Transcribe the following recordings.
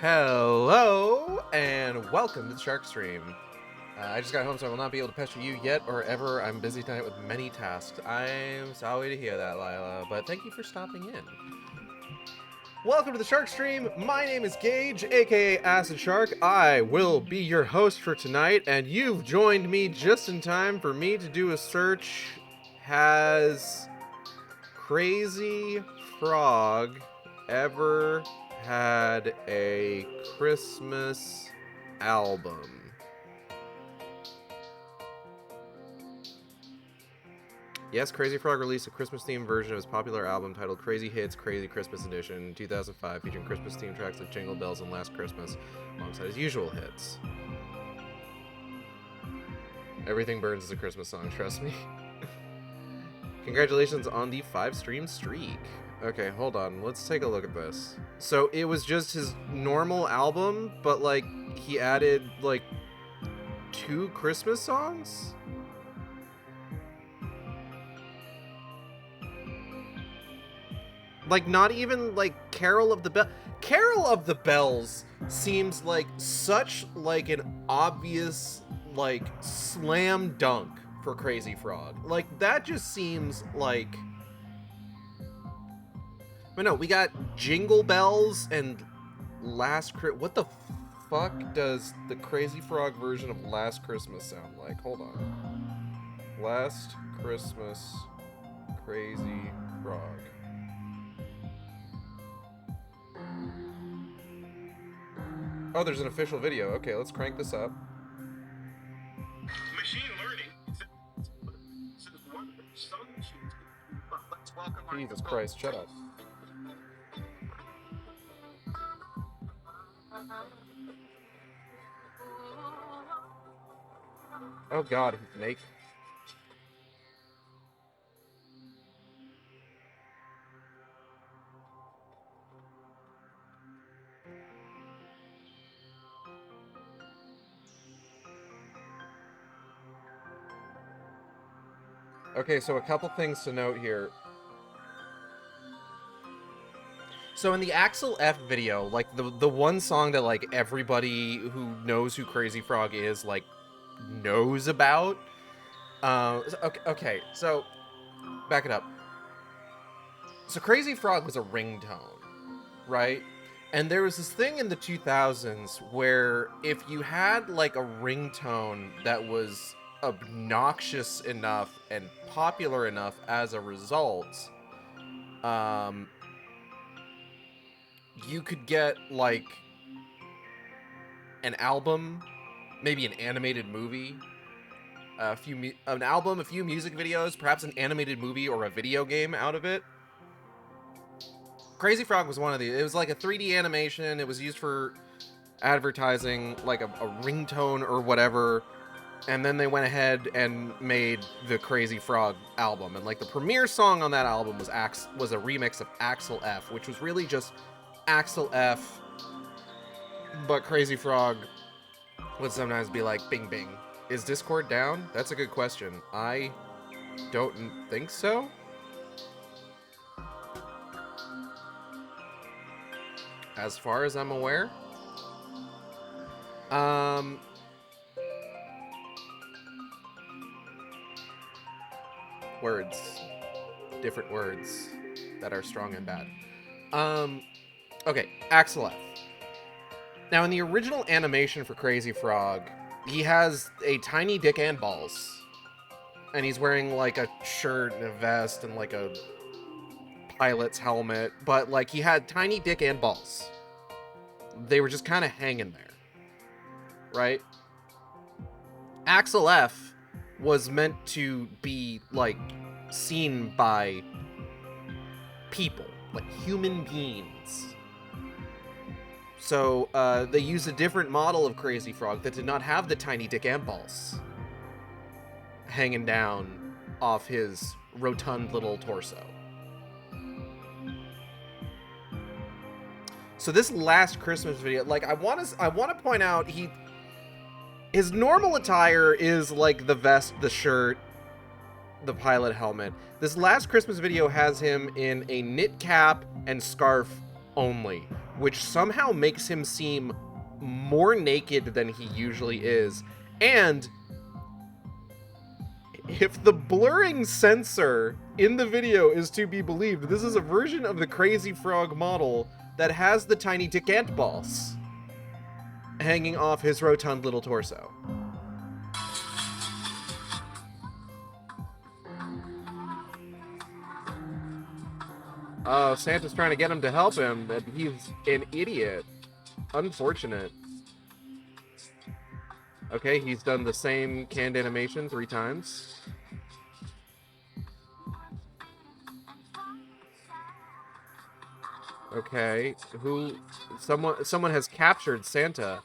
Hello, and welcome to the Shark Stream. I just got home, so I will not be able to pester you yet or ever. I'm busy tonight with many tasks. I'm sorry to hear that, Lila, but thank you for stopping in. Welcome to the Shark Stream. My name is Gage, aka Acid Shark. I will be your host for tonight, and you've joined me just in time for me to do a search. Has Crazy Frog ever had a Christmas album? Yes, Crazy Frog released a Christmas-themed version of his popular album titled Crazy Hits, Crazy Christmas Edition in 2005, featuring Christmas-themed tracks like Jingle Bells and Last Christmas, alongside his usual hits. Everything Burns is a Christmas song, trust me. Congratulations on the 5-stream streak. Okay, hold on. Let's take a look at this. So it was just his normal album, but like he added like 2 Christmas songs? Like not even like Carol of the Bells. Carol of the Bells seems like such like an obvious like slam dunk for Crazy Frog. Like that just seems like... But no, we got Jingle Bells and what the fuck does the Crazy Frog version of Last Christmas sound like? Hold on. Last Christmas, Crazy Frog. Oh, there's an official video. Okay, let's crank this up. Machine learning. Jesus Christ, shut up. Oh god, he's naked. Okay, so a couple things to note here. So in the Axel F video, like the one song that like everybody who knows who Crazy Frog is like knows about. Okay, so back it up. So Crazy Frog was a ringtone, right? And there was this thing in the 2000s where if you had like a ringtone that was obnoxious enough and popular enough as a result, you could get like an album, maybe an animated movie, an album, a few music videos, perhaps an animated movie or a video game out of it. Crazy Frog was one of these. It was like a 3D animation. It was used for advertising, like a ringtone or whatever. And then they went ahead and made the Crazy Frog album. And like the premiere song on that album was a remix of Axel F, which was really just Axel F, but Crazy Frog would sometimes be like, bing bing. Is Discord down? That's a good question. I don't think so. As far as I'm aware. Words. Different words that are strong and bad. Okay, Axel F. Now, in the original animation for Crazy Frog, he has a tiny dick and balls. And he's wearing, like, a shirt and a vest and, like, a pilot's helmet. But, like, he had tiny dick and balls. They were just kind of hanging there. Right? Axel F was meant to be, like, seen by people. Like, human beings. So, they used a different model of Crazy Frog that did not have the tiny dick and balls hanging down off his rotund little torso. So this Last Christmas video, like, I want to point out, his normal attire is, like, the vest, the shirt, the pilot helmet. This Last Christmas video has him in a knit cap and scarf only. which somehow makes him seem more naked than he usually is. And if the blurring sensor in the video is to be believed, this is a version of the Crazy Frog model that has the tiny dick ant balls hanging off his rotund little torso. Oh, Santa's trying to get him to help him, but he's an idiot. Unfortunate. Okay, he's done the same canned animation 3 times. Okay, someone has captured Santa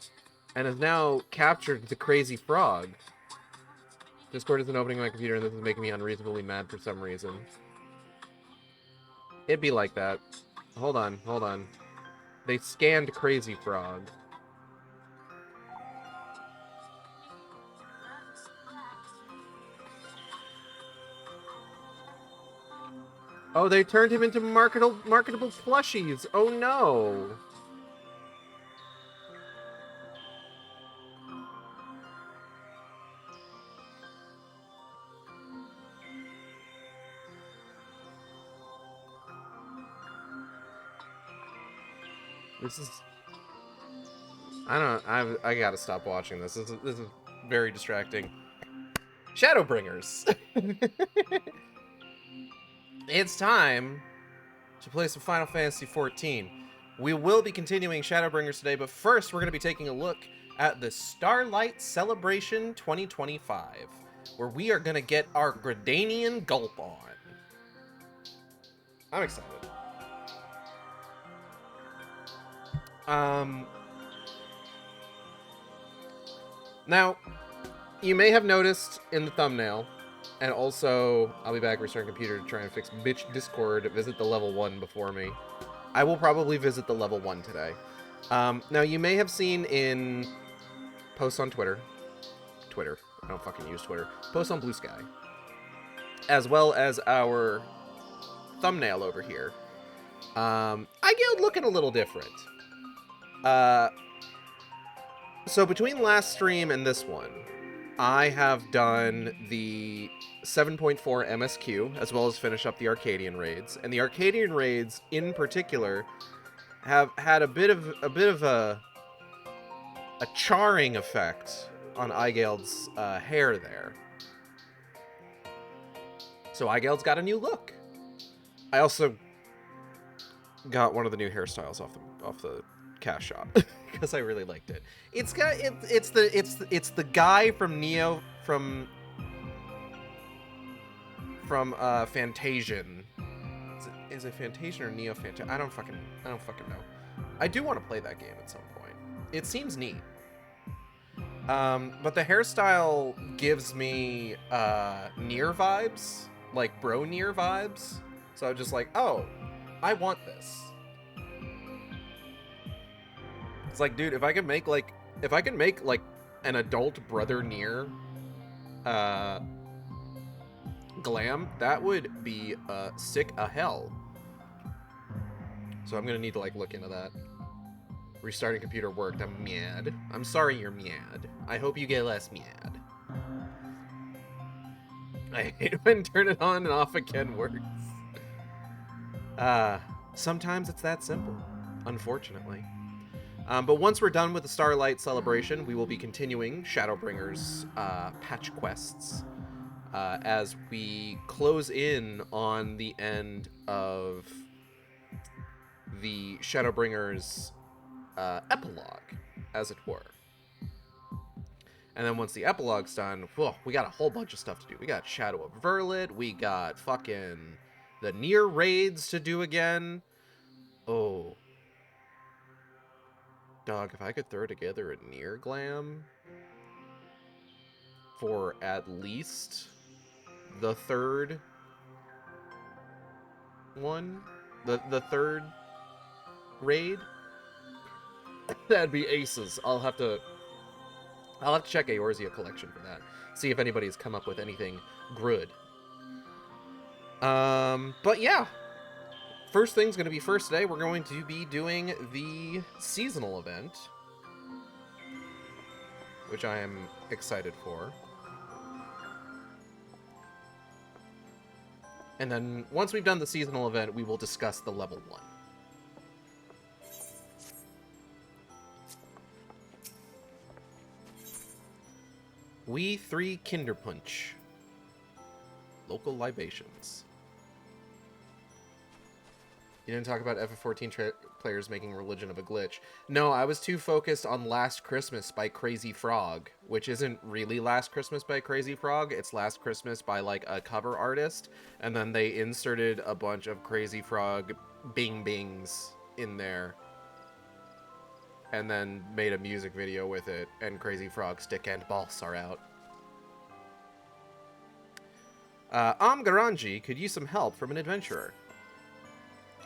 and has now captured the Crazy Frog. Discord isn't opening my computer and this is making me unreasonably mad for some reason. It'd be like that. Hold on. They scanned Crazy Frog. Oh, they turned him into marketable plushies. Oh no. This is... I gotta stop watching this. This is very distracting. Shadowbringers. It's time to play some Final Fantasy XIV. We will be continuing Shadowbringers today, but first we're going to be taking a look at the Starlight Celebration 2025, where we are going to get our Gridanian Gulp on. I'm excited. Now, you may have noticed in the thumbnail, and also, I'll be back restarting computer to try and fix bitch Discord, visit the level 1 before me. I will probably visit the level 1 today. Now, you may have seen in posts on Twitter, I don't fucking use Twitter, posts on Blue Sky, as well as our thumbnail over here. iGuild looking a little different. So between last stream and this one, I have done the 7.4 MSQ, as well as finish up the Arcadian raids. And the Arcadian raids, in particular, have had a bit of a charring effect on Igeld's hair there. So Igeld's got a new look. I also got one of the new hairstyles off the cash shop because I really liked it. It's the guy from Neo from Fantasian. Is it Fantasian or Neo Fantasian? I don't fucking know. I do want to play that game at some point. It seems neat. But the hairstyle gives me Nier vibes, like bro Nier vibes. So I'm just like, oh, I want this. It's like, dude, if I can make like an adult brother Nier glam, that would be sick a hell. So I'm gonna need to like look into that. Restarting computer worked. I'm mad. I'm sorry you're mad. I hope you get less mad. I hate when turn it on and off again works. Sometimes it's that simple, unfortunately. But once we're done with the Starlight Celebration, we will be continuing Shadowbringers patch quests as we close in on the end of the Shadowbringers epilogue, as it were. And then once the epilogue's done, whoa, we got a whole bunch of stuff to do. We got Shadow of Verlet, we got fucking the Nier raids to do again. Oh. Dog, if I could throw together a Nier glam for at least the third one, the third raid, that'd be aces. I'll have to check Eorzea collection for that. See if anybody's come up with anything good. But yeah, first thing's going to be first today. We're going to be doing the seasonal event, which I am excited for. And then once we've done the seasonal event, we will discuss the level 1. We 3 Kinderpunch. Local libations. You didn't talk about FF14 players making religion of a glitch. No, I was too focused on Last Christmas by Crazy Frog, which isn't really Last Christmas by Crazy Frog. It's Last Christmas by, like, a cover artist, and then they inserted a bunch of Crazy Frog Bing Bings in there, and then made a music video with it, and Crazy Frog Stick and Balls are out. Amgaranji could use some help from an adventurer.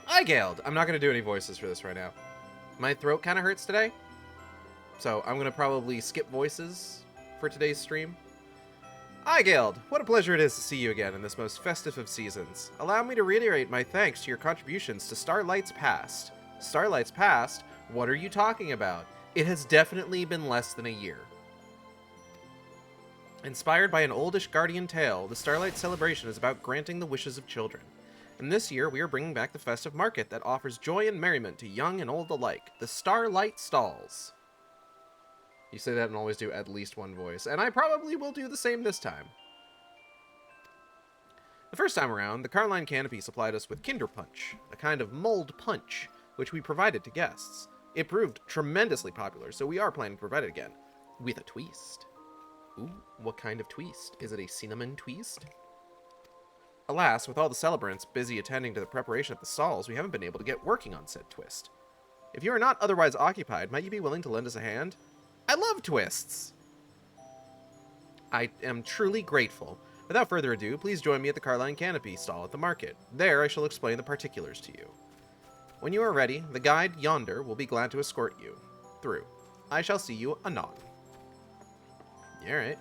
Hi, Gald. I'm not going to do any voices for this right now. My throat kind of hurts today, so I'm going to probably skip voices for today's stream. Hi, Gald. What a pleasure it is to see you again in this most festive of seasons. Allow me to reiterate my thanks to your contributions to Starlight's Past. Starlight's Past? What are you talking about? It has definitely been less than a year. Inspired by an oldish guardian tale, the Starlight Celebration is about granting the wishes of children. And this year, we are bringing back the festive market that offers joy and merriment to young and old alike, the Starlight Stalls. You say that and always do at least one voice, and I probably will do the same this time. The first time around, the Carline Canopy supplied us with Kinderpunch, a kind of mulled punch, which we provided to guests. It proved tremendously popular, so we are planning to provide it again, with a twist. Ooh, what kind of twist? Is it a cinnamon twist? Alas, with all the celebrants busy attending to the preparation at the stalls, we haven't been able to get working on said twist. If you are not otherwise occupied, might you be willing to lend us a hand? I love twists! I am truly grateful. Without further ado, please join me at the Carline Canopy stall at the market. There I shall explain the particulars to you. When you are ready, the guide yonder will be glad to escort you through. I shall see you anon. Alright.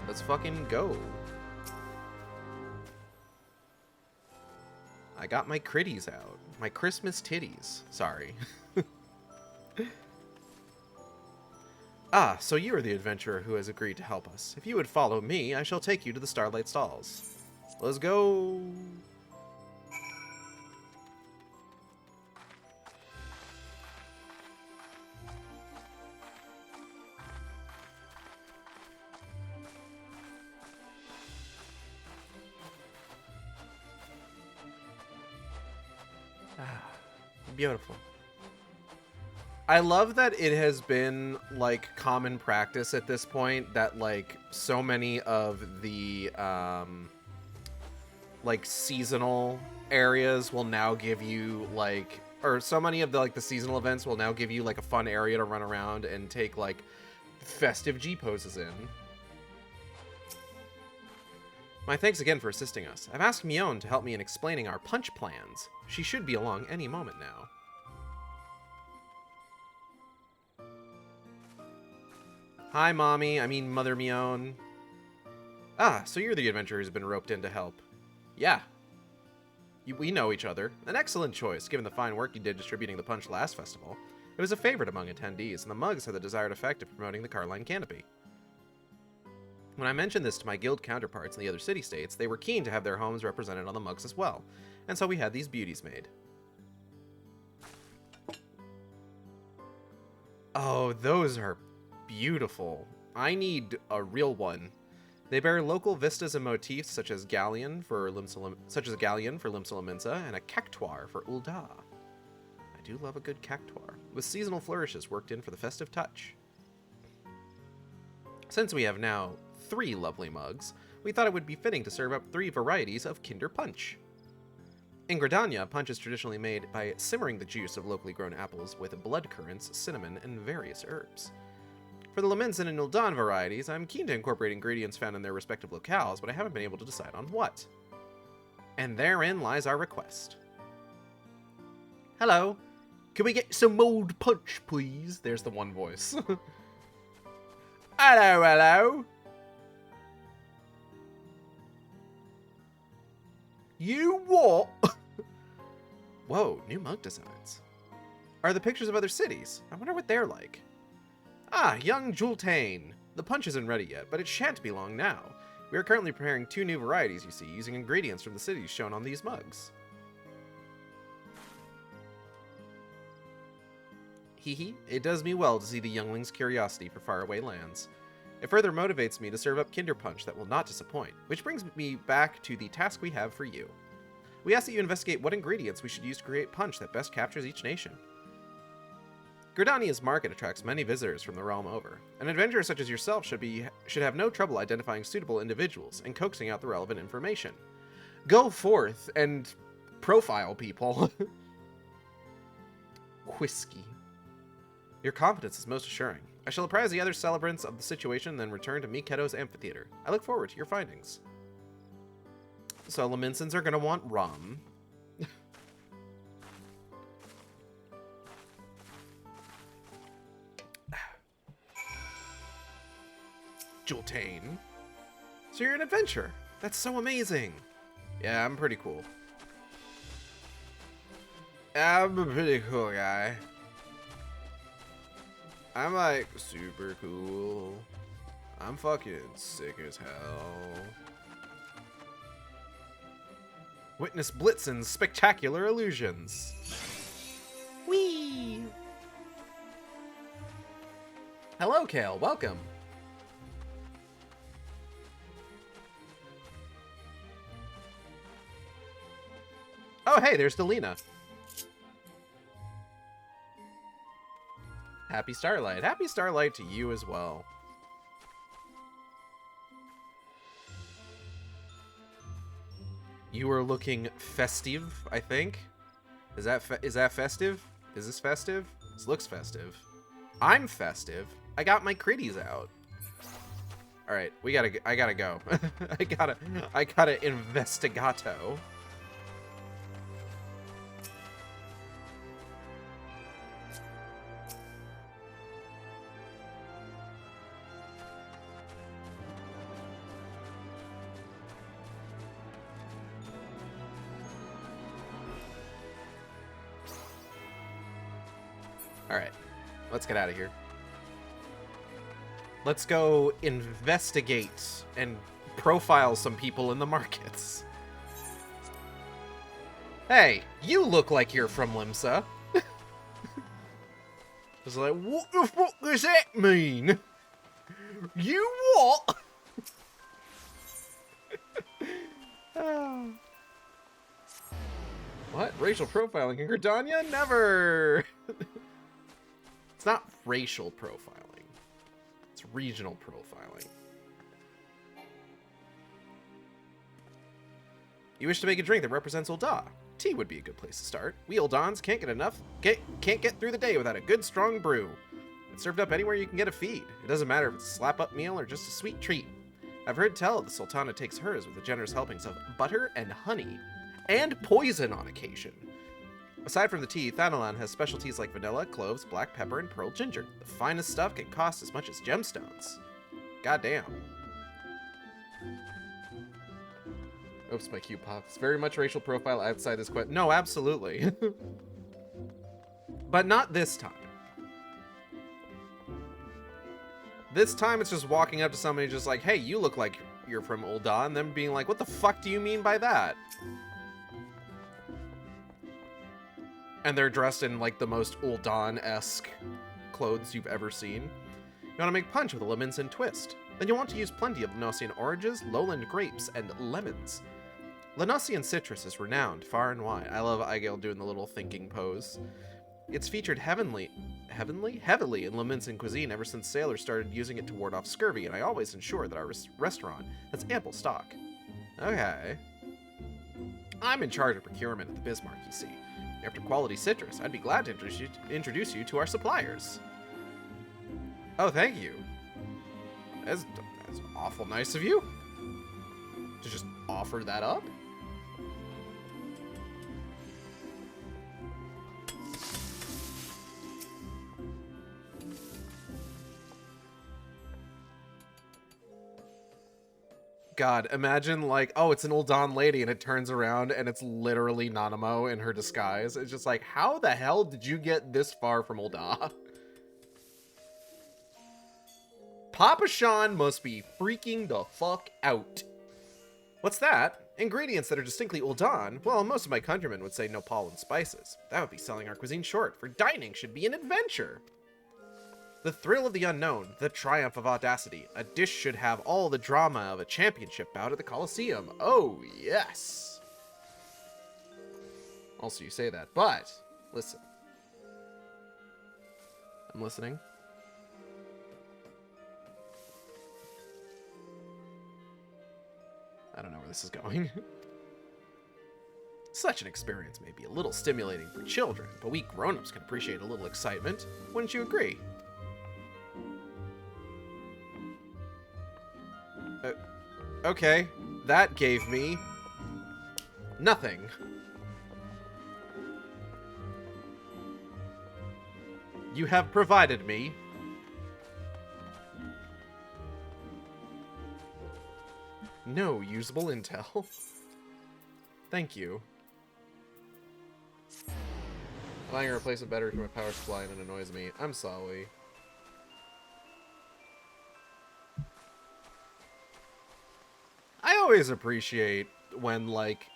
Let's fucking go. I got my critties out. My Christmas titties. Sorry. Ah, so you are the adventurer who has agreed to help us. If you would follow me, I shall take you to the Starlight Stalls. Let's go. Beautiful. I love that it has been, like, common practice at this point that, like, so many of the, like, seasonal areas will now give you, like, or so many of the, like, the seasonal events will now give you, like, a fun area to run around and take, like, festive G-poses in. My thanks again for assisting us. I've asked Mion to help me in explaining our punch plans. She should be along any moment now. Hi, Mommy. I mean, Mother Mion. Ah, so you're the adventurer who's been roped in to help. Yeah. We know each other. An excellent choice, given the fine work you did distributing the punch last festival. It was a favorite among attendees, and the mugs had the desired effect of promoting the Carline Canopy. When I mentioned this to my guild counterparts in the other city-states, they were keen to have their homes represented on the mugs as well, and so we had these beauties made. Oh, those are beautiful. I need a real one. They bear local vistas and motifs such as Galleon for Limsalaminsa and a Cactuar for Ul'dah. I do love a good Cactuar, with seasonal flourishes worked in for the festive touch. Since we have now 3 lovely mugs, we thought it would be fitting to serve up 3 varieties of Kinder Punch. In Gridania, punch is traditionally made by simmering the juice of locally grown apples with blood currants, cinnamon, and various herbs. For the Laminsan and Ul'dah varieties, I'm keen to incorporate ingredients found in their respective locales, but I haven't been able to decide on what. And therein lies our request. Hello. Can we get some mulled punch, please? There's the one voice. Hello, hello. You what? Whoa, new mug designs. Are the pictures of other cities? I wonder what they're like. Ah, young Jultane. The punch isn't ready yet, but it shan't be long now. We are currently preparing 2 new varieties, you see, using ingredients from the cities shown on these mugs. Hehe, it does me well to see the youngling's curiosity for faraway lands. It further motivates me to serve up Kinder Punch that will not disappoint, which brings me back to the task we have for you. We ask that you investigate what ingredients we should use to create punch that best captures each nation. Gridania's market attracts many visitors from the realm over. An adventurer such as yourself should have no trouble identifying suitable individuals and coaxing out the relevant information. Go forth and profile people. Whiskey. Your confidence is most assuring. I shall apprise the other celebrants of the situation, then return to Miketo's amphitheater. I look forward to your findings. So Laminsons are gonna want rum. Jultane. So you're an adventurer. That's so amazing. Yeah, I'm pretty cool. I'm a pretty cool guy. I'm like super cool. I'm fucking sick as hell. Witness Blitzen's spectacular illusions. Whee! Hello, Kale. Welcome. Oh, hey, there's Delina. Happy Starlight. Happy Starlight to you as well. You are looking festive, I think. Is that festive? Is this festive? This looks festive. I'm festive. I got my critties out. All right, I gotta go. I gotta investigato. Alright, let's get out of here. Let's go investigate and profile some people in the markets. Hey, you look like you're from Limsa. It's like, what the fuck does that mean? You what? What? Racial profiling in Gridania? Never! It's not racial profiling. It's regional profiling. You wish to make a drink that represents Ul'dah. Tea would be a good place to start. We Uldans can't get through the day without a good strong brew. It's served up anywhere you can get a feed. It doesn't matter if it's a slap-up meal or just a sweet treat. I've heard tell the Sultana takes hers with a generous helpings of butter and honey, and poison on occasion. Aside from the tea, Thanalan has specialties like vanilla, cloves, black pepper, and pearl ginger. The finest stuff can cost as much as gemstones. Goddamn. Oops, my cue popped. It's very much racial profile outside this question. No, absolutely. But not this time. This time it's just walking up to somebody just like, hey, you look like you're from Ul'dah, and them being like, what the fuck do you mean by that? And they're dressed in like the most Ul'dan-esque clothes you've ever seen. You want to make punch with a Laminson twist. Then you'll want to use plenty of Lenossian oranges, lowland grapes, and lemons. Lenossian citrus is renowned far and wide. I love Aigale doing the little thinking pose. It's featured heavily in Laminson cuisine ever since sailors started using it to ward off scurvy, and I always ensure that our restaurant has ample stock. Okay. I'm in charge of procurement at the Bismarck, you see. After quality citrus, I'd be glad to introduce you to our suppliers. Oh, thank you. That's awful nice of you. To just offer that up? god, imagine like, oh, it's an Ul'dan lady, and it turns around and it's literally Nanamo in her disguise. It's just like, how the hell did you get this far from Ul'dan? Papa Sean must be freaking the fuck out. What's that? Ingredients that are distinctly Ul'dan? Well, most of my countrymen would say nopal and spices. That would be selling our cuisine short, for dining should be an adventure. The thrill of the unknown, the triumph of audacity. A dish should have all the drama of a championship bout at the Colosseum. Oh, yes. Also, you say that, but listen. I'm listening. I don't know where this is going. Such an experience may be a little stimulating for children, but we grown-ups can appreciate a little excitement. Wouldn't you agree? Okay, that gave me nothing. You have provided me no usable intel. Thank you. Allowing a replacement battery for my power supply and it annoys me. I'm sorry. I always appreciate when, like,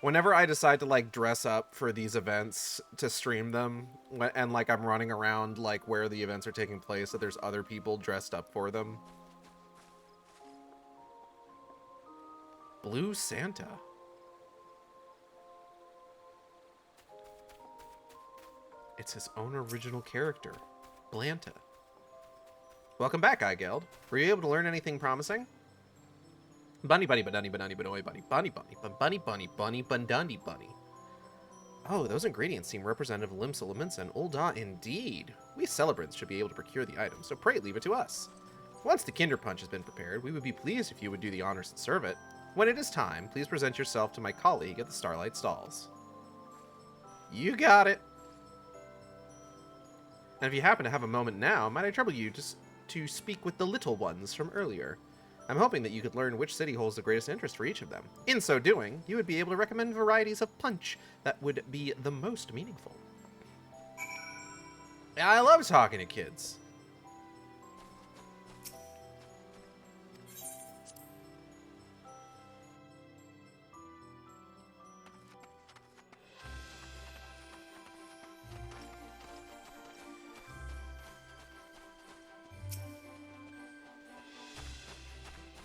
whenever I decide to, like, dress up for these events to stream them, and, like, I'm running around, like, where the events are taking place, that there's other people dressed up for them. Blue Santa. It's his own original character, Blanta. Welcome back, iGeld. Were you able to learn anything promising? Bunny, bunny, bunny, bunny, bunny, bunny, bunny, bunny, bunny, bunny, bunny, bunny, bunny. Oh, those ingredients seem representative of Limsa Laminsa and Ul'dan indeed. We celebrants should be able to procure the items, so pray leave it to us. Once the Kinder Punch has been prepared, we would be pleased if you would do the honors and serve it. When it is time, please present yourself to my colleague at the Starlight Stalls. You got it. And if you happen to have a moment now, might I trouble you just to speak with the little ones from earlier? I'm hoping that you could learn which city holds the greatest interest for each of them. In so doing, you would be able to recommend varieties of punch that would be the most meaningful. I love talking to kids.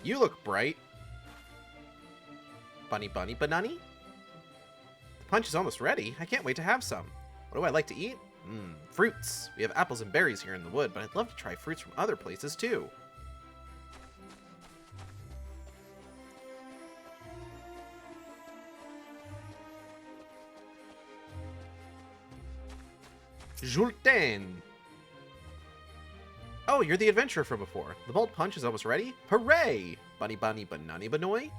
You look bright. Bunny, bunny, banani? The punch is almost ready. I can't wait to have some. What do I like to eat? Fruits. We have apples and berries here in the wood, but I'd love to try fruits from other places too. Julten. Oh, you're the adventurer from before. The bolt punch is almost ready? Hooray! Bunny bunny banani banoy?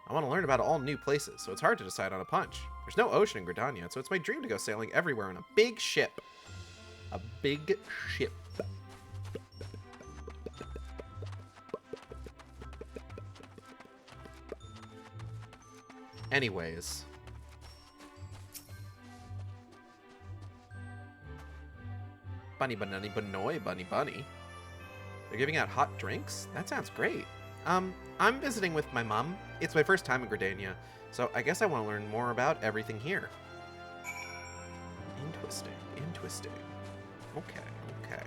I want to learn about all new places, so it's hard to decide on a punch. There's no ocean in Gridania, so it's my dream to go sailing everywhere on a big ship. A big ship. Anyways. Bunny banani banoy bunny bunny. They're giving out hot drinks? That sounds great. I'm visiting with my mom. It's my first time in Gridania, so I guess I want to learn more about everything here. Interesting, interesting. Okay, okay.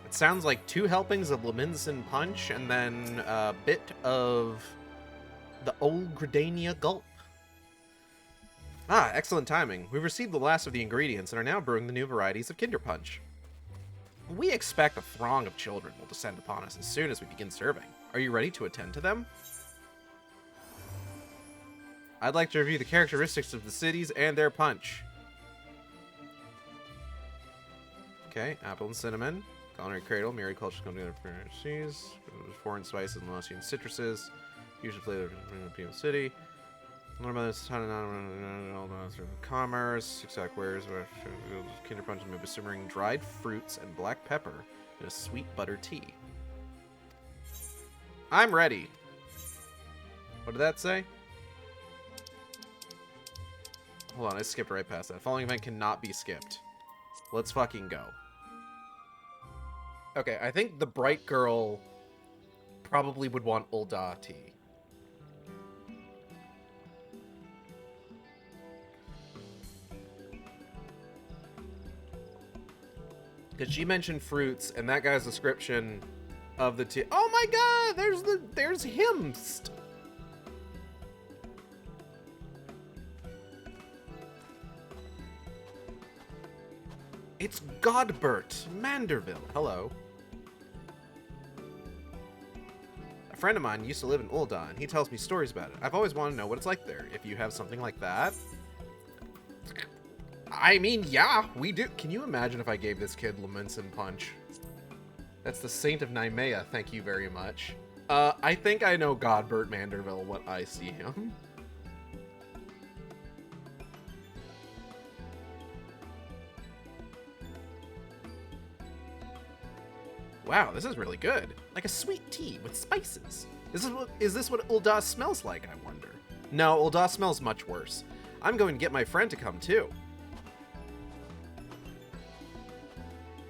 It sounds like 2 helpings of Laminsan Punch and then a bit of the old Gridania Gulp. Ah, excellent timing. We've received the last of the ingredients and are now brewing the new varieties of Kinder Punch. We expect a throng of children will descend upon us as soon as we begin serving. Are you ready to attend to them? I'd like to review the characteristics of the cities and their punch. Okay, apple and cinnamon. Culinary cradle, myriad cultures come together for seas, foreign spices and Lassian citruses. Usually flavor in the People City. What about this? Commerce, exact wares, Kinder Punch made with simmering dried fruits and black pepper in a sweet butter tea. I'm ready. What did that say? Hold on, I skipped right past that. Following event cannot be skipped. Let's fucking go. Okay, I think the bright girl probably would want Ul'dah tea. Because she mentioned fruits, and that guy's description of the tea. Oh my god! There's Himst! It's Godbert Manderville. Hello. A friend of mine used to live in Ul'dah, and he tells me stories about it. I've always wanted to know what it's like there. If you have something like that. I mean, yeah, we do. Can you imagine if I gave this kid Laminson Punch? That's the Saint of Nymea, thank you very much. I think I know Godbert Manderville when I see him. Wow, this is really good. Like a sweet tea with spices. Is this what Ul'dah smells like, I wonder? No, Ul'dah smells much worse. I'm going to get my friend to come too.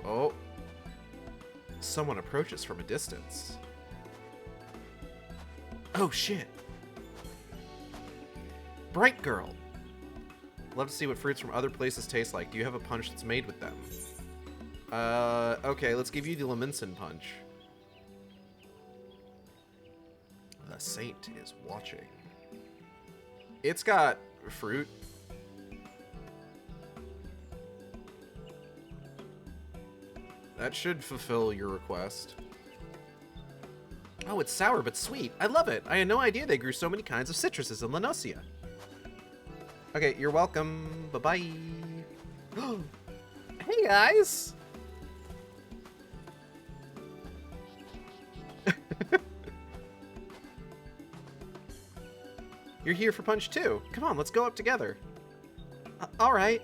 Oh. Someone approaches from a distance. Oh shit. Bright girl. Love to see what fruits from other places taste like. Do you have a punch that's made with them? Okay, let's give you the Laminson Punch. The Saint is watching. It's got fruit. That should fulfill your request. Oh, it's sour but sweet. I love it. I had no idea they grew so many kinds of citruses in Lenosia. Okay, you're welcome. Bye-bye. Hey, guys. You're here for punch too. Come on, let's go up together. All right.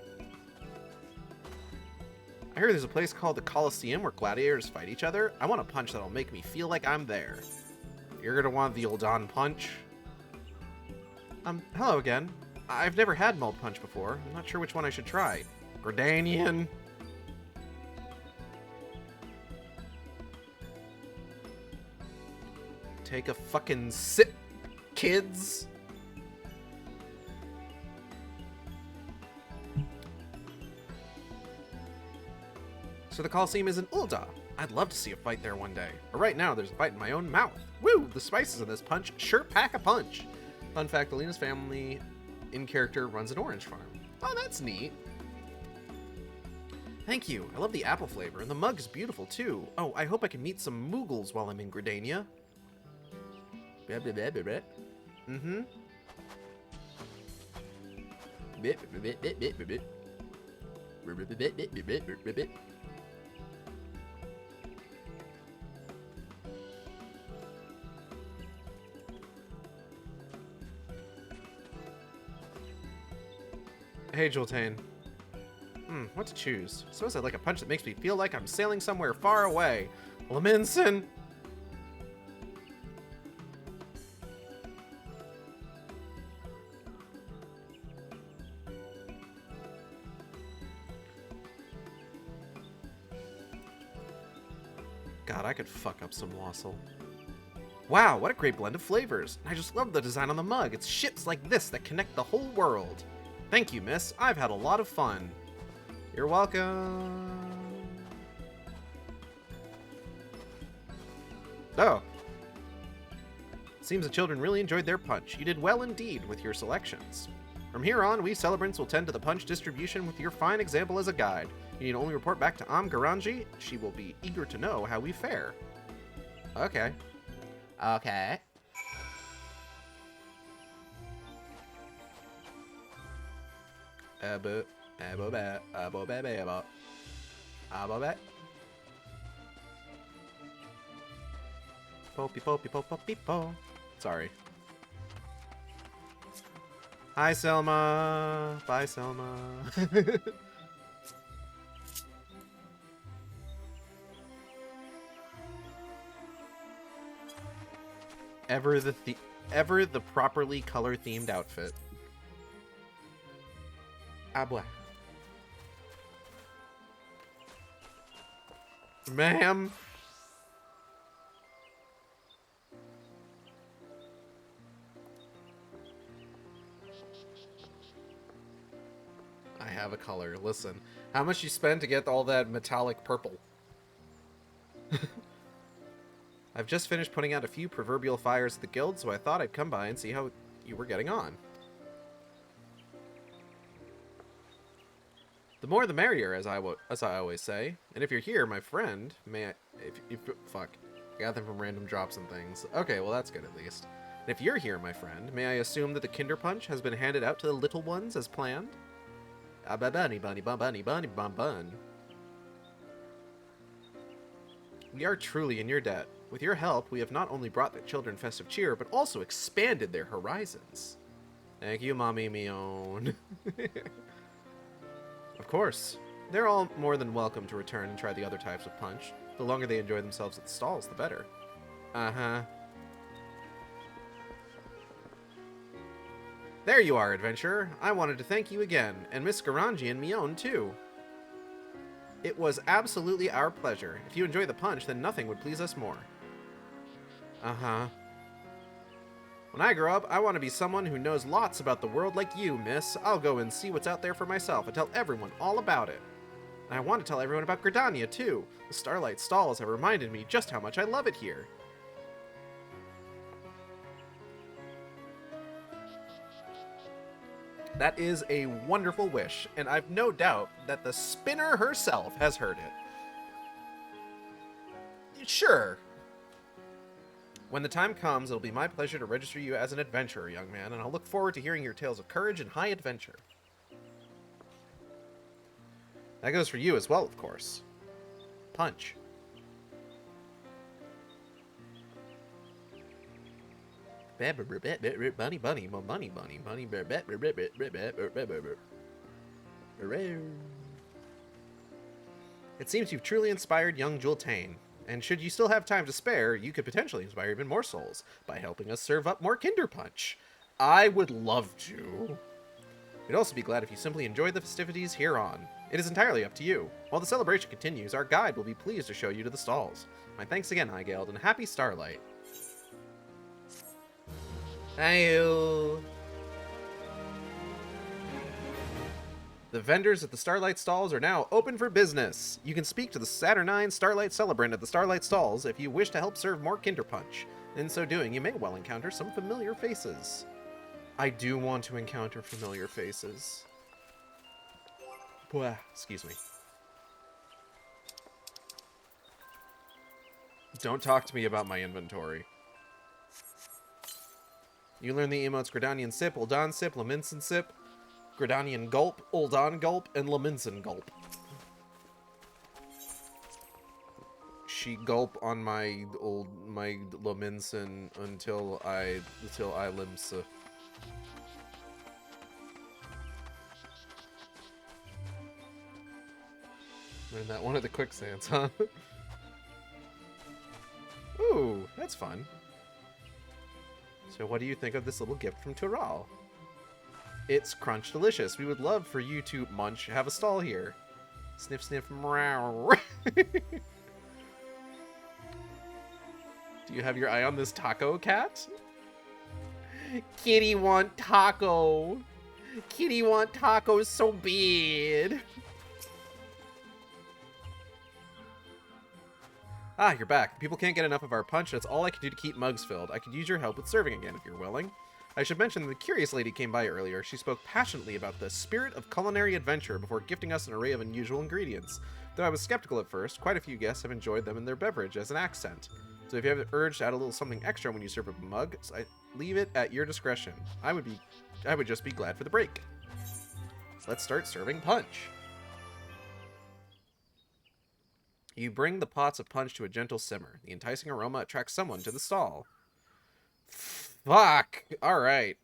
I heard there's a place called the Coliseum where gladiators fight each other. I want a punch that'll make me feel like I'm there. You're gonna want the Ul'dah punch. Hello again. I've never had mulled punch before. I'm not sure which one I should try. Gridanian. Take a fucking sip, kids. So the Coliseum is in Ul'dah. I'd love to see a fight there one day. But right now, there's a fight in my own mouth. Woo! The spices in this punch sure pack a punch. Fun fact, Alina's family in character runs an orange farm. Oh, that's neat. Thank you. I love the apple flavor, and the mug is beautiful too. Oh, I hope I can meet some Moogles while I'm in Gridania. Mm-hmm. Hey, Jultane. What to choose? Suppose I'd like a punch that makes me feel like I'm sailing somewhere far away. Laminson! God, I could fuck up some wassail. Wow, what a great blend of flavors. I just love the design on the mug. It's ships like this that connect the whole world. Thank you, miss. I've had a lot of fun. You're welcome. Oh. Seems the children really enjoyed their punch. You did well indeed with your selections. From here on, we celebrants will tend to the punch distribution with your fine example as a guide. You need only report back to Garanji. She will be eager to know how we fare. Okay. Okay. Sorry. Hi, Selma. Bye, Selma. Ever the properly color-themed outfit. Ah, boy. Ma'am. I have a color. Listen, how much you spend to get all that metallic purple? I've just finished putting out a few proverbial fires at the guild, so I thought I'd come by and see how you were getting on. The more the merrier, as I always say. And if you're here, my friend, may I... fuck. I got them from random drops and things. Okay, well that's good at least. And if you're here, my friend, may I assume that the Kinder Punch has been handed out to the little ones as planned? Bunny, bunny, bunny, bunny, bun. We are truly in your debt. With your help, we have not only brought the children festive cheer, but also expanded their horizons. Thank you, Mommy Mion. Of course. They're all more than welcome to return and try the other types of punch. The longer they enjoy themselves at the stalls, the better. Uh-huh. There you are, adventurer. I wanted to thank you again, and Miss Garanji and Mion, too. It was absolutely our pleasure. If you enjoy the punch, then nothing would please us more. Uh-huh. When I grow up, I want to be someone who knows lots about the world like you, miss. I'll go and see what's out there for myself and tell everyone all about it. And I want to tell everyone about Gridania, too. The Starlight Stalls have reminded me just how much I love it here. That is a wonderful wish, and I've no doubt that the spinner herself has heard it. Sure. When the time comes, it'll be my pleasure to register you as an adventurer, young man, and I'll look forward to hearing your tales of courage and high adventure. That goes for you as well, of course. Punch. Bunny, bunny, bunny, bunny, bunny, It seems you've truly inspired young Jultane. And should you still have time to spare, you could potentially inspire even more souls by helping us serve up more Kinder Punch. I would love to. We'd also be glad if you simply enjoy the festivities here on. It is entirely up to you. While the celebration continues, our guide will be pleased to show you to the stalls. My thanks again, Higeld, and happy Starlight. Hey-o. The vendors at the Starlight Stalls are now open for business. You can speak to the Saturnine Starlight Celebrant at the Starlight Stalls if you wish to help serve more Kinder Punch. In so doing, you may well encounter some familiar faces. I do want to encounter familiar faces. Excuse me. Don't talk to me about my inventory. You learn the emotes Gridanian Sip, Uldan Sip, Laminson Sip, Gridanian Gulp, Uldan Gulp, and Laminson Gulp. She gulp on my Laminson until I limsa. Learned that one of the quicksands, huh? Ooh, that's fun. So what do you think of this little gift from Tural? It's crunch delicious. We would love for you to munch, have a stall here. Sniff, sniff, meow. Do you have your eye on this taco, cat? Kitty want taco. Kitty want tacos so bad. Ah, you're back. People can't get enough of our punch. That's all I can do to keep mugs filled. I could use your help with serving again if you're willing. I should mention the curious lady came by earlier. She spoke passionately about the spirit of culinary adventure before gifting us an array of unusual ingredients. Though I was skeptical at first, quite a few guests have enjoyed them in their beverage as an accent. So if you have the urge to add a little something extra when you serve a mug, I leave it at your discretion. I would just be glad for the break. Let's start serving punch. You bring the pots of punch to a gentle simmer. The enticing aroma attracts someone to the stall. Fuck! Alright.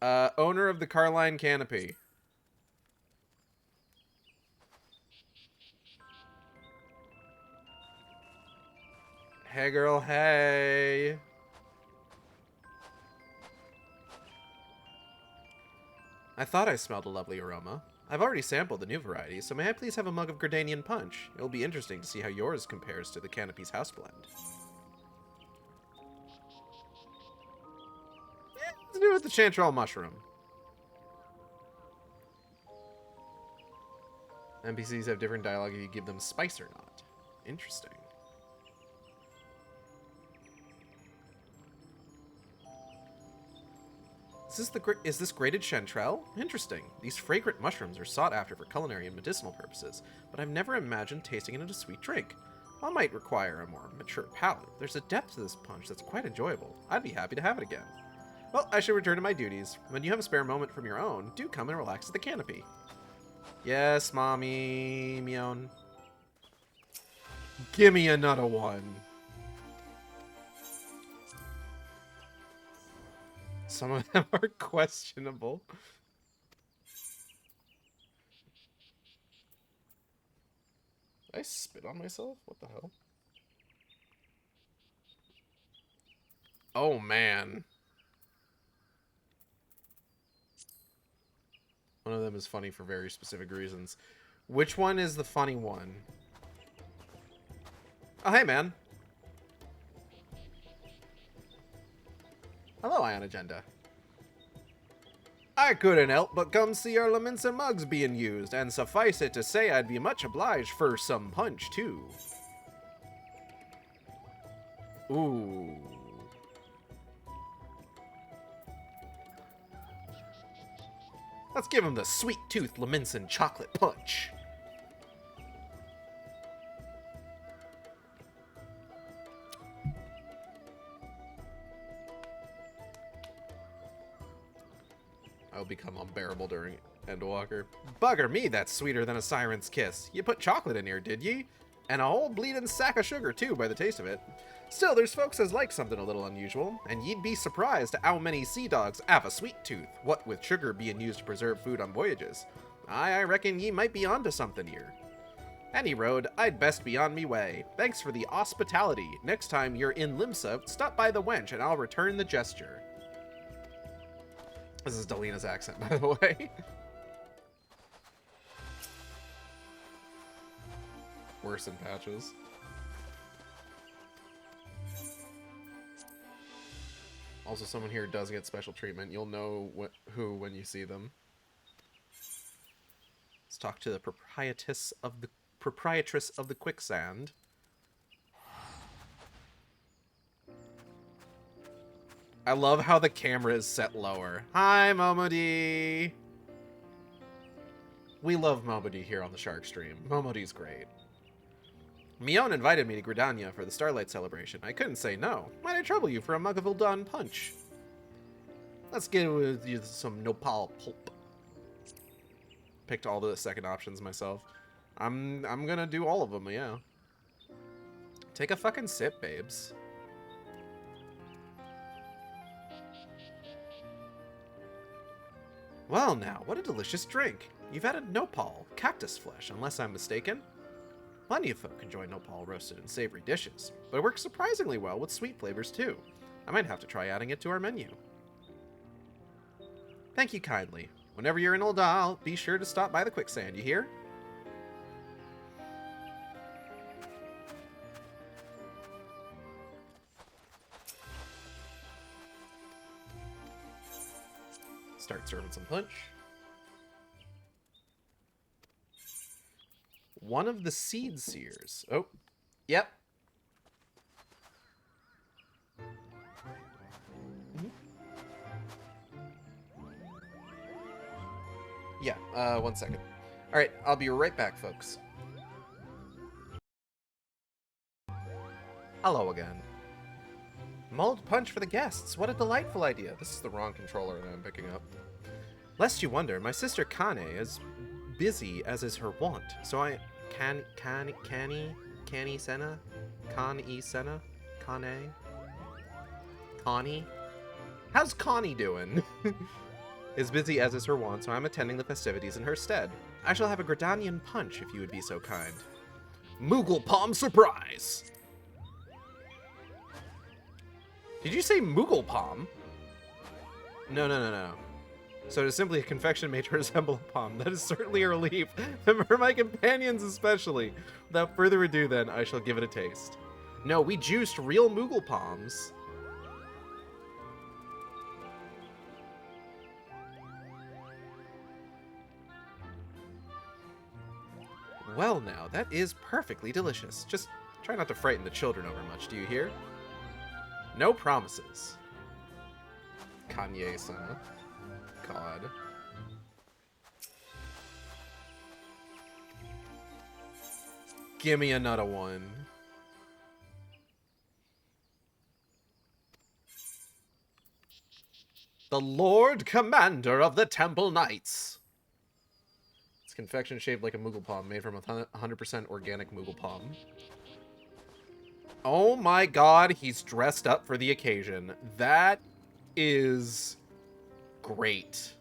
Owner of the Carline Canopy. Hey girl, hey! I thought I smelled a lovely aroma. I've already sampled the new variety, so may I please have a mug of Gردanian punch? It'll be interesting to see how yours compares to the Canopy's house blend. Yeah, let's do it with the chanterelle mushroom. NPCs have different dialogue if you give them spice or not. Interesting. Is this grated chanterelle? Interesting. These fragrant mushrooms are sought after for culinary and medicinal purposes, but I've never imagined tasting it in a sweet drink. One might require a more mature palate. There's a depth to this punch that's quite enjoyable. I'd be happy to have it again. Well, I should return to my duties. When you have a spare moment from your own, do come and relax at the canopy. Yes, mommy, Mion. Give me another one. Some of them are questionable. Did I spit on myself? What the hell? Oh, man. One of them is funny for very specific reasons. Which one is the funny one? Oh, hey, man. Hello, Ion Agenda. I couldn't help but come see our laments and mugs being used, and suffice it to say I'd be much obliged for some punch, too. Ooh. Let's give him the sweet tooth laments and chocolate punch. I'll become unbearable during Endwalker. Bugger me, that's sweeter than a siren's kiss. You put chocolate in here, did ye? And a whole bleeding sack of sugar, too, by the taste of it. Still, there's folks as like something a little unusual, and ye'd be surprised at how many sea dogs have a sweet tooth, what with sugar being used to preserve food on voyages. I reckon ye might be onto something here. Any road, I'd best be on me way. Thanks for the hospitality. Next time you're in Limsa, stop by the wench, and I'll return the gesture. This is Delina's accent, by the way. Worse than Patches. Also, someone here does get special treatment. You'll know who when you see them. Let's talk to the proprietress of the quicksand. I love how the camera is set lower. Hi, Momodi. We love Momodi here on the Shark Stream. Momodi's great. Mion invited me to Gridania for the Starlight Celebration. I couldn't say no. Might I trouble you for a mug of Uldan punch? Let's get with you some nopal pulp. Picked all the second options myself. I'm gonna do all of them, yeah. Take a fucking sip, babes. Well now, what a delicious drink. You've added nopal, cactus flesh, unless I'm mistaken. Plenty of folk enjoy nopal roasted in savory dishes, but it works surprisingly well with sweet flavors too. I might have to try adding it to our menu. Thank you kindly. Whenever you're in Ul'dah, be sure to stop by the quicksand, you hear? Start serving some punch. One of the seed seers. Oh, yep. Yeah, 1 second. Alright, I'll be right back, folks. Hello again. Mulled punch for the guests. What a delightful idea. This is the wrong controller that I'm picking up. Lest you wonder, my sister Kane is busy as is her wont, so I... Connie Senna? Connie Senna? Connie? How's Connie doing? Is busy as is her wont, so I'm attending the festivities in her stead. I shall have a Gridanian punch, if you would be so kind. Moogle Palm surprise! Did you say Moogle Palm? No. So it is simply a confection made to resemble a palm. That is certainly a relief, and for my companions especially. Without further ado, then, I shall give it a taste. No, we juiced real Moogle Palms. Well now, that is perfectly delicious. Just try not to frighten the children over much, do you hear? No promises. Kanye-sama. God. Gimme another one. The Lord Commander of the Temple Knights. It's confection shaped like a Moogle Palm, made from 100% organic Moogle Palm. Oh my god, he's dressed up for the occasion. That is great.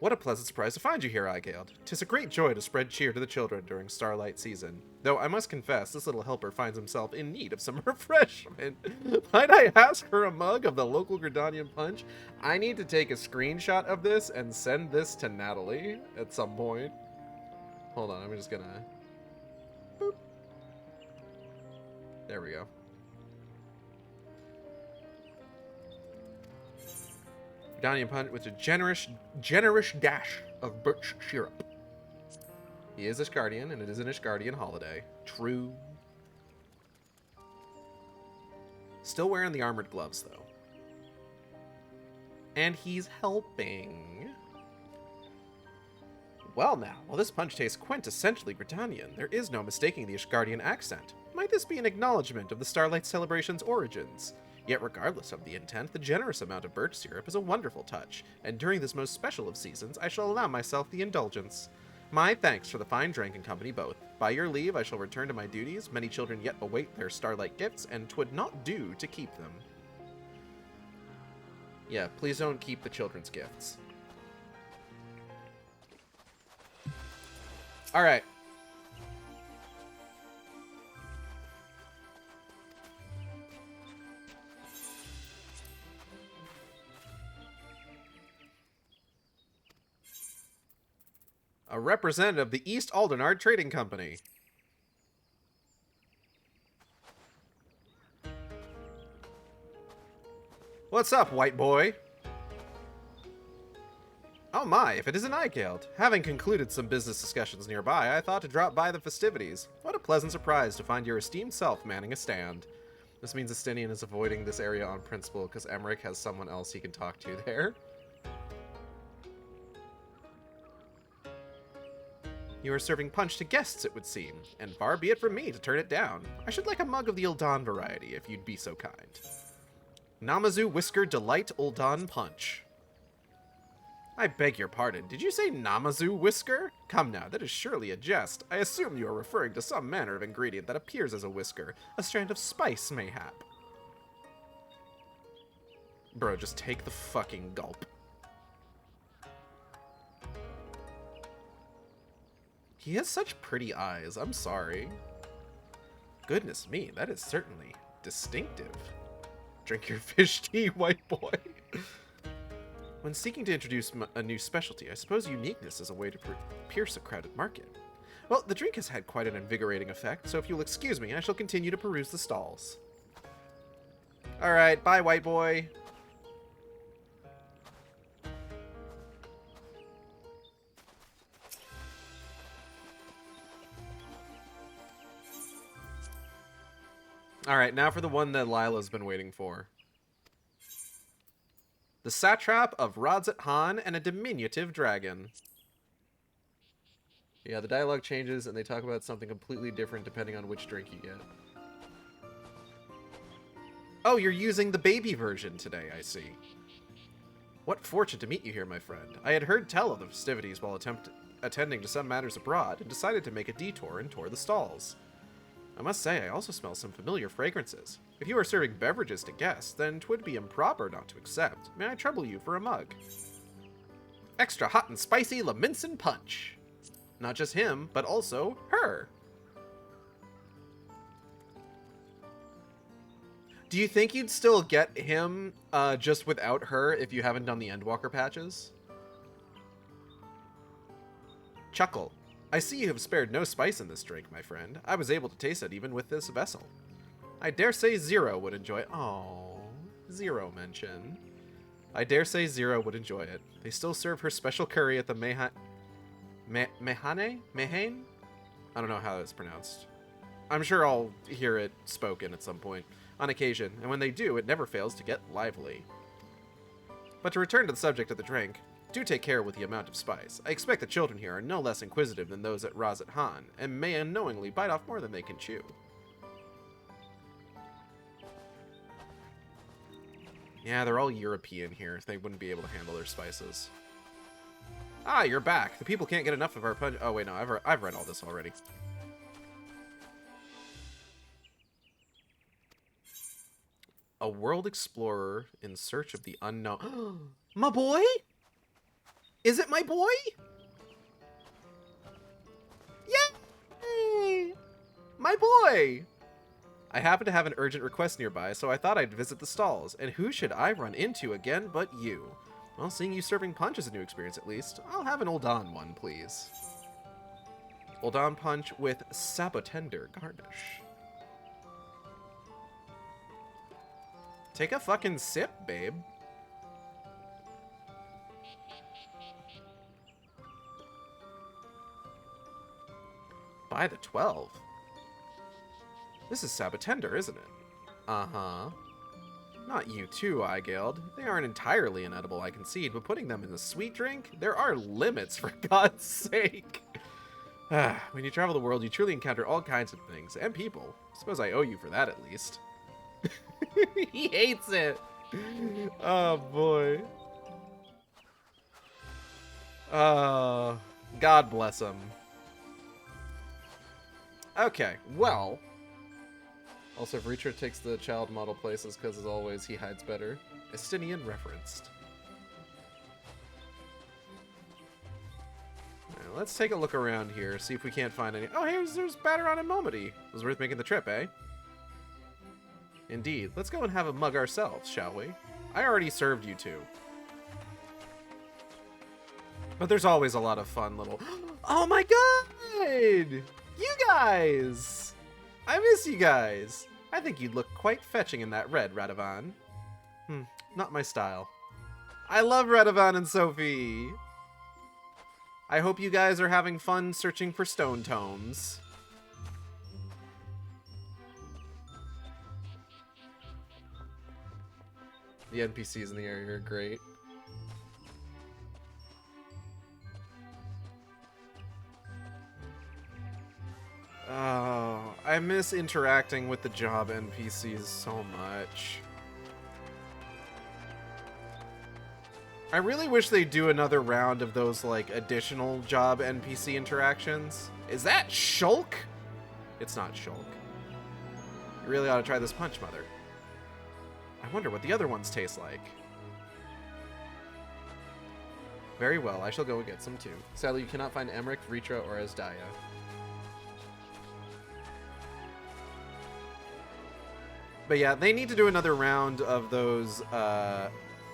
What a pleasant surprise to find you here, Igald. 'Tis a great joy to spread cheer to the children during Starlight season. Though I must confess, this little helper finds himself in need of some refreshment. Might I ask for a mug of the local Gridanian punch? I need to take a screenshot of this and send this to Natalie at some point. Hold on, I'm just gonna... Boop. There we go. Gridanian punch with a generous dash of birch syrup. He is Ishgardian, and it is an Ishgardian holiday. True. Still wearing the armored gloves, though. And he's helping. Well now, while this punch tastes quintessentially Gridanian, there is no mistaking the Ishgardian accent. Might this be an acknowledgement of the Starlight Celebration's origins? Yet regardless of the intent, the generous amount of birch syrup is a wonderful touch, and during this most special of seasons, I shall allow myself the indulgence. My thanks for the fine drink and company both. By your leave, I shall return to my duties. Many children yet await their Starlight gifts, and 'twould not do to keep them. Yeah, please don't keep the children's gifts. Alright. A representative of the East Aldenard Trading Company. What's up, white boy? Oh my, if it isn't Igald. Having concluded some business discussions nearby, I thought to drop by the festivities. What a pleasant surprise to find your esteemed self manning a stand. This means Estinian is avoiding this area on principle because Emmerich has someone else he can talk to there. You are serving punch to guests, it would seem, and far be it from me to turn it down. I should like a mug of the Uldan variety, if you'd be so kind. Namazu Whisker Delight Uldan Punch. I beg your pardon, did you say Namazu Whisker? Come now, that is surely a jest. I assume you are referring to some manner of ingredient that appears as a whisker, a strand of spice, mayhap. Bro, just take the fucking gulp. He has such pretty eyes, I'm sorry. Goodness me, that is certainly distinctive. Drink your fish tea, white boy. When seeking to introduce a new specialty, I suppose uniqueness is a way to pierce a crowded market. Well, the drink has had quite an invigorating effect, so if you'll excuse me, I shall continue to peruse the stalls. Alright, bye, white boy. Alright, now for the one that Lila's been waiting for. The satrap of Radzat Han and a diminutive dragon. Yeah, the dialogue changes and they talk about something completely different depending on which drink you get. Oh, you're using the baby version today, I see. What fortune to meet you here, my friend. I had heard tell of the festivities while attending to some matters abroad and decided to make a detour and tour the stalls. I must say, I also smell some familiar fragrances. If you are serving beverages to guests, then 'twould be improper not to accept. May I trouble you for a mug? Extra hot and spicy Leminson punch. Not just him, but also her. Do you think you'd still get him just without her if you haven't done the Endwalker patches? Chuckle. I see you have spared no spice in this drink, my friend. I was able to taste it even with this vessel. I dare say Zero would enjoy it. Oh, Zero mention. I dare say Zero would enjoy it. They still serve her special curry at the Mehane? I don't know how it's pronounced. I'm sure I'll hear it spoken at some point, on occasion, and when they do, it never fails to get lively. But to return to the subject of the drink, do take care with the amount of spice. I expect the children here are no less inquisitive than those at Radzat Han, and may unknowingly bite off more than they can chew. Yeah, they're all European here. They wouldn't be able to handle their spices. Ah, you're back. The people can't get enough of our punch. Oh, wait, no, I've read all this already. A world explorer in search of the unknown. My boy? Is it my boy? Yay! My boy! I happen to have an urgent request nearby, so I thought I'd visit the stalls. And who should I run into again but you? Well, seeing you serving punch is a new experience at least. I'll have an Uldan one, please. Uldan punch with Sabotender garnish. Take a fucking sip, babe. By the 12. This is Sabotender, isn't it? Uh-huh. Not you too, Igeld. They aren't entirely inedible, I concede, but putting them in a sweet drink? There are limits, for God's sake. When you travel the world, you truly encounter all kinds of things, and people. Suppose I owe you for that, at least. He hates it. Oh, boy. God bless him. Okay, well. Also, if Reacher takes the child model places, because as always, he hides better. Estinian referenced. Now, let's take a look around here, see if we can't find any. Oh, there's Battaron and Momody. It was worth making the trip, eh? Indeed. Let's go and have a mug ourselves, shall we? I already served you two. But there's always a lot of fun little... Oh my god! You guys! I miss you guys. I think you'd look quite fetching in that red, Radovan. Not my style. I love Radovan and Sophie. I hope you guys are having fun searching for stone tomes. The NPCs in the area are great. Oh, I miss interacting with the job NPCs so much. I really wish they'd do another round of those, like, additional job NPC interactions. Is that Shulk? It's not Shulk. You really ought to try this punch, Mother. I wonder what the other ones taste like. Very well, I shall go and get some too. Sadly, you cannot find Emmerich, Ritra, or Asdaya. But yeah, they need to do another round of those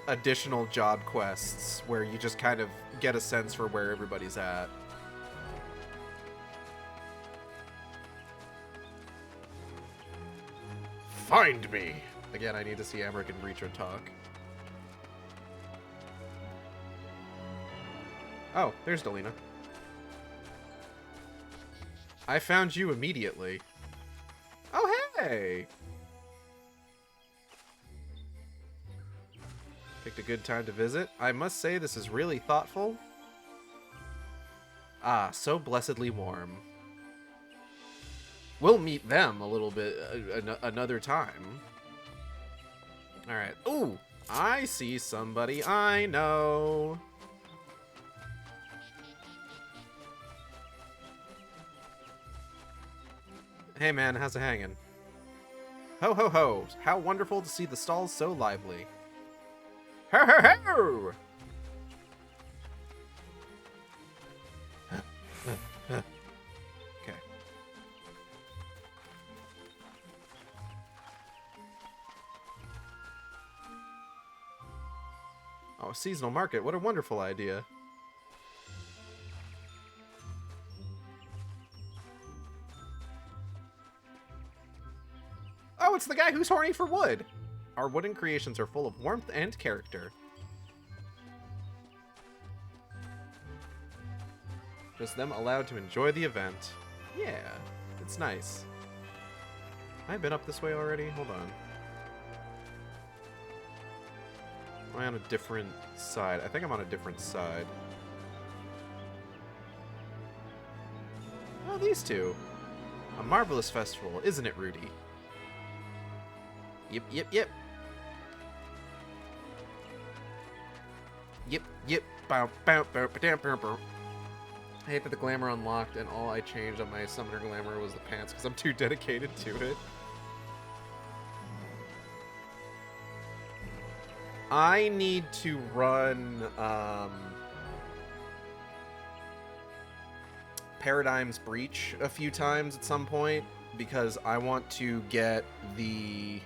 additional job quests where you just kind of get a sense for where everybody's at. Find me! Again, I need to see Emmerich and Ritra talk. Oh, there's Delina. I found you immediately. Oh, hey! Picked a good time to visit. I must say this is really thoughtful. Ah, so blessedly warm. We'll meet them a little bit another time. All right. Ooh, I see somebody I know. Hey man, how's it hanging? Ho ho ho! How wonderful to see the stalls so lively. Ho ho ho! Okay. Oh, a seasonal market. What a wonderful idea. Oh, it's the guy who's horny for wood! Our wooden creations are full of warmth and character. Just them allowed to enjoy the event. Yeah, it's nice. Have I been up this way already? Hold on. Am I on a different side? I think I'm on a different side. Oh, these two. A marvelous festival, isn't it, Rudy? Yep, yep, yep. Yep, yep. Bow, bow, bow, ba-dam, bow, bow. I hate that the glamour unlocked and all I changed on my summoner glamour was the pants because I'm too dedicated to it. I need to run Paradigm's Breach a few times at some point because I want to get the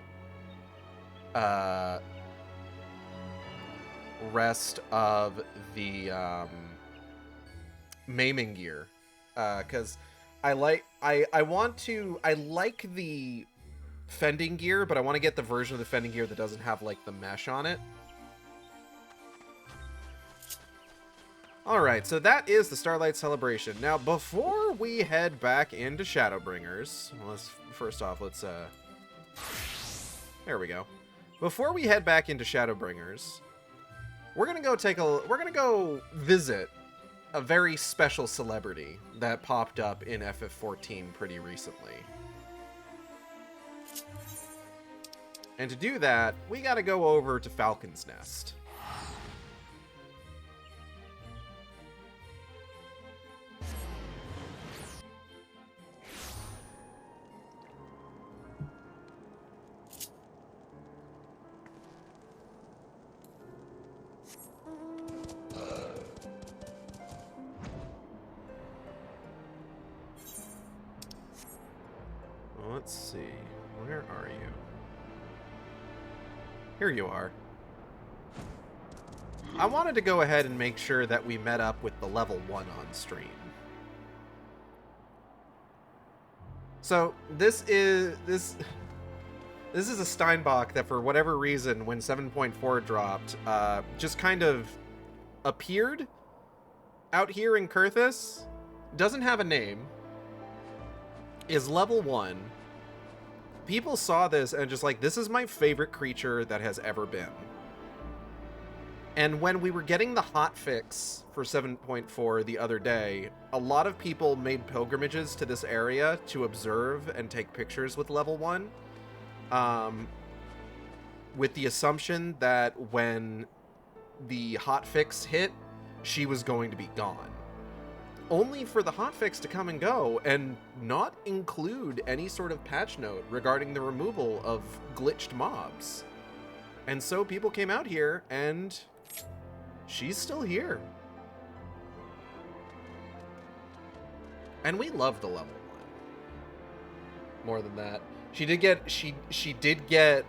rest of the maiming gear, because I like the fending gear, but I want to get the version of the fending gear that doesn't have like the mesh on it. Alright, so that is the Starlight Celebration. Now, before we head back into Shadowbringers, well, first off, let's there we go. Before we head back into Shadowbringers, we're gonna go visit a very special celebrity that popped up in FF14 pretty recently. And to do that, we gotta go over to Falcon's Nest. Let's see. Where are you? Here you are. I wanted to go ahead and make sure that we met up with the level 1 on stream. So, this is a Steinbach that for whatever reason, when 7.4 dropped, just kind of appeared out here in Kurthus. Doesn't have a name. Is level 1. People saw this and just like, this is my favorite creature that has ever been. And when we were getting the hotfix for 7.4 the other day, a lot of people made pilgrimages to this area to observe and take pictures with level 1. With the assumption that when the hotfix hit, she was going to be gone. Only for the hotfix to come and go and not include any sort of patch note regarding the removal of glitched mobs. And so people came out here and she's still here. And we love the level 1. More than that, she did get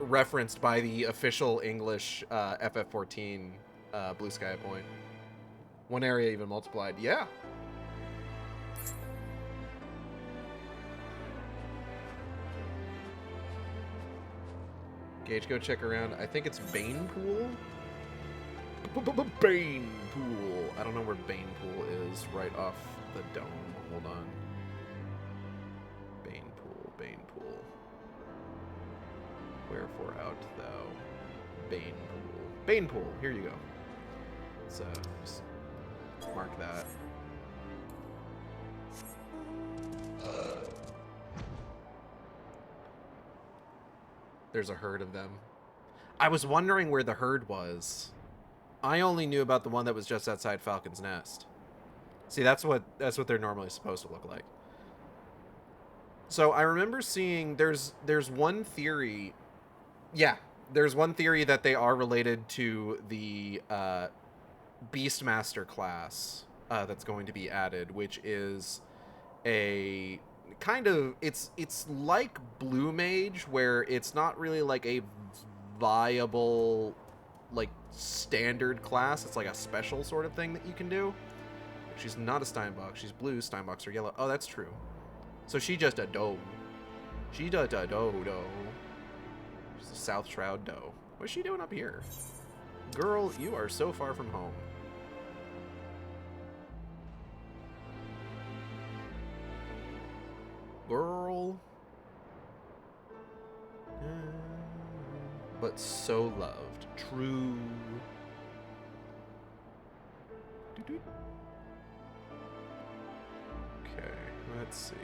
referenced by the official English FF14 Blue Sky Point. One area even multiplied. Yeah. Gage, go check around. I think it's Bane Pool. Bane Pool. I don't know where Bane Pool is right off the dome. Hold on. Bane Pool. Bane Pool. Wherefore out thou? Bane Pool. Bane Pool. Here you go. So just mark that. There's a herd of them. I was wondering where the herd was. I only knew about the one that was just outside Falcon's Nest. See, that's what they're normally supposed to look like. So I remember seeing there's one theory. Yeah, there's one theory that they are related to the Beastmaster class that's going to be added, which is a kind of it's like Blue Mage, where it's not really like a viable like standard class. It's like a special sort of thing that you can do. She's not a Steinbach. She's blue. Steinbachs are yellow. Oh, that's true. So she just a doe. She just a doe. She's a South Shroud doe. What's she doing up here? Girl, you are so far from home. Girl. But so loved. True. Okay, let's see.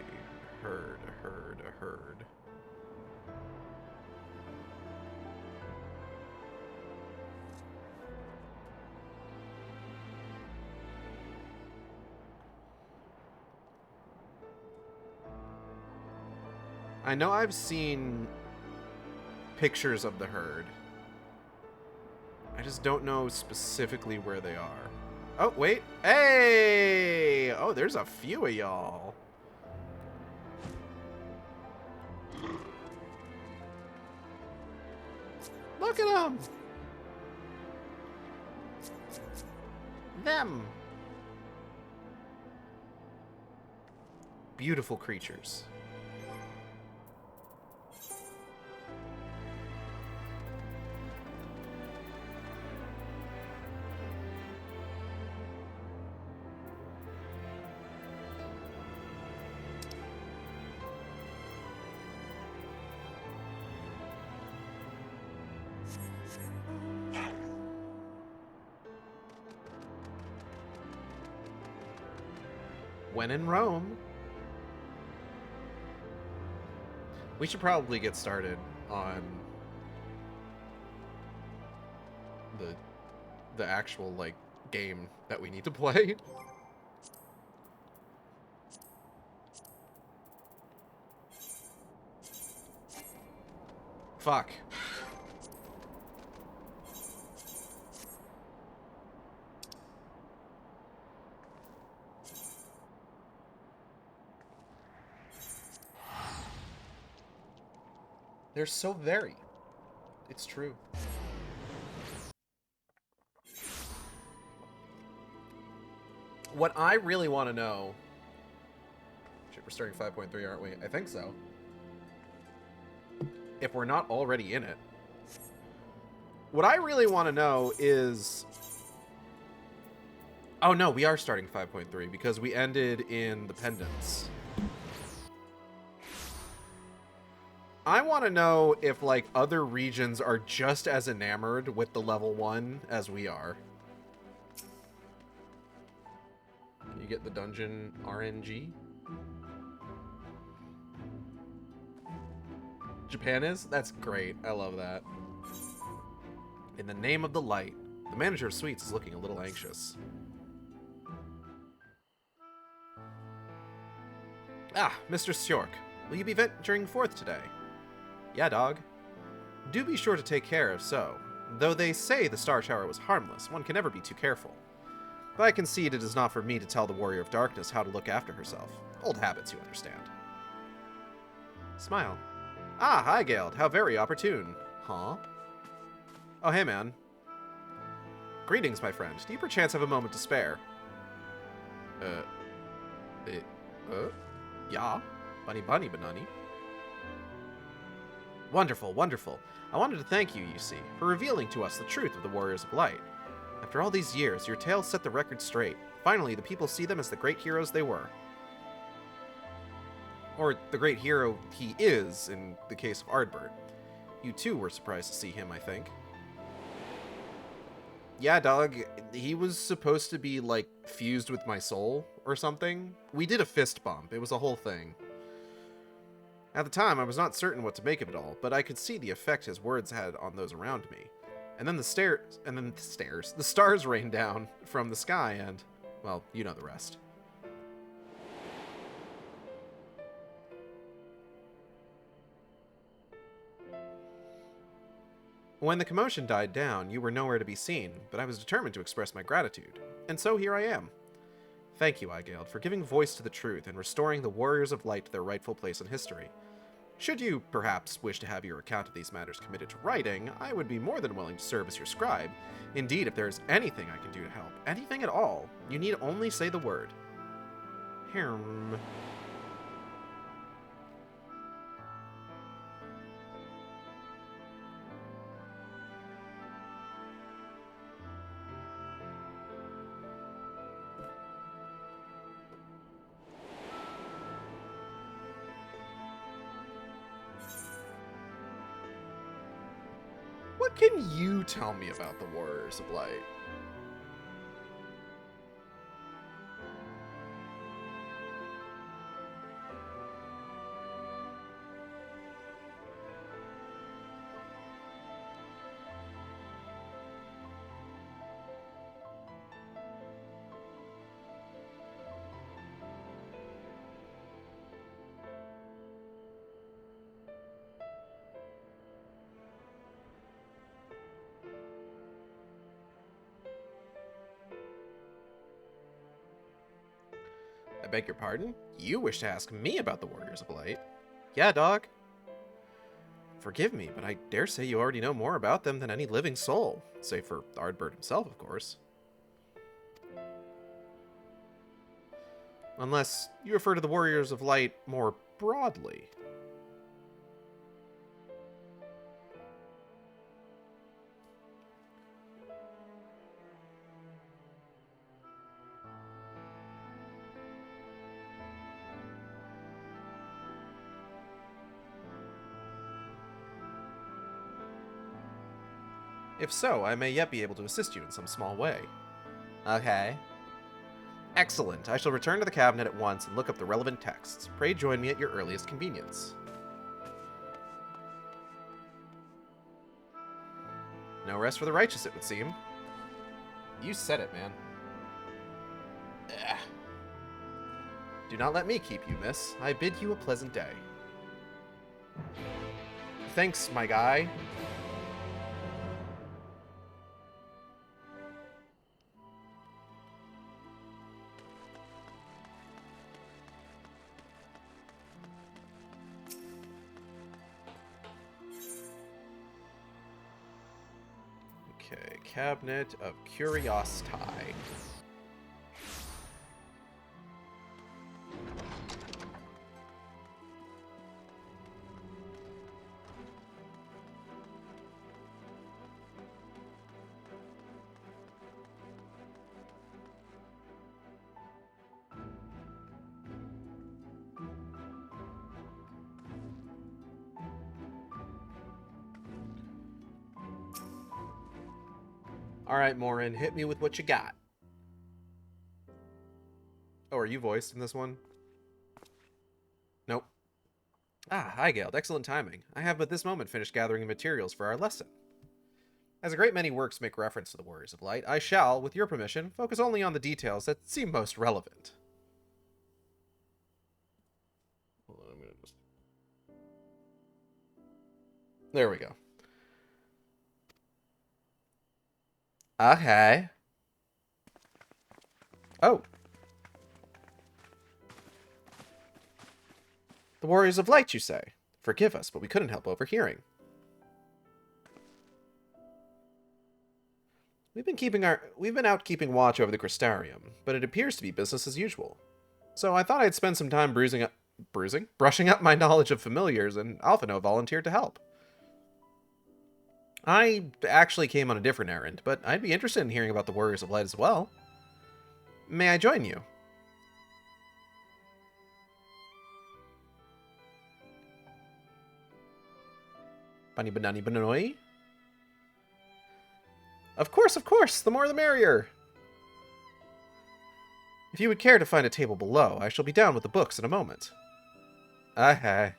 A herd. I know I've seen pictures of the herd. I just don't know specifically where they are. Oh, wait. Hey! Oh, there's a few of y'all. Look at them! Them! Beautiful creatures. When in Rome. We should probably get started on the actual like game that we need to play. Fuck. They're so very. It's true. What I really want to know... Shit, we're starting 5.3, aren't we? I think so. If we're not already in it. What I really want to know is... Oh no, we are starting 5.3 because we ended in the Pendants. I want to know if, like, other regions are just as enamored with the level 1 as we are. Can you get the dungeon RNG? Japan is? That's great. I love that. In the name of the light. The manager of suites is looking a little anxious. Ah, Mr. Sjork. Will you be venturing forth today? Yeah, dog. Do be sure to take care if so. Though they say the Star Tower was harmless, one can never be too careful. But I concede it is not for me to tell the Warrior of Darkness how to look after herself. Old habits, you understand. Smile. Ah, hi, Gald. How very opportune. Huh? Oh, hey, man. Greetings, my friend. Do you perchance have a moment to spare? Yeah. Bunny banani. Wonderful, wonderful. I wanted to thank you, you see, for revealing to us the truth of the Warriors of Light. After all these years, your tale set the record straight. Finally, the people see them as the great heroes they were. Or the great hero he is, in the case of Ardbert. You too were surprised to see him, I think. Yeah, dog, he was supposed to be, like, fused with my soul or something. We did a fist bump. It was a whole thing. At the time, I was not certain what to make of it all, but I could see the effect his words had on those around me. And then the stars rained down from the sky and, well, you know the rest. When the commotion died down, you were nowhere to be seen, but I was determined to express my gratitude. And so here I am. Thank you, Aigeld, for giving voice to the truth and restoring the Warriors of Light to their rightful place in history. Should you, perhaps, wish to have your account of these matters committed to writing, I would be more than willing to serve as your scribe. Indeed, if there is anything I can do to help, anything at all, you need only say the word. Herm. What can you tell me about the Warriors of Light? I beg your pardon? You wish to ask me about the Warriors of Light? Yeah, dog. Forgive me, but I dare say you already know more about them than any living soul, save for Ardbert himself, of course. Unless you refer to the Warriors of Light more broadly. If so, I may yet be able to assist you in some small way. Okay. Excellent. I shall return to the cabinet at once and look up the relevant texts. Pray join me at your earliest convenience. No rest for the righteous, it would seem. You said it, man. Ugh. Do not let me keep you, miss. I bid you a pleasant day. Thanks, my guy. Okay, Cabinet of Curiosity. Alright, Morin, hit me with what you got. Oh, are you voiced in this one? Nope. Ah, hi, Gale. Excellent timing. I have but this moment finished gathering the materials for our lesson. As a great many works make reference to the Warriors of Light, I shall, with your permission, focus only on the details that seem most relevant. Hold on, I'm gonna just... There we go. Okay. Oh. The Warriors of Light, you say? Forgive us, but we couldn't help overhearing. We've been out keeping watch over the Crystarium, but it appears to be business as usual. So I thought I'd spend some time brushing up my knowledge of familiars, and Alphino volunteered to help. I actually came on a different errand, but I'd be interested in hearing about the Warriors of Light as well. May I join you? Bunny banani banoi? Of course, the more the merrier. If you would care to find a table below, I shall be down with the books in a moment. Aye.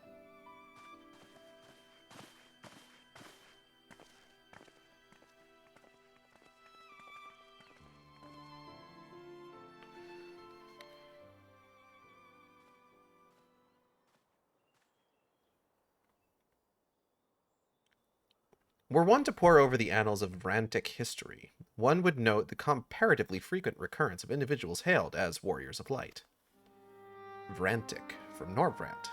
Were one to pore over the annals of Vrantic history, one would note the comparatively frequent recurrence of individuals hailed as Warriors of Light. Vrantic, from Norvrant.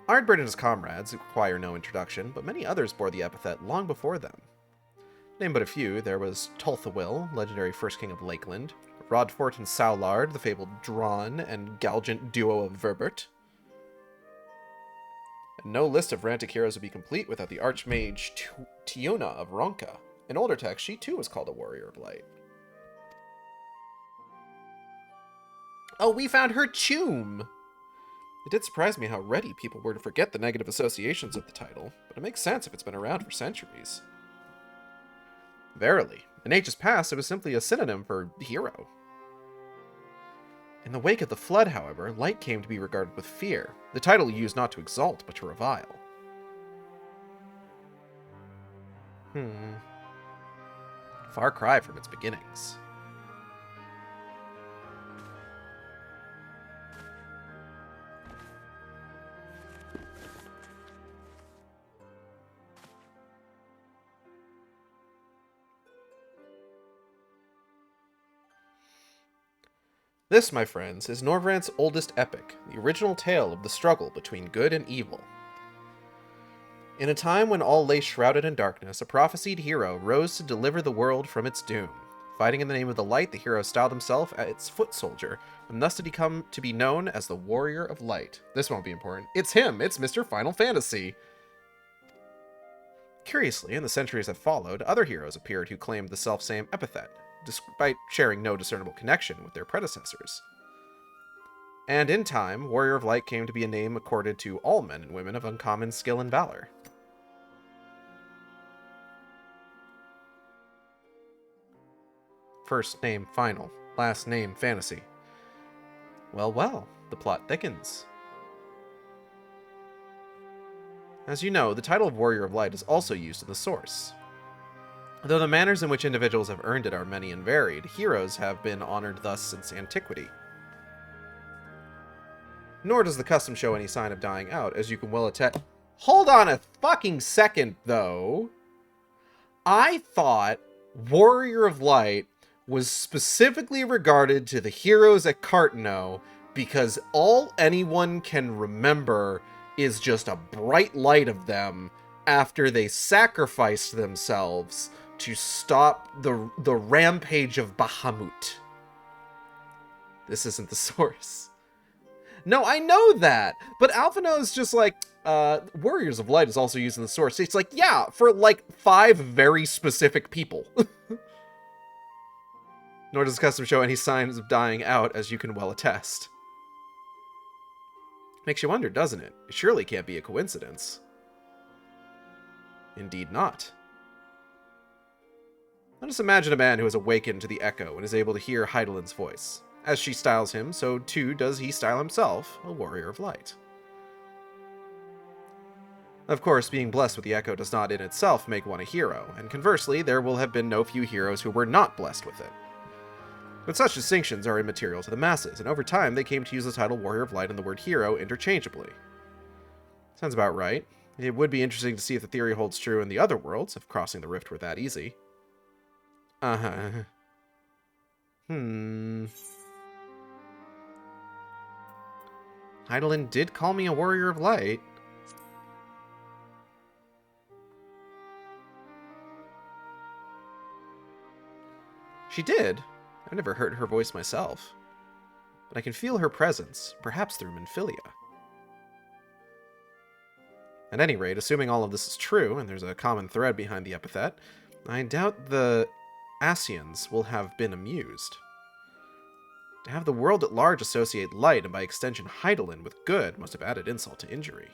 Ardbert and his comrades require no introduction, but many others bore the epithet long before them. Name but a few, there was Tolthawil, legendary first king of Lakeland, Rodfort and Saulard, the fabled Drawn and Galgant duo of Verbert. And no list of Vrantic heroes would be complete without the Archmage Tiona of Ronka. In older texts, she too was called a Warrior of Light. Oh, we found her tomb! It did surprise me how ready people were to forget the negative associations of the title, but it makes sense if it's been around for centuries. Verily, in ages past it was simply a synonym for hero. In the wake of the flood, however, light came to be regarded with fear, the title used not to exalt, but to revile. Far cry from its beginnings. This, my friends, is Norvrant's oldest epic, the original tale of the struggle between good and evil. In a time when all lay shrouded in darkness, a prophesied hero rose to deliver the world from its doom. Fighting in the name of the light, the hero styled himself as its foot soldier, and thus did he come to be known as the Warrior of Light. This won't be important. It's him! It's Mr. Final Fantasy! Curiously, in the centuries that followed, other heroes appeared who claimed the selfsame epithet, despite sharing no discernible connection with their predecessors. And in time, Warrior of Light came to be a name accorded to all men and women of uncommon skill and valor. First name Final, last name Fantasy. Well, the plot thickens. As you know, the title of Warrior of Light is also used in the source. Though the manners in which individuals have earned it are many and varied, heroes have been honored thus since antiquity. Nor does the custom show any sign of dying out, as you can well attest. Hold on a fucking second, though. I thought Warrior of Light was specifically regarded to the heroes at Cartano because all anyone can remember is just a bright light of them after they sacrificed themselves to stop the rampage of Bahamut. This isn't the source. No, I know that, but Alphino is just like, Warriors of Light is also used in the source. It's like, yeah, for like 5 very specific people. Nor does custom show any signs of dying out, as you can well attest. Makes you wonder, doesn't it? It surely can't be a coincidence. Indeed not. Let us imagine a man who has awakened to the echo and is able to hear Heidelin's voice. As she styles him, so too does he style himself, a Warrior of Light. Of course, being blessed with the echo does not in itself make one a hero, and conversely, there will have been no few heroes who were not blessed with it. But such distinctions are immaterial to the masses, and over time they came to use the title Warrior of Light and the word hero interchangeably. Sounds about right. It would be interesting to see if the theory holds true in the other worlds, if crossing the rift were that easy. Heidelin did call me a Warrior of Light. She did. I've never heard her voice myself. But I can feel her presence, perhaps through Minfilia. At any rate, assuming all of this is true, and there's a common thread behind the epithet, I doubt the Asians will have been amused. To have the world at large associate light, and by extension Heidelin, with good, must have added insult to injury.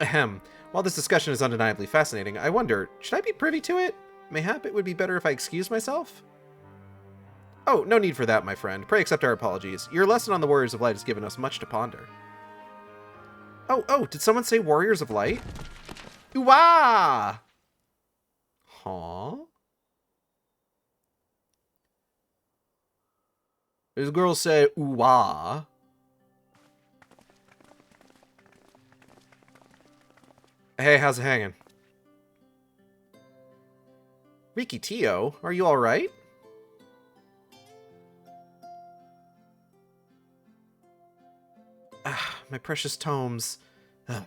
Ahem. While this discussion is undeniably fascinating, I wonder, should I be privy to it? Mayhap it would be better if I excused myself? Oh, no need for that, my friend. Pray accept our apologies. Your lesson on the Warriors of Light has given us much to ponder. Oh, did someone say Warriors of Light? Ooh-wah! Huh? This girl said ooh-wah. Hey, how's it hanging? Riki Tio, are you alright? Ah, my precious tomes. Ugh.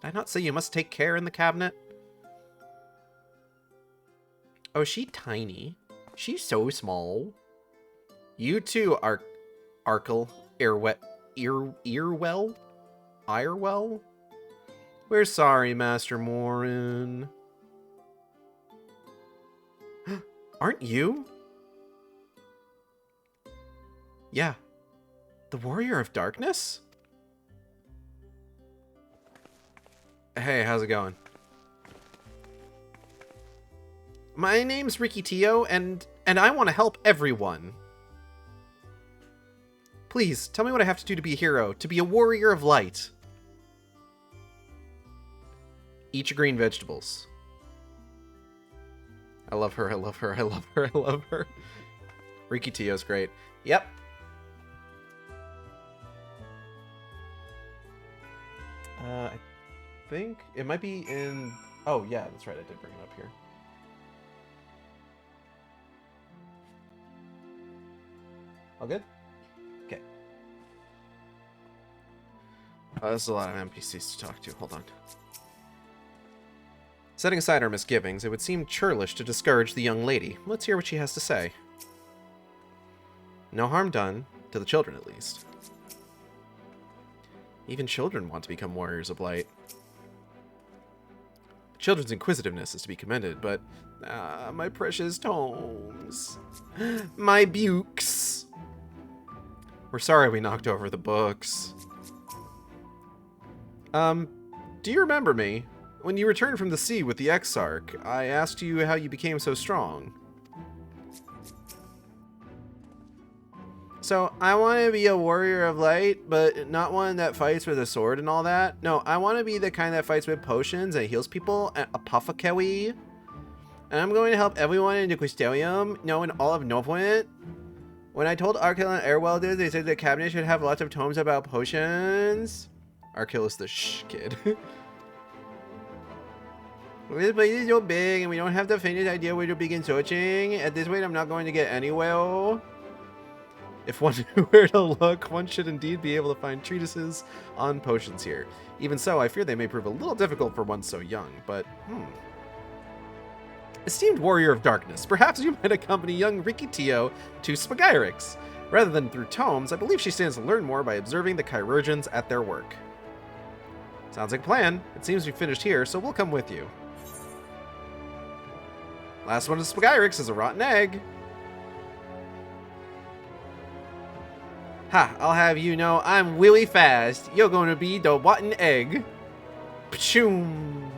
Did I not say you must take care in the cabinet? Oh, is she tiny? She's so small. You too, Arkle, Irewell? We're sorry, Master Morin. Aren't you? Yeah. The Warrior of Darkness? Hey, how's it going? My name's Riki Tio, and I want to help everyone. Please, tell me what I have to do to be a hero, to be a warrior of light. Eat your green vegetables. I love her, I love her, I love her, I love her. Riki Tio's great. Yep. I think it might be in... Oh, yeah, that's right, I did bring it up here. All good? Okay. There's a lot of NPCs to talk to. Hold on. Setting aside our misgivings, it would seem churlish to discourage the young lady. Let's hear what she has to say. No harm done, to the children at least. Even children want to become warriors of light. Children's inquisitiveness is to be commended, but... my precious tomes. My bukes. We're sorry we knocked over the books. Do you remember me? When you returned from the sea with the Exarch, I asked you how you became so strong. So, I want to be a warrior of light, but not one that fights with a sword and all that. No, I want to be the kind that fights with potions and heals people, an apothecary. And I'm going to help everyone in the Quistelium, no, in all of Northwind. When I told Arkil and Airwell this, they said the cabinet should have lots of tomes about potions. Arkil is the shh kid. This place is so big and we don't have the faintest idea where to begin searching. At this rate, I'm not going to get anywhere. If one knew where to look, one should indeed be able to find treatises on potions here. Even so, I fear they may prove a little difficult for one so young, but Esteemed Warrior of Darkness, perhaps you might accompany young Riki Tio to Spagyrix. Rather than through tomes, I believe she stands to learn more by observing the chirurgeons at their work. Sounds like a plan. It seems we've finished here, so we'll come with you. Last one to Spagyrix is a rotten egg. Ha, I'll have you know I'm really fast. You're going to be the rotten egg. Pshoom.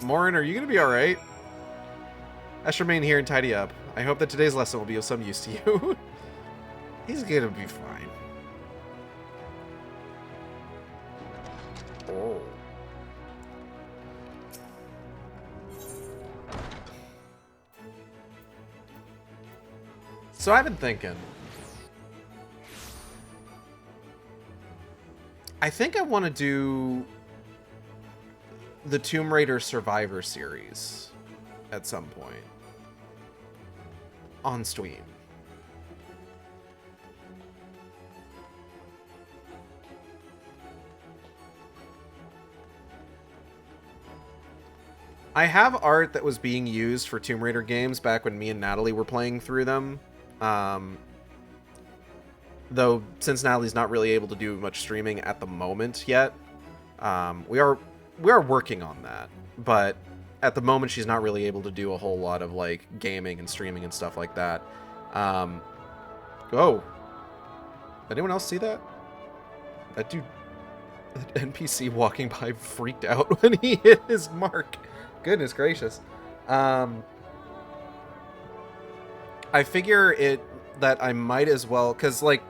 Morin, are you going to be alright? I should remain here and tidy up. I hope that today's lesson will be of some use to you. He's going to be fine. Oh. So I've been thinking. I think I want to do the Tomb Raider Survivor series at some point on stream. I have art that was being used for Tomb Raider games back when me and Natalie were playing through them. Though, since Natalie's not really able to do much streaming at the moment yet, we are working on that. But at the moment, she's not really able to do a whole lot of like gaming and streaming and stuff like that. Oh, anyone else see that? That dude NPC walking by freaked out when he hit his mark. Goodness gracious. I figure that I might as well, because, like,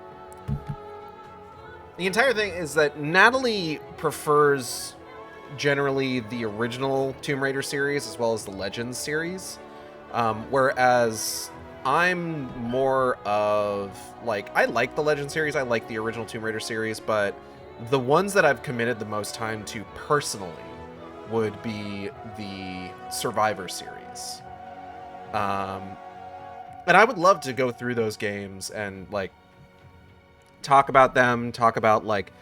the entire thing is that Natalie prefers generally the original Tomb Raider series as well as the Legends series, whereas I'm more of, like, I like the Legends series, I like the original Tomb Raider series, but the ones that I've committed the most time to personally would be the Survivor series. And I would love to go through those games and, like, talk about them, talk about, like,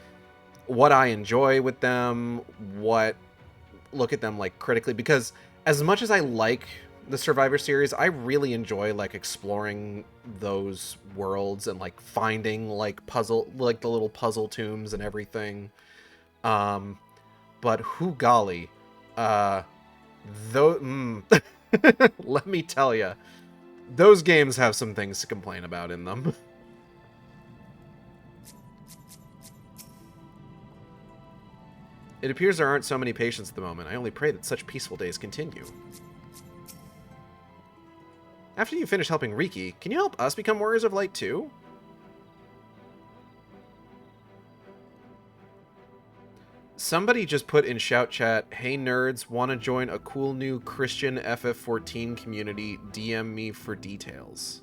what I enjoy with them, look at them, like, critically, because as much as I like the Survivor series, I really enjoy, like, exploring those worlds and, like, finding, like, the little puzzle tombs and everything. But who golly, let me tell ya, those games have some things to complain about in them. It appears there aren't so many patients at the moment. I only pray that such peaceful days continue. After you finish helping Riki, can you help us become Warriors of Light too? Somebody just put in shout chat, hey nerds, wanna join a cool new Christian FF14 community, DM me for details.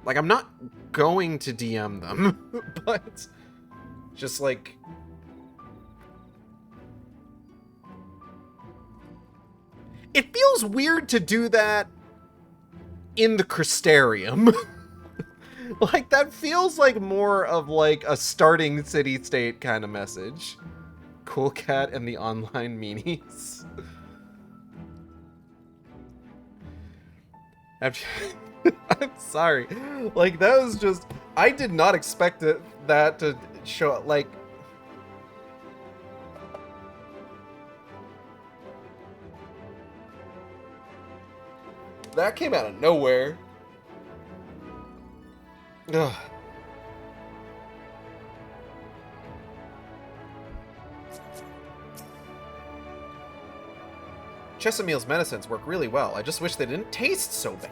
Like, I'm not going to DM them, but just, like, it feels weird to do that in the Crystarium. Like, that feels like more of, like, a starting city-state kind of message. Cool Cat and the online meanies. I'm sorry. Like, that was just... I did not expect that to show... Like... That came out of nowhere. Ugh. Chesameel's medicines work really well. I just wish they didn't taste so bad.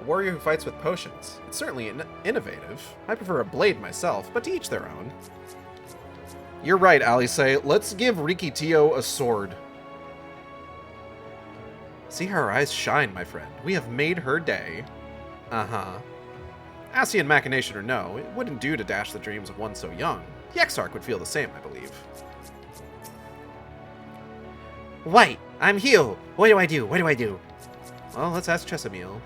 A warrior who fights with potions. It's certainly innovative. I prefer a blade myself, but to each their own. You're right, Alice. Let's give Riki Tio a sword. See how her eyes shine, my friend. We have made her day. Uh-huh. Asian machination or no, it wouldn't do to dash the dreams of one so young. The Exarch would feel the same, I believe. Wait, I'm here. What do I do? What do I do? Well, let's ask Chesameel.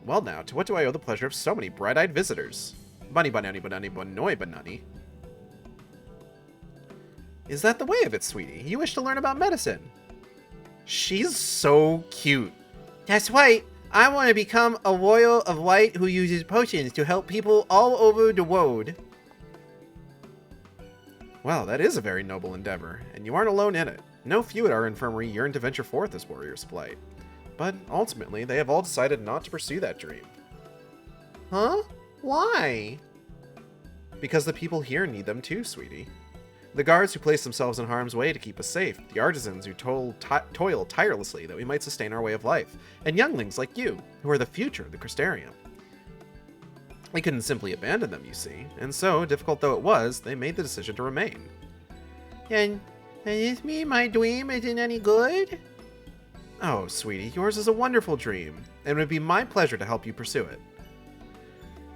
Well now, to what do I owe the pleasure of so many bright-eyed visitors? Bunny banani banani banoi banani. Is that the way of it, sweetie? You wish to learn about medicine? She's so cute. That's right. I want to become a warrior of light who uses potions to help people all over the world. Well, that is a very noble endeavor, and you aren't alone in it. No few at our infirmary yearn to venture forth as warriors of light. But ultimately, they have all decided not to pursue that dream. Huh? Why? Because the people here need them too, sweetie. The guards who place themselves in harm's way to keep us safe, the artisans who toil tirelessly that we might sustain our way of life, and younglings like you, who are the future of the Crystarium. We couldn't simply abandon them, you see, and so, difficult though it was, they made the decision to remain. And does this mean my dream isn't any good? Oh, sweetie, yours is a wonderful dream, and it would be my pleasure to help you pursue it.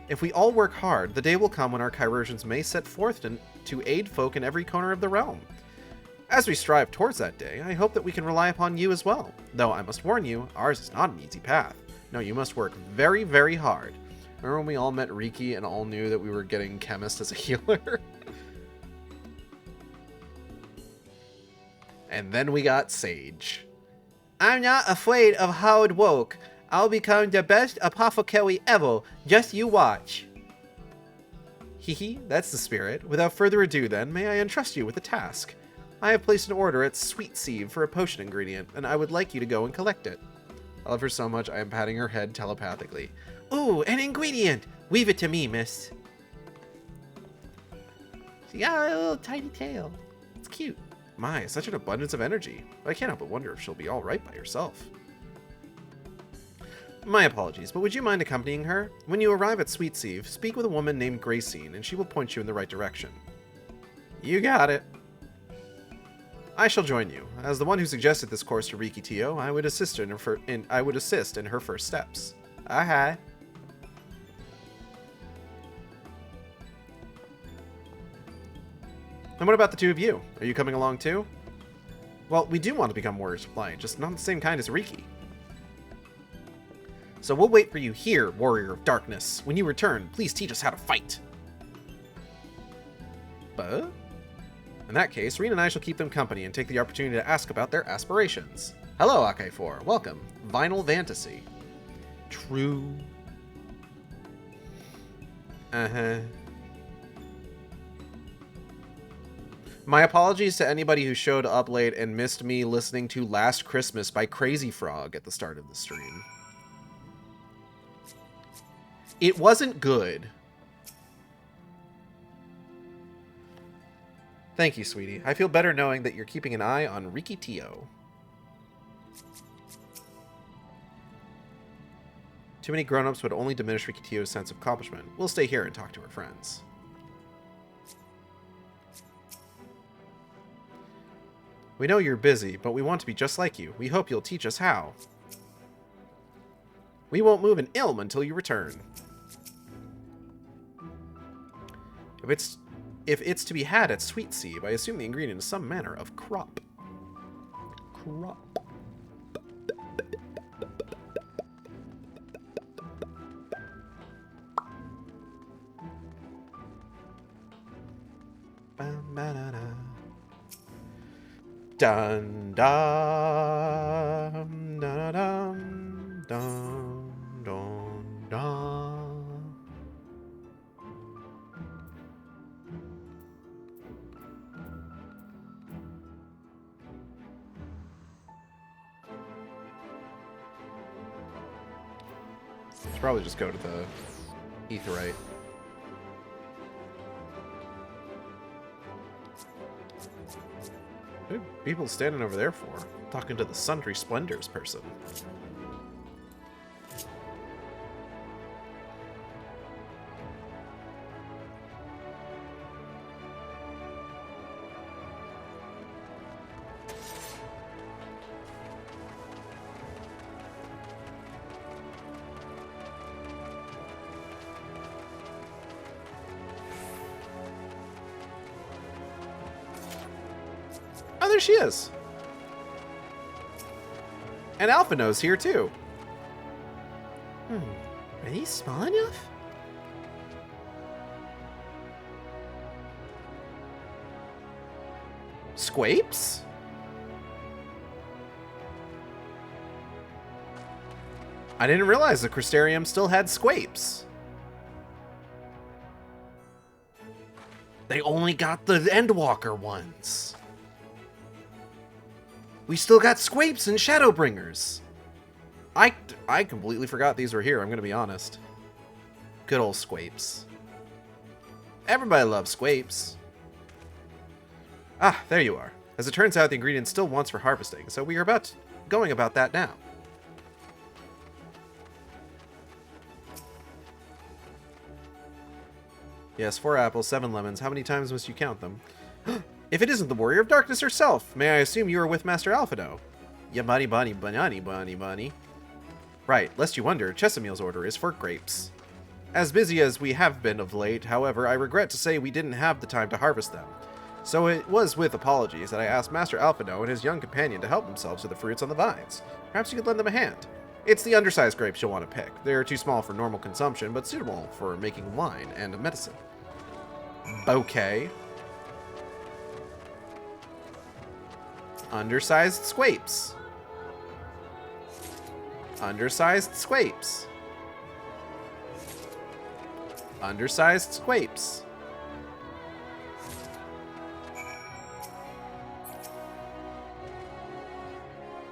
If we all work hard, the day will come when our chirurgeons may set forth to aid folk in every corner of the realm. As we strive towards that day, I hope that we can rely upon you as well. Though I must warn you, ours is not an easy path. No, you must work very, very hard. Remember when we all met Riki and all knew that we were getting Chemist as a healer? And then we got Sage. I'm not afraid of hard work. I'll become the best apothecary ever. Just you watch. Hehe, that's the spirit. Without further ado then, may I entrust you with a task. I have placed an order at Sweet Sieve for a potion ingredient, and I would like you to go and collect it. I love her so much, I am patting her head telepathically. Ooh, an ingredient! Weave it to me, miss. She got a little tiny tail. It's cute. My, such an abundance of energy. I can't help but wonder if she'll be all right by herself. My apologies, but would you mind accompanying her? When you arrive at Sweet Sieve, speak with a woman named Gracine, and she will point you in the right direction. You got it. I shall join you. As the one who suggested this course to Riki Tio, I would assist in her first steps. Aye. And what about the two of you? Are you coming along too? Well, we do want to become warriors of light, just not the same kind as Riki. So we'll wait for you here, warrior of darkness. When you return, please teach us how to fight. But in that case, Reen and I shall keep them company and take the opportunity to ask about their aspirations. Hello, Ak4. Welcome. Vinyl Fantasy. True. My apologies to anybody who showed up late and missed me listening to Last Christmas by Crazy Frog at the start of the stream. It wasn't good. Thank you, sweetie. I feel better knowing that you're keeping an eye on Riki Tio. Too many grown-ups would only diminish Riki Tio's sense of accomplishment. We'll stay here and talk to her friends. We know you're busy, but we want to be just like you. We hope you'll teach us how. We won't move an ilm until you return. If it's to be had at Sweet Sieve, I assume the ingredient is some manner of crop. Crop. Dun dun dun dun dun dun dun. Should probably just go to the Aetheryte. What are people standing over there for? Talking to the Sundry Splendors person. Oh, there she is. And Alphino's here too. Are these small enough? Squapes? I didn't realize the Crystarium still had squapes. They only got the Endwalker ones. We still got Squapes and Shadowbringers. I completely forgot these were here, I'm gonna be honest. Good old Squapes. Everybody loves Squapes. Ah, there you are. As it turns out, the ingredient still wants for harvesting, so we are going about that now. Yes, 4 apples, 7 lemons. How many times must you count them? If it isn't the Warrior of Darkness herself, may I assume you are with Master Alphino? Ya bunny bunny bunny bunny bunny. Right, lest you wonder, Chesameel's order is for grapes. As busy as we have been of late, however, I regret to say we didn't have the time to harvest them. So it was with apologies that I asked Master Alphino and his young companion to help themselves to the fruits on the vines. Perhaps you could lend them a hand. It's the undersized grapes you'll want to pick. They're too small for normal consumption, but suitable for making wine and medicine. Bouquet. Undersized squapes. Undersized squapes. Undersized squapes.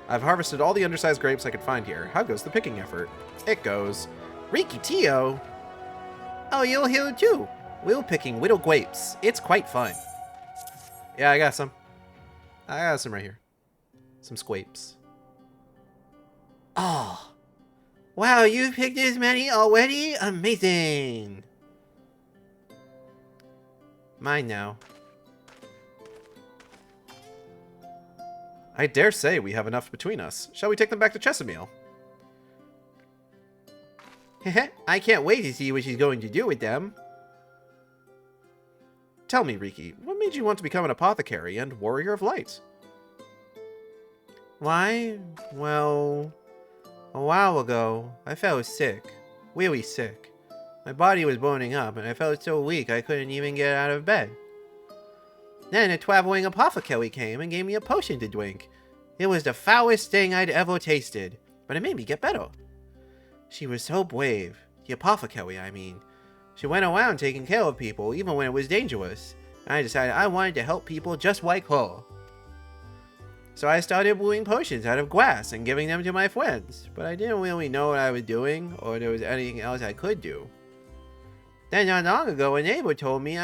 I've harvested all the undersized grapes I could find here. How goes the picking effort? It goes, Riki Tio! Oh, you're here too. We're picking whittle grapes. It's quite fun. Yeah, I got some. I got some right here. Some squapes. Oh. Wow, you've picked this many already? Amazing. Mine now. I dare say we have enough between us. Shall we take them back to Chesameal? I can't wait to see what she's going to do with them. Tell me, Riki, what made you want to become an apothecary and warrior of light? Why? Well, a while ago, I fell sick. Really sick. My body was burning up, and I felt so weak I couldn't even get out of bed. Then a traveling apothecary came and gave me a potion to drink. It was the foulest thing I'd ever tasted, but it made me get better. She was so brave. The apothecary, I mean. She went around taking care of people, even when it was dangerous. And I decided I wanted to help people just like her. So I started brewing potions out of glass and giving them to my friends, but I didn't really know what I was doing, or there was anything else I could do. Then not long ago, a neighbor told me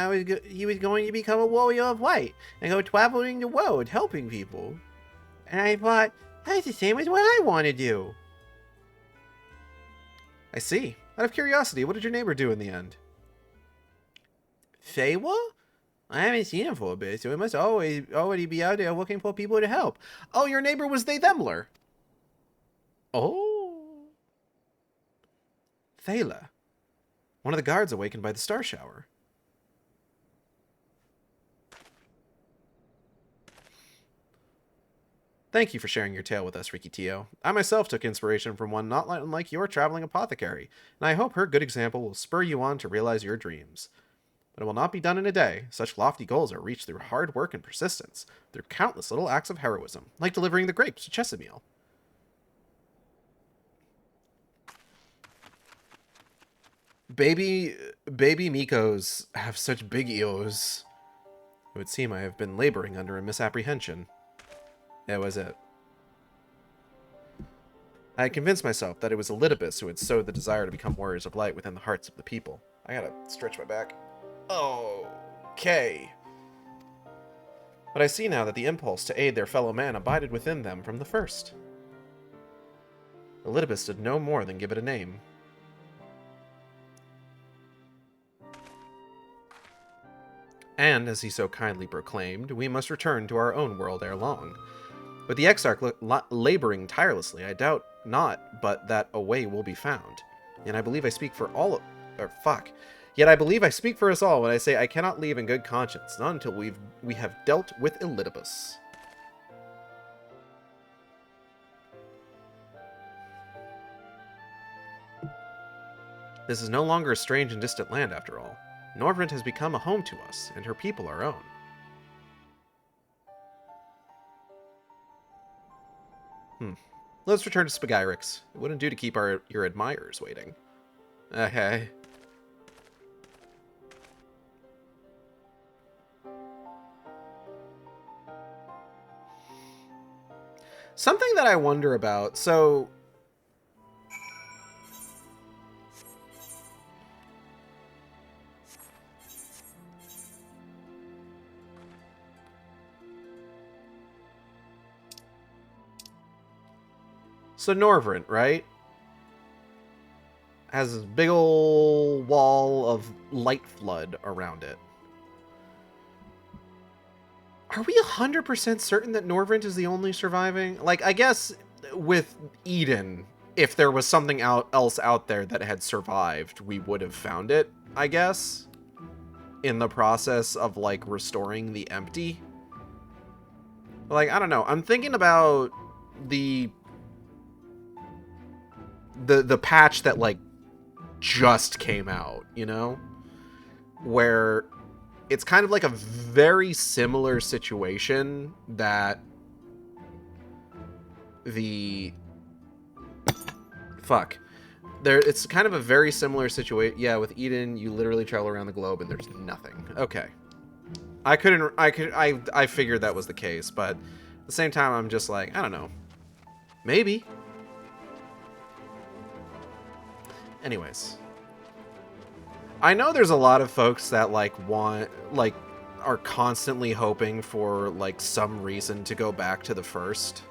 he was going to become a warrior of light and go traveling the world helping people. And I thought, that's the same as what I want to do. I see. Out of curiosity, what did your neighbor do in the end? Feywa? I haven't seen him for a bit, so it must already be out there looking for people to help. Oh, your neighbor was they-themler. Oh. Thala. One of the guards awakened by the star shower. Thank you for sharing your tale with us, Riki Tio. I myself took inspiration from one not unlike your traveling apothecary, and I hope her good example will spur you on to realize your dreams. But it will not be done in a day. Such lofty goals are reached through hard work and persistence, through countless little acts of heroism, like delivering the grapes to Chesameal. Baby Mikos have such big ears. It would seem I have been laboring under a misapprehension. That was it. I had convinced myself that it was Elidibus who had sowed the desire to become warriors of light within the hearts of the people. I gotta stretch my back. Okay. But I see now that the impulse to aid their fellow man abided within them from the first. Elidibus did no more than give it a name. And, as he so kindly proclaimed, we must return to our own world ere long. With the Exarch laboring tirelessly, I doubt not but that a way will be found. And I believe I speak for all Yet I believe I speak for us all when I say I cannot leave in good conscience, not until we have dealt with Elidibus. This is no longer a strange and distant land, after all. Norvrent has become a home to us, and her people our own. Let's return to Spagyrix. It wouldn't do to keep your admirers waiting. Okay. Something that I wonder about, so... So Norvrent, right? Has this big ol' wall of light flood around it. Are we 100% certain that Norvrent is the only surviving? Like, I guess with Eden, if there was something else out there that had survived, we would have found it, I guess. In the process of, like, restoring the empty. Like, I don't know. I'm thinking about the patch that, like, just came out, you know? Where it's kind of like a very similar situation that it's kind of a very similar situation. Yeah, with Eden, you literally travel around the globe and there's nothing. Okay. I figured that was the case, but at the same time, I'm just like, I don't know. Maybe. Anyways. I know there's a lot of folks that, like, are constantly hoping for, like, some reason to go back to the first.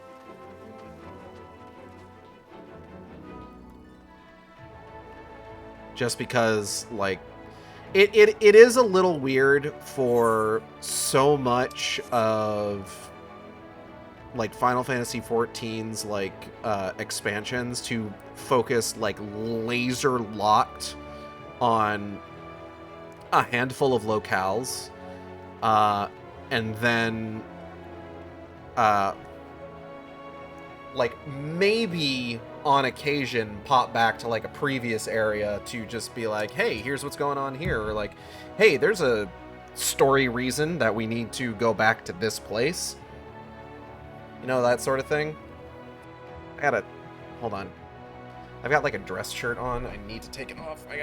Just because, like, it is a little weird for so much of, like, Final Fantasy XIV's, like, expansions to focus, like, laser-locked on a handful of locales, and then, like, maybe on occasion pop back to, like, a previous area to just be like, hey, here's what's going on here, or like, hey, there's a story reason that we need to go back to this place. You know, that sort of thing. Hold on. I've got, like, a dress shirt on. I need to take it off. I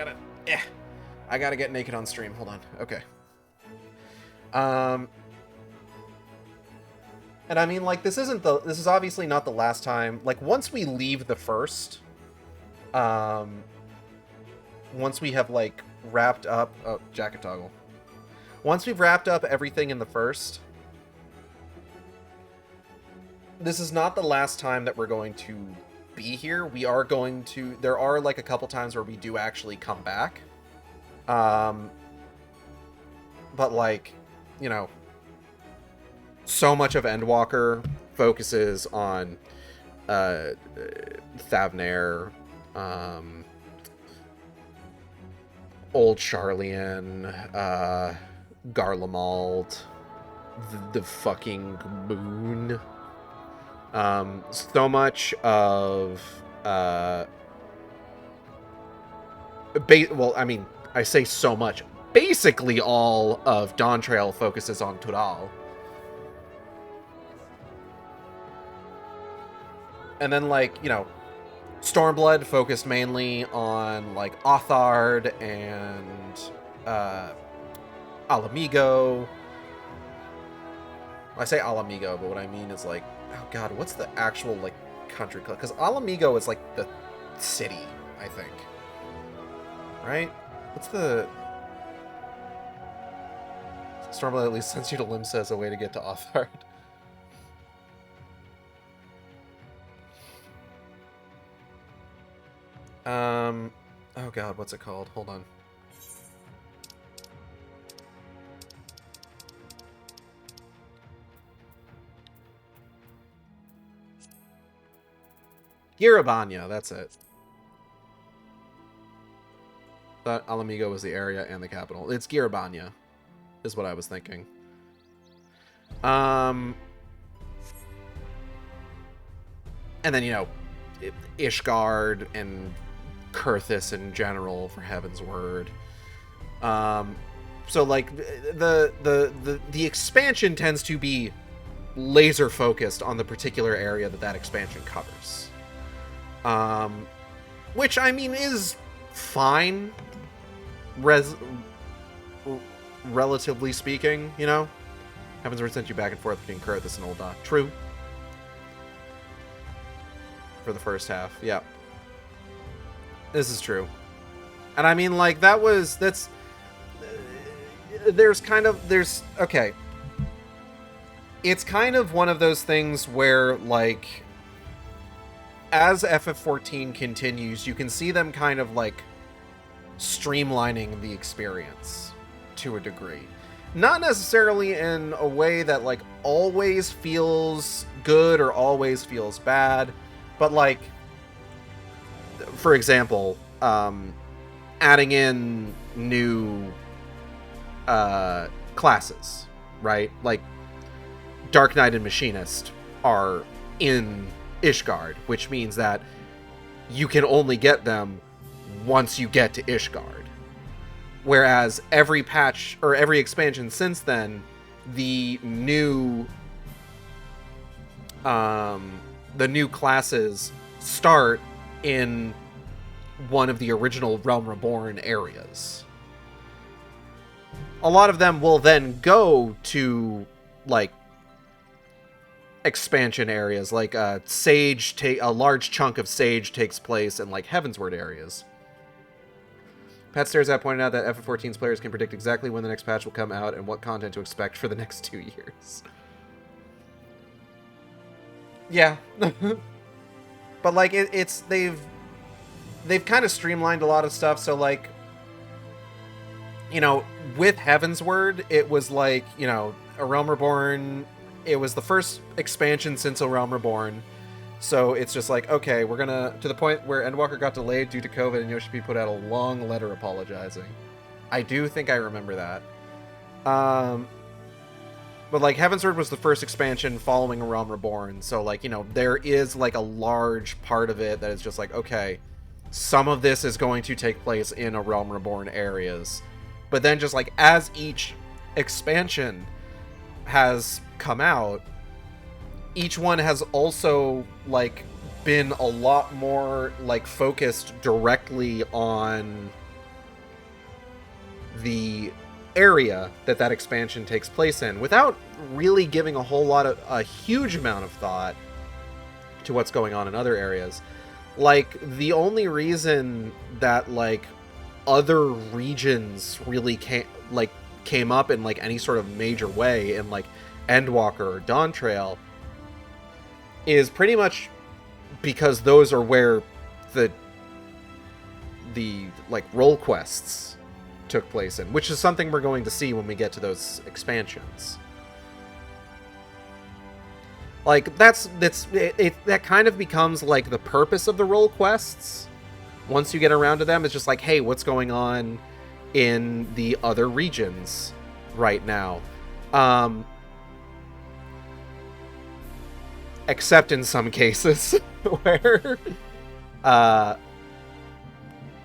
gotta get naked on stream. Hold on. Okay. And I mean, like, this is obviously not the last time. Like, once we leave the first, once we have, like, wrapped up, jacket toggle. Once we've wrapped up everything in the first, this is not the last time that we're going to be here. We are going to, there are, like, a couple times where we do actually come back. But, like, you know, so much of Endwalker focuses on Thavnair, Old Charlian, Garlemald, the fucking moon. So much of well, I mean, I say so much. Basically all of Dawntrail focuses on Tural. And then, like, you know, Stormblood focused mainly on, like, Othard and Alamigo. I say Alamigo, but what I mean is, like, oh god, what's the actual, like, country club? Because Alamigo is, like, the city, I think. Right? What's the... Stormblood at least sends you to Limsa as a way to get to Othard. Oh god, what's it called? Hold on. Girabanya, that's it. Thought Alamigo was the area and the capital. It's Girabanya, is what I was thinking. And then, you know, Ishgard and Kurthus in general, for heaven's word. So, like, the expansion tends to be laser focused on the particular area that expansion covers. Which, I mean, is fine, relatively speaking, you know? Heaven's Word sent you back and forth between Kurthus and Ul'dah. True. For the first half, yeah. This is true. And I mean, like, okay. It's kind of one of those things where, like, as FF14 continues, you can see them kind of, like, streamlining the experience to a degree. Not necessarily in a way that, like, always feels good or always feels bad, but, like, for example, adding in new classes, right? Like, Dark Knight and Machinist are in Ishgard, which means that you can only get them once you get to Ishgard. Whereas every patch, or every expansion since then, the new classes start in one of the original Realm Reborn areas. A lot of them will then go to, like, expansion areas, like Sage, a large chunk of Sage takes place in like Heavensward areas. Pat Stares At pointed out that FF14's players can predict exactly when the next patch will come out and what content to expect for the next 2 years. Yeah. But like it's they've kind of streamlined a lot of stuff, so like, you know, with Heavensward, it was like, you know, A Realm Reborn, it was the first expansion since A Realm Reborn. So it's just like, okay, we're gonna, to the point where Endwalker got delayed due to COVID and Yoshi P put out a long letter apologizing. I do think I remember that. But like Heavensward was the first expansion following A Realm Reborn. So like, you know, there is like a large part of it that is just like, okay, some of this is going to take place in A Realm Reborn areas. But then just like as each expansion has come out, each one has also like been a lot more like focused directly on the area that expansion takes place in, without really giving a huge amount of thought to what's going on in other areas. Like, the only reason that like other regions really came up in like any sort of major way in like Endwalker or Dawntrail is pretty much because those are where the like role quests took place in, which is something we're going to see when we get to those expansions. Like that kind of becomes like the purpose of the role quests. Once you get around to them, it's just like, hey, what's going on in the other regions right now? Except in some cases where,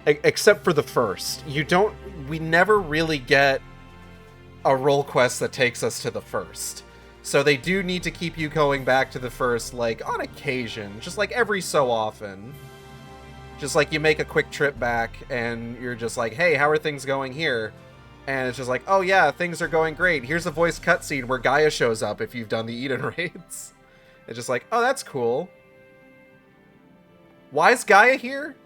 except for the first, we never really get a role quest that takes us to the first. So they do need to keep you going back to the first, like, on occasion, just like every so often. Just like you make a quick trip back and you're just like, hey, how are things going here? And it's just like, oh yeah, things are going great. Here's a voice cutscene where Gaia shows up if you've done the Eden raids. It's just like, oh, that's cool. Why is Gaia here?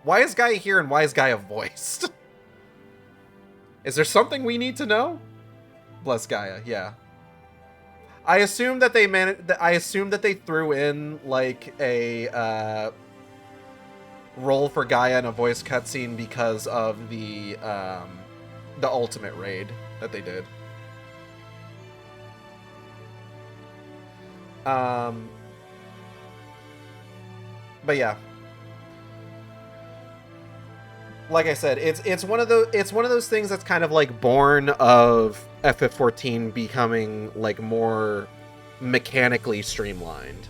Why is Gaia here and why is Gaia voiced? Is there something we need to know? Bless Gaia, yeah. I assume that they threw in like a role for Gaia in a voice cutscene because of the ultimate raid that they did. But yeah, like I said, it's one of those things that's kind of like born of FF14 becoming like more mechanically streamlined,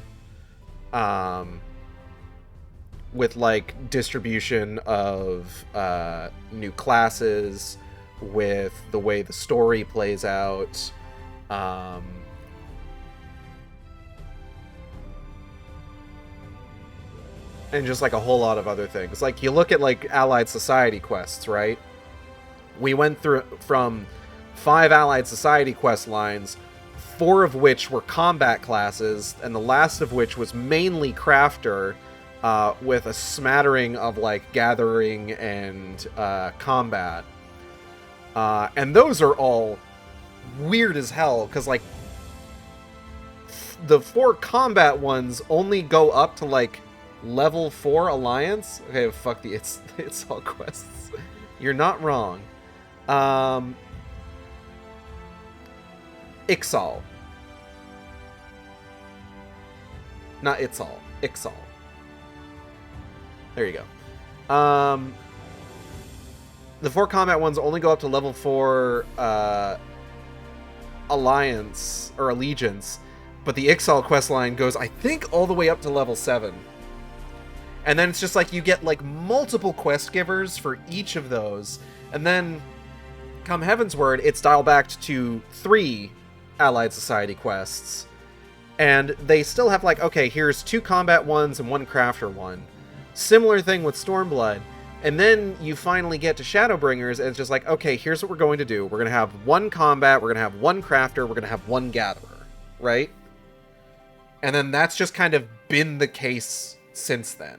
with like distribution of new classes, with the way the story plays out, and just like a whole lot of other things. Like you look at like Allied Society quests, right? We went through from 5 Allied Society quest lines, 4 of which were combat classes, and the last of which was mainly crafter, with a smattering of like gathering and combat. And those are all weird as hell, because like the 4 combat ones only go up to like level 4 alliance. Okay, fuck the it's all quests. You're not wrong. Ixal. Not Itzal. Ixal. There you go. The 4 combat ones only go up to level 4 alliance or allegiance, but the Ixal quest line goes, I think, all the way up to level 7. And then it's just like you get like multiple quest givers for each of those. And then come Heavensward, it's dialed back to 3 Allied Society quests. And they still have like, okay, here's 2 combat ones and 1 crafter one. Similar thing with Stormblood. And then you finally get to Shadowbringers and it's just like, okay, here's what we're going to do. We're going to have 1 combat, we're going to have 1 crafter, we're going to have 1 gatherer, right? And then that's just kind of been the case since then.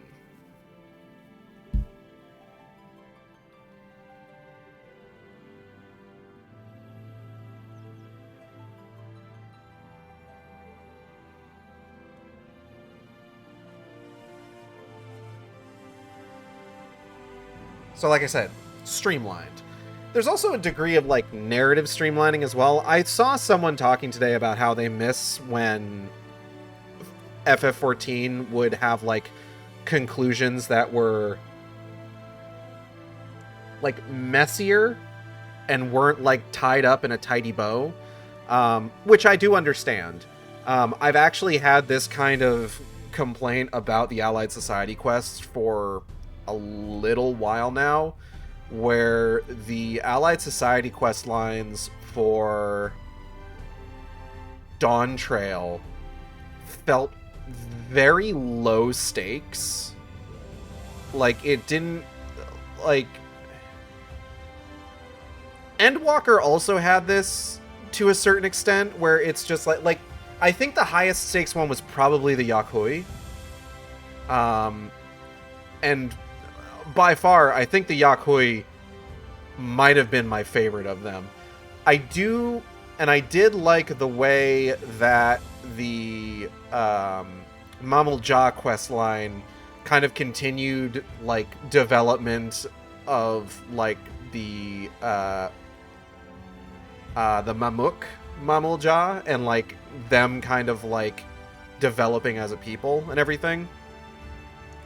So like I said, streamlined. There's also a degree of like narrative streamlining as well. I saw someone talking today about how they miss when FF14 would have like conclusions that were like messier and weren't like tied up in a tidy bow, which I do understand. I've actually had this kind of complaint about the Allied Society quests for a little while now, where the Allied Society quest lines for Dawn Trail felt very low stakes. Like, it didn't, like... Endwalker also had this to a certain extent, where it's just like I think the highest stakes one was probably the Yakui. And by far, I think the Yakui might have been my favorite of them. I did like the way that the Mamul-Ja quest line kind of continued, like, development of, like, the Mamul-Ja, and, like, them kind of, like, developing as a people and everything.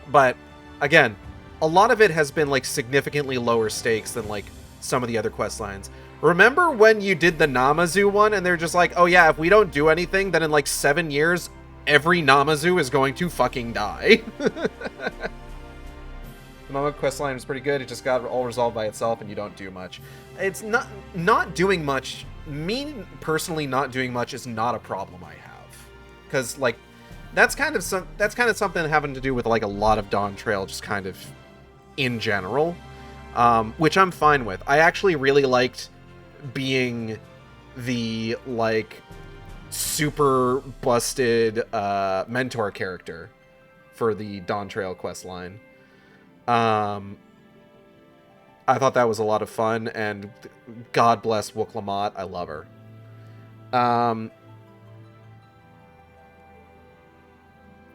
But, again, a lot of it has been, like, significantly lower stakes than, like, some of the other quest lines. Remember when you did the Namazu one, and they're just like, oh yeah, if we don't do anything, then in, like, 7 years, every Namazu is going to fucking die. The Mamuk quest line is pretty good. It just got all resolved by itself, and you don't do much. It's not doing much. Me, personally, not doing much is not a problem I have. Because, like, that's kind of something having to do with, like, a lot of Dawn Trail, just kind of in general, which I'm fine with. I actually really liked being the, like, super busted mentor character for the Dawn Trail quest line. I thought that was a lot of fun, and God bless Wook Lamont. I love her.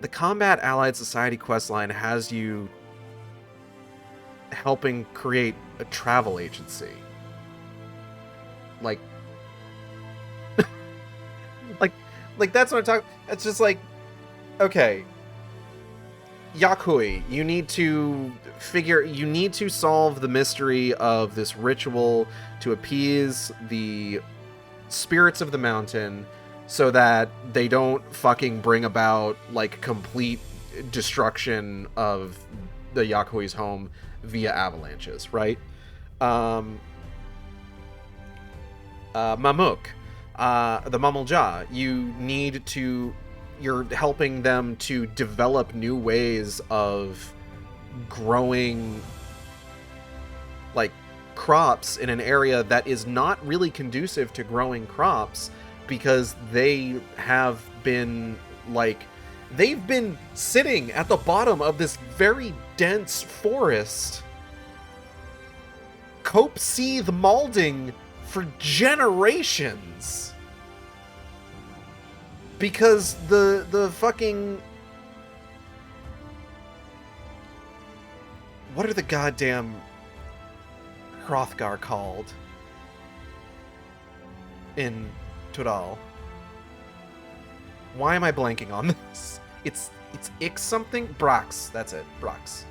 The Combat Allied Society questline has you helping create a travel agency. Like, like that's what I'm talking. It's just like, okay, Yakui, you need to solve the mystery of this ritual to appease the spirits of the mountain so that they don't fucking bring about, like, complete destruction of the Yakui's home via avalanches, right? Mamuk, the Mamul-Ja, you're helping them to develop new ways of growing, like, crops in an area that is not really conducive to growing crops, because they have been, like, they've been sitting at the bottom of this very dense forest, cope seethe malding for generations. Because the fucking... What are the goddamn Hrothgar called in Tudal? Why am I blanking on this? It's Ix something? Brox, that's it. Brox.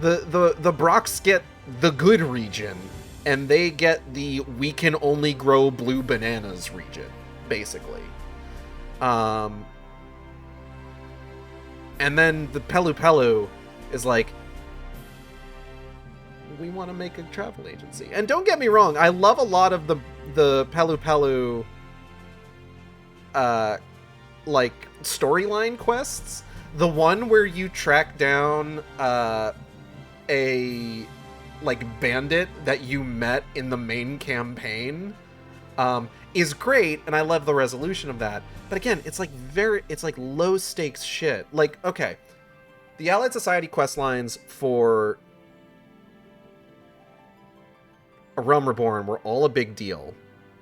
The Brox get the good region, and they get the we can only grow blue bananas region, basically. And then the Pelu Pelu is like, we want to make a travel agency. And don't get me wrong, I love a lot of the Pelu Pelu like storyline quests. The one where you track down a, like, bandit that you met in the main campaign is great, and I love the resolution of that. But again, it's like low stakes shit. Like, okay, the Allied Society quest lines for A Realm Reborn were all a big deal,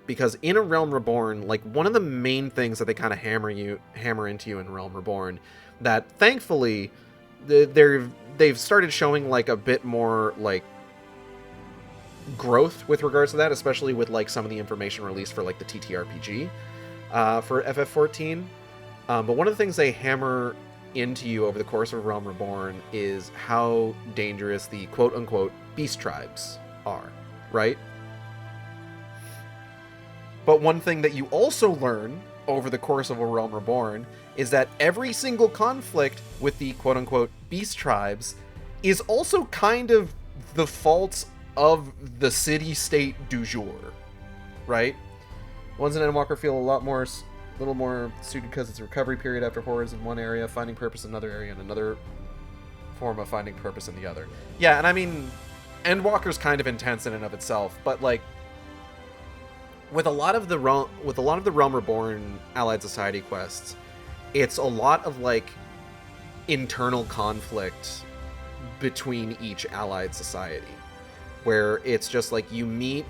because in A Realm Reborn, like, one of the main things that they kind of hammer into you in Realm Reborn, that thankfully they've started showing like a bit more like growth with regards to that, especially with like some of the information released for like the TTRPG for FF14. But one of the things they hammer into you over the course of Realm Reborn is how dangerous the quote-unquote beast tribes are, right? But one thing that you also learn over the course of A Realm Reborn is that every single conflict with the quote-unquote beast tribes is also kind of the fault of the city-state du jour, right? Ones in Endwalker feel a little more suited because it's a recovery period after horrors in one area, finding purpose in another area, and another form of finding purpose in the other. Yeah, and I mean, Endwalker's kind of intense in and of itself, but like, with a lot of the Realm Reborn Allied Society quests, it's a lot of like internal conflict between each Allied Society, where it's just like you meet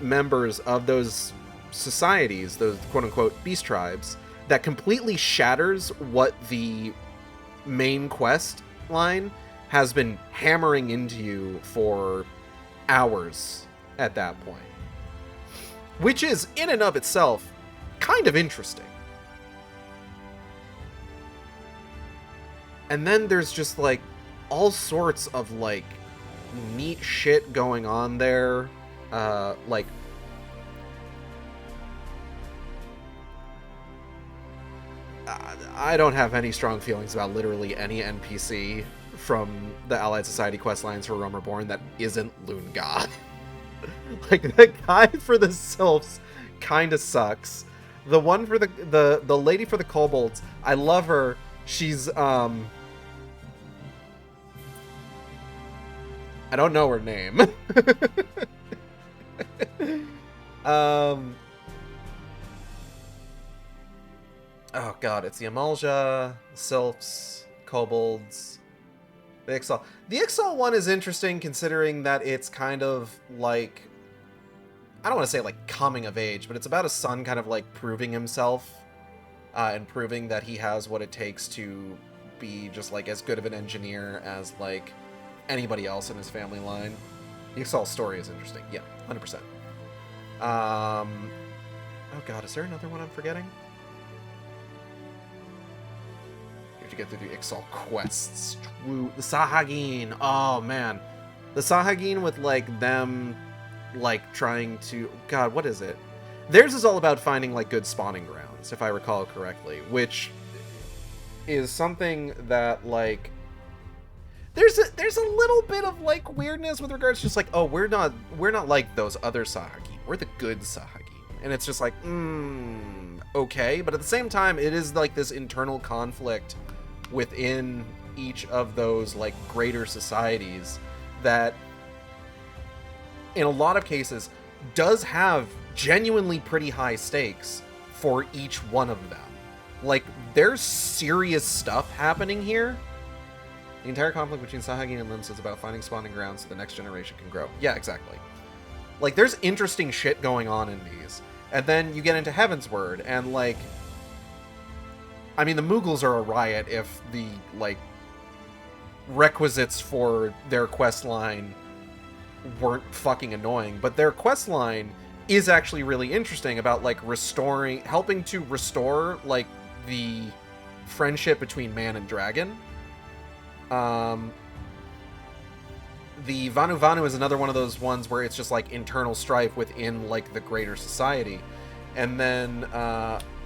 members of those societies, those quote-unquote beast tribes, that completely shatters what the main quest line has been hammering into you for hours at that point. Which is, in and of itself, kind of interesting. And then there's just, like, all sorts of, like, neat shit going on there. Like, I don't have any strong feelings about literally any NPC from the Allied Society quest lines for Realm Reborn that isn't Lunga. Like, the guy for the Sylphs kind of sucks. The one for the lady for the Kobolds, I love her. She's, I don't know her name. Oh god, it's the Amalja, the Sylphs, Kobolds, the Ixal. The Ixal one is interesting considering that it's kind of like, I don't want to say like coming of age, but it's about a son kind of like proving himself and proving that he has what it takes to be just like as good of an engineer as like anybody else in his family line. The Ixal story is interesting. Yeah, 100%. Oh god, is there another one I'm forgetting? You have to get through the Ixal quests. The Sahagin. Oh man. The Sahagin with like them like trying to, god, what is it? Theirs is all about finding like good spawning grounds, if I recall correctly, which is something that like there's a little bit of like weirdness with regards to just like, oh, we're not like those other Sahagin. We're the good Sahagin. And it's just like, okay. But at the same time, it is like this internal conflict within each of those like greater societies that in a lot of cases does have genuinely pretty high stakes for each one of them. Like, there's serious stuff happening here. The entire conflict between Sahagin and Limbs is about finding spawning grounds so the next generation can grow. Yeah, exactly. Like, there's interesting shit going on in these. And then you get into Heavensward, and, like, I mean, the Mughals are a riot if the, like, requisites for their quest line weren't fucking annoying. But their quest line is actually really interesting about, like, helping to restore, like, the friendship between man and dragon. The Vanu Vanu is another one of those ones where it's just like internal strife within like the greater society. And then,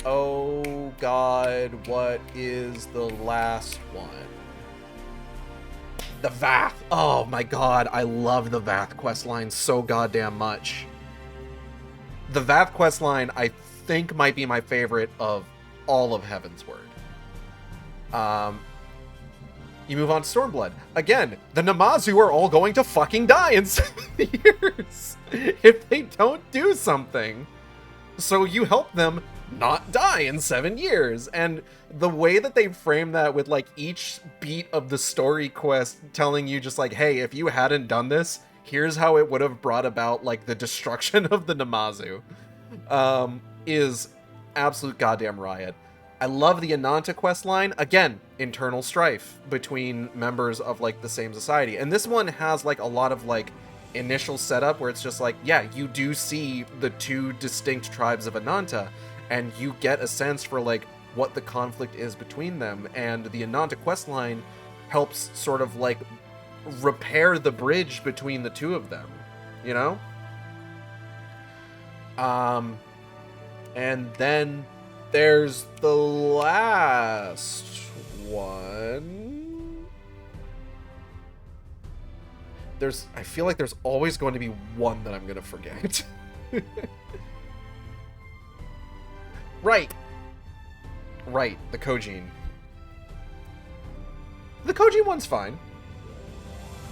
oh god, what is the last one? The Vath. Oh my god, I love the Vath questline so goddamn much. The Vath questline, I think, might be my favorite of all of Heavensward. You move on to Stormblood. Again, the Namazu are all going to fucking die in 7 years if they don't do something. So you help them not die in 7 years. And the way that they frame that with like each beat of the story quest telling you just like, hey, if you hadn't done this, here's how it would have brought about like the destruction of the Namazu, is absolute goddamn riot. I love the Ananta quest line. Again, internal strife between members of like the same society. And this one has like a lot of like initial setup where it's just like, yeah, you do see the two distinct tribes of Ananta and you get a sense for like what the conflict is between them. And the Ananta quest line helps sort of like repair the bridge between the two of them, you know? And then there's the last one. I feel like there's always going to be one that I'm going to forget. Right, the Kojin. The Kojin one's fine.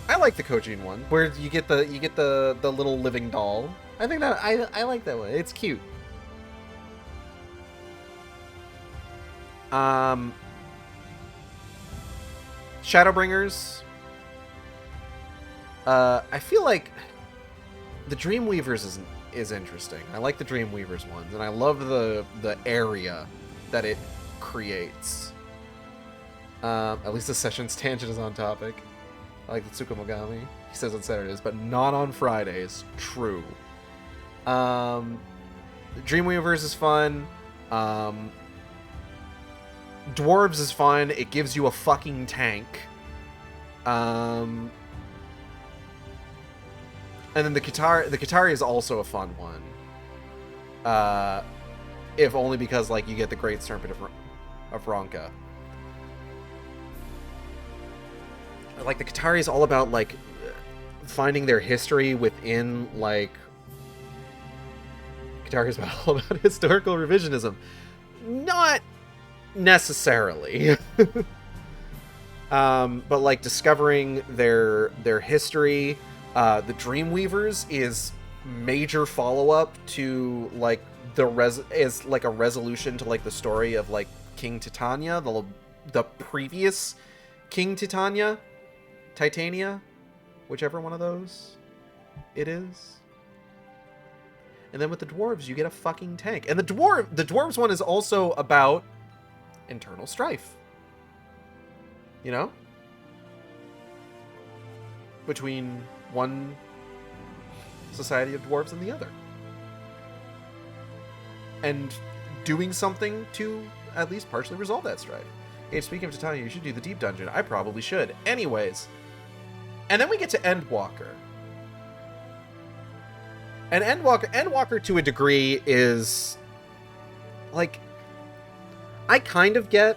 I like the Kojin one, where you get the little living doll. I think that I like that one. It's cute. Shadowbringers. I feel like the Dreamweavers is interesting. I like the Dreamweavers ones, and I love the area that it creates. At least the session's tangent is on topic. I like the Tsukumogami. He says on Saturdays, but not on Fridays. True. Dreamweavers is fun. Dwarves is fun. It gives you a fucking tank. And then the Qitari is also a fun one. If only because like you get the Great Serpent of Ronka. Like the Qitari is all about like finding their history within like Qitari is all about historical revisionism. Not necessarily. But like discovering their history. The Dreamweavers is major follow-up to like is like a resolution to like the story of like King Titania, the previous King Titania, whichever one of those it is. And then with the dwarves, you get a fucking tank. And the dwarves one is also about internal strife. You know? Between one society of dwarves and the other. And doing something to at least partially resolve that strife. Hey, speaking of Titania, you should do the deep dungeon. I probably should. Anyways. And then we get to Endwalker. And Endwalker to a degree is like, I kind of get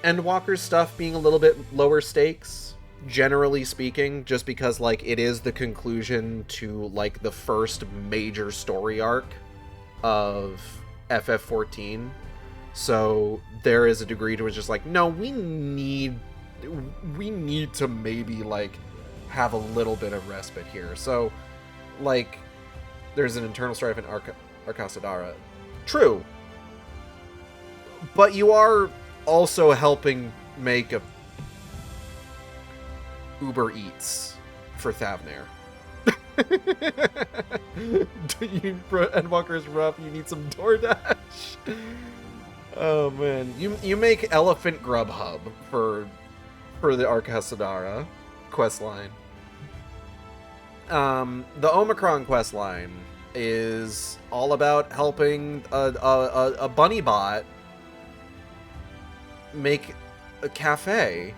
Endwalker's stuff being a little bit lower stakes, generally speaking, just because like it is the conclusion to like the first major story arc of FF14. So there is a degree to which just like, no, we need to maybe like have a little bit of respite here. So like there's an internal strife in Arcasadara. True. But you are also helping make a Uber Eats for Thavnair. Endwalker is rough. You need some DoorDash. Oh man, you make Elephant Grubhub for the Arcasadara questline. The Omicron questline is all about helping a bunny bot make a cafe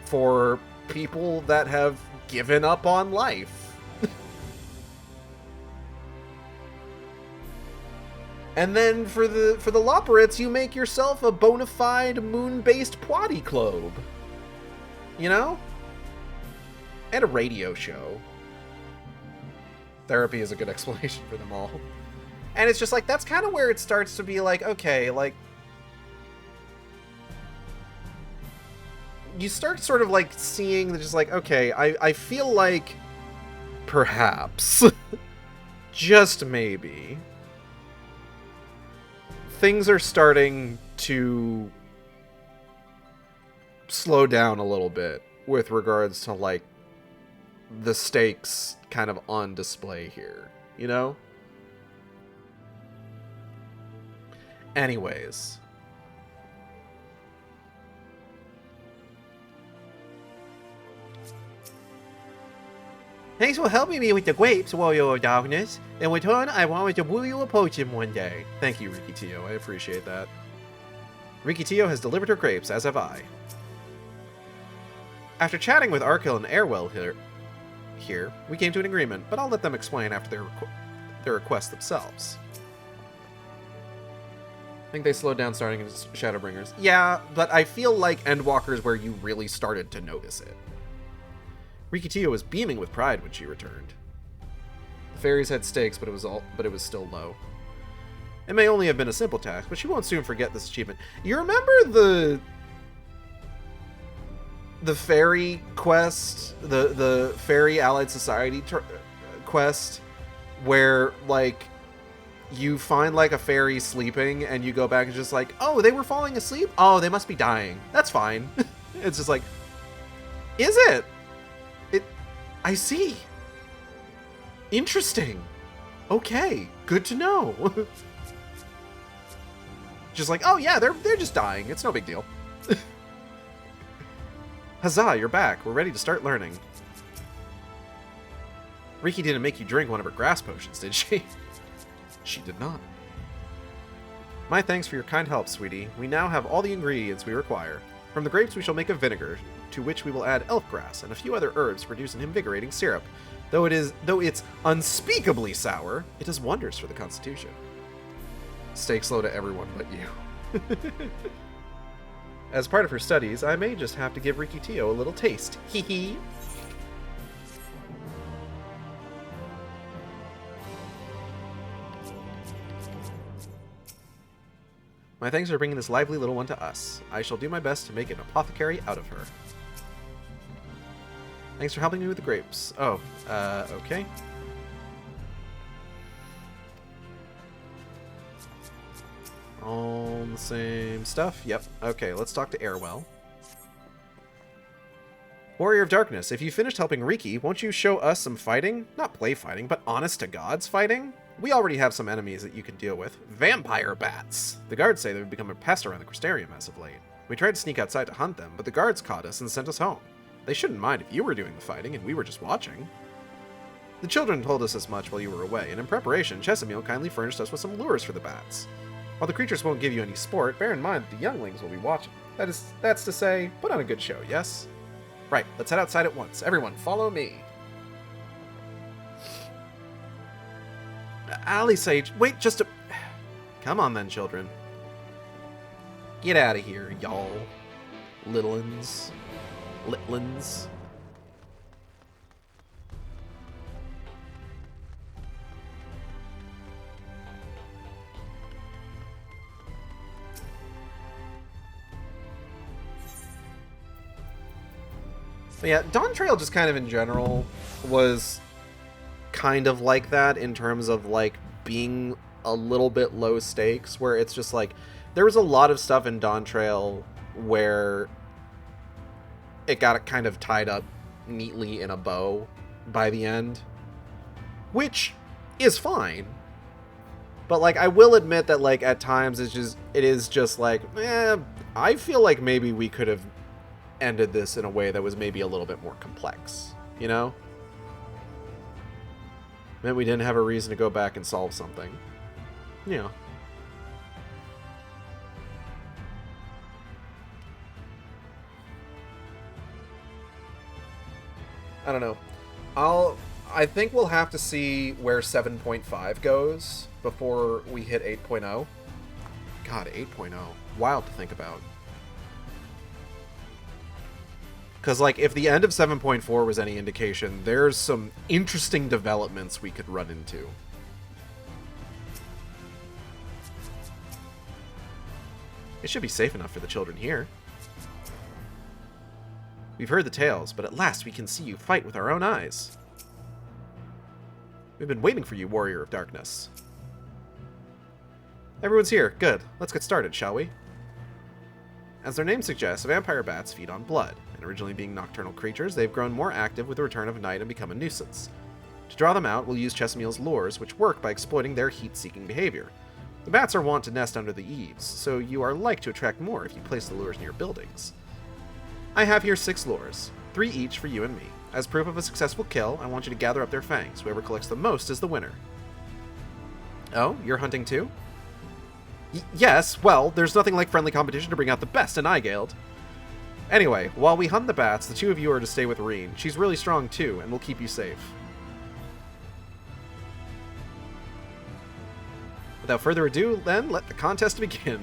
for people that have given up on life. And then for the Loporrits, you make yourself a bona fide moon-based Pwadi Globe. You know? And a radio show. Therapy is a good explanation for them all. And it's just like, that's kind of where it starts to be like, okay, like, you start sort of like seeing just like, okay, I feel like perhaps just maybe things are starting to slow down a little bit with regards to like the stakes kind of on display here, you know? Anyways, thanks for helping me with the grapes, Warrior of Darkness. In return, I wanted to brew you a potion one day. Thank you, Rikitio. I appreciate that. Rikitio has delivered her grapes, as have I. After chatting with Arkil and Airwell here, we came to an agreement, but I'll let them explain after their requests themselves. I think they slowed down starting as Shadowbringers. Yeah, but I feel like Endwalker is where you really started to notice it. Rikitio was beaming with pride when she returned. The fairies had stakes, but it was still low. It may only have been a simple task, but she won't soon forget this achievement. You remember the fairy quest, the fairy allied society quest, where like you find like a fairy sleeping and you go back and just like, oh, they were falling asleep? Oh, they must be dying. That's fine. It's just like, is it? I see. Interesting. Okay, good to know. Just like, oh yeah, they're just dying. It's no big deal. Huzzah, you're back. We're ready to start learning. Riki didn't make you drink one of her grass potions, did she? She did not. My thanks for your kind help, sweetie. We now have all the ingredients we require. From the grapes we shall make a vinegar, to which we will add elf grass and a few other herbs to produce an invigorating syrup. Though it's unspeakably sour, it does wonders for the constitution. Steak slow to everyone but you. As part of her studies, I may just have to give Rikitio a little taste. Hee hee. My thanks for bringing this lively little one to us. I shall do my best to make an apothecary out of her. Thanks for helping me with the grapes. Oh, okay. All the same stuff? Yep. Okay, let's talk to Airwell. Warrior of Darkness, if you finished helping Riki, won't you show us some fighting? Not play fighting, but honest-to-gods fighting? We already have some enemies that you can deal with. Vampire bats! The guards say they've become a pest around the Crystarium as of late. We tried to sneak outside to hunt them, but the guards caught us and sent us home. They shouldn't mind if you were doing the fighting and we were just watching. The children told us as much while you were away, and in preparation, Chesamil kindly furnished us with some lures for the bats. While the creatures won't give you any sport, bear in mind that the younglings will be watching. That's to say, put on a good show, yes? Right, let's head outside at once. Everyone, follow me. Ali Sage, wait just a... Come on then, children. Get out of here, y'all. Littlins. Litlins. But yeah, Dawn Trail just kind of in general was kind of like that in terms of like being a little bit low stakes, where it's just like there was a lot of stuff in Dawn Trail where it got kind of tied up neatly in a bow by the end, which is fine. But like I will admit that like at times it is just like, I feel like maybe we could have ended this in a way that was maybe a little bit more complex, you know? Meant we didn't have a reason to go back and solve something. Yeah. I don't know. I think we'll have to see where 7.5 goes before we hit 8.0. God, 8.0. Wild to think about. Because, like, if the end of 7.4 was any indication, there's some interesting developments we could run into. It should be safe enough for the children here. We've heard the tales, but at last we can see you fight with our own eyes. We've been waiting for you, Warrior of Darkness. Everyone's here. Good. Let's get started, shall we? As their name suggests, vampire bats feed on blood, and originally being nocturnal creatures, they've grown more active with the return of night and become a nuisance. To draw them out, we'll use Chesameal's lures, which work by exploiting their heat-seeking behavior. The bats are wont to nest under the eaves, so you are like to attract more if you place the lures near buildings. I have here 6 lures, 3 each for you and me. As proof of a successful kill, I want you to gather up their fangs. Whoever collects the most is the winner. Oh, you're hunting too? Yes, well, there's nothing like friendly competition to bring out the best in Igeld. Anyway, while we hunt the bats, the 2 of you are to stay with Reen. She's really strong too, and will keep you safe. Without further ado, then, let the contest begin.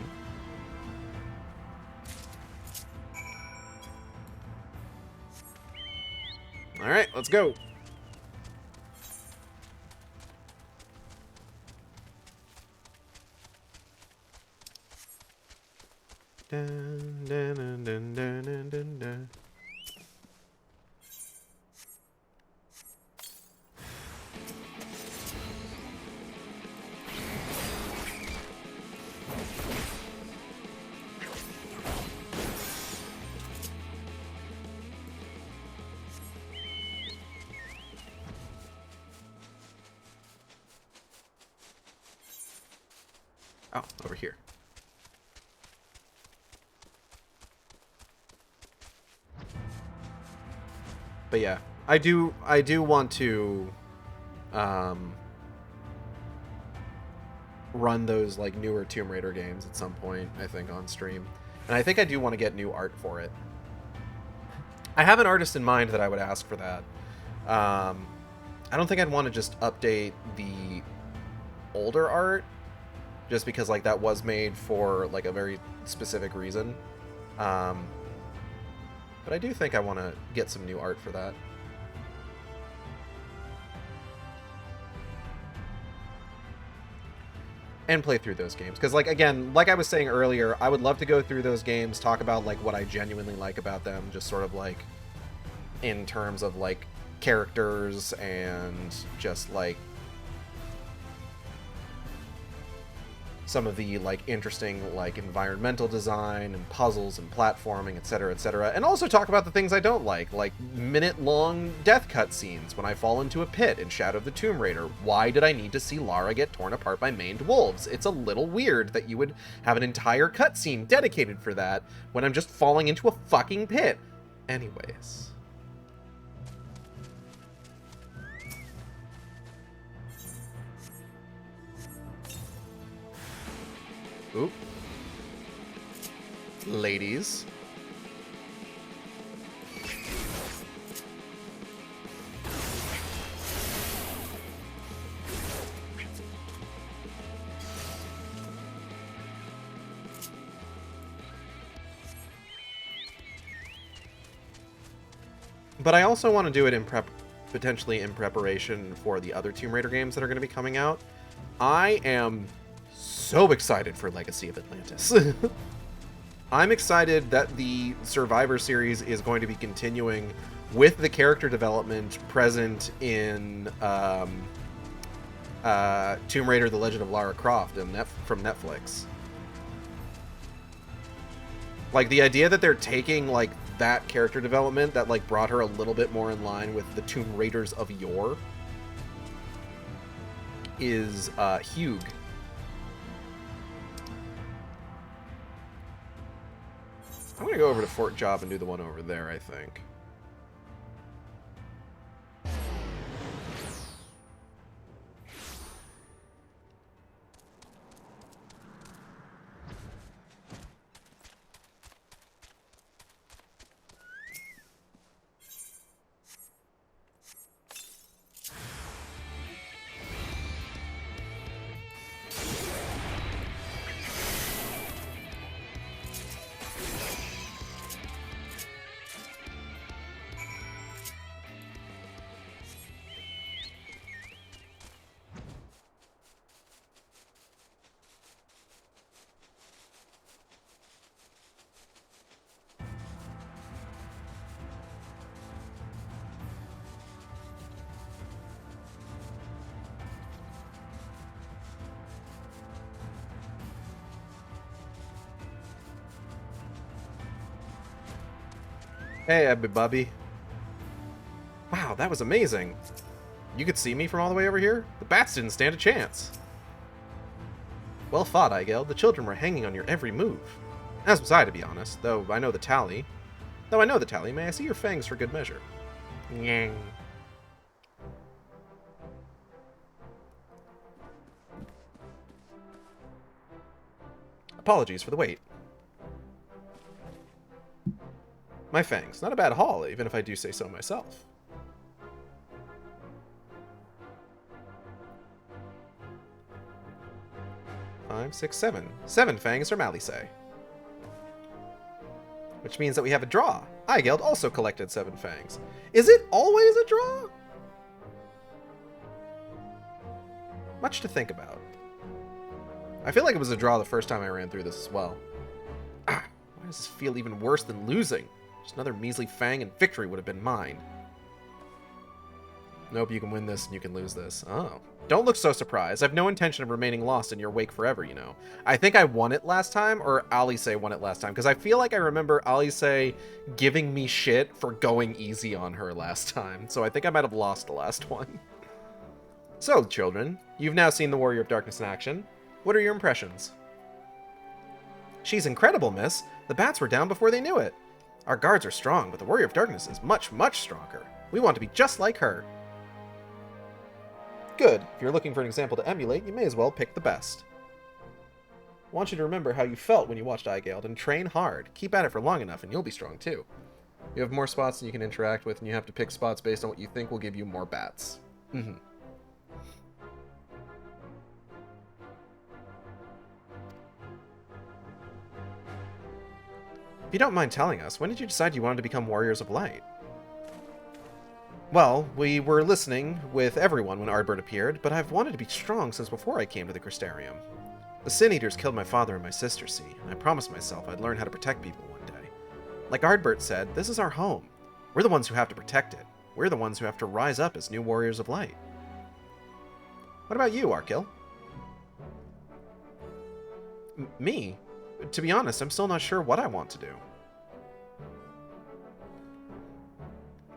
Alright, let's go. Dun, dun, dun, dun, dun, dun, dun, dun. Oh, over here. But yeah, I do want to run those like newer Tomb Raider games at some point, I think, on stream. And I think I do want to get new art for it. I have an artist in mind that I would ask for that. I don't think I'd want to just update the older art, just because like that was made for like a very specific reason. But I do think I want to get some new art for that. And play through those games. Because, like, again, like I was saying earlier, I would love to go through those games, talk about, like, what I genuinely like about them, just sort of, like, in terms of, like, characters and just, like, some of the, like, interesting, like, environmental design and puzzles and platforming, etc., etc. And also talk about the things I don't like minute-long death cutscenes when I fall into a pit in Shadow of the Tomb Raider. Why did I need to see Lara get torn apart by maned wolves? It's a little weird that you would have an entire cutscene dedicated for that when I'm just falling into a fucking pit. Anyways. Oop. Ladies. But I also want to do it potentially in preparation for the other Tomb Raider games that are going to be coming out. I am so excited for Legacy of Atlantis. I'm excited that the Survivor series is going to be continuing with the character development present in Tomb Raider: The Legend of Lara Croft from Netflix. Like, the idea that they're taking, like, that character development that, like, brought her a little bit more in line with the Tomb Raiders of yore is huge. I'm gonna go over to Fort Job and do the one over there, I think. Hey, Abby Bubby. Wow, that was amazing. You could see me from all the way over here? The bats didn't stand a chance. Well fought, Igel. The children were hanging on your every move. As was I, to be honest, though I know the tally. May I see your fangs for good measure? Nyang. Apologies for the wait. My fangs, not a bad haul, even if I do say so myself. Five, six, seven. 7 fangs from Alisaie. Which means that we have a draw. Igeld also collected 7 fangs. Is it always a draw? Much to think about. I feel like it was a draw the first time I ran through this as well. Why does this feel even worse than losing? Just another measly fang and victory would have been mine. Nope, you can win this and you can lose this. Oh. Don't look so surprised. I've no intention of remaining lost in your wake forever, you know. I think I won it last time, or Alisaie won it last time, because I feel like I remember Alisaie giving me shit for going easy on her last time, so I think I might have lost the last one. So, children, you've now seen the Warrior of Darkness in action. What are your impressions? She's incredible, miss. The bats were down before they knew it. Our guards are strong, but the Warrior of Darkness is much, much stronger. We want to be just like her. Good. If you're looking for an example to emulate, you may as well pick the best. I want you to remember how you felt when you watched Igeld, and train hard. Keep at it for long enough, and you'll be strong too. You have more spots than you can interact with, and you have to pick spots based on what you think will give you more bats. If you don't mind telling us, when did you decide you wanted to become Warriors of Light? Well, we were listening with everyone when Ardbert appeared, but I've wanted to be strong since before I came to the Crystarium. The Sin Eaters killed my father and my sister, see, and I promised myself I'd learn how to protect people one day. Like Ardbert said, this is our home. We're the ones who have to protect it. We're the ones who have to rise up as new Warriors of Light. What about you, Arkil? Me? To be honest, I'm still not sure what I want to do.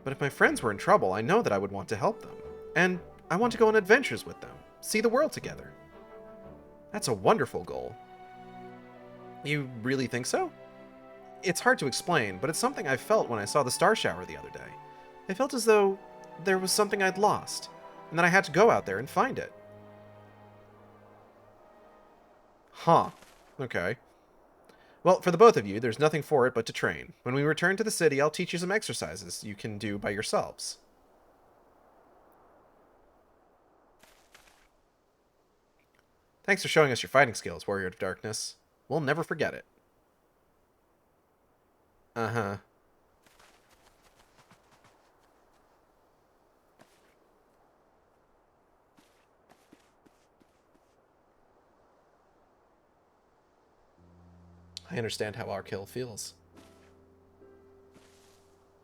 But if my friends were in trouble, I know that I would want to help them. And I want to go on adventures with them. See the world together. That's a wonderful goal. You really think so? It's hard to explain, but it's something I felt when I saw the star shower the other day. I felt as though there was something I'd lost, and that I had to go out there and find it. Huh. Okay. Well, for the both of you, there's nothing for it but to train. When we return to the city, I'll teach you some exercises you can do by yourselves. Thanks for showing us your fighting skills, Warrior of Darkness. We'll never forget it. Uh-huh. I understand how Arkil feels.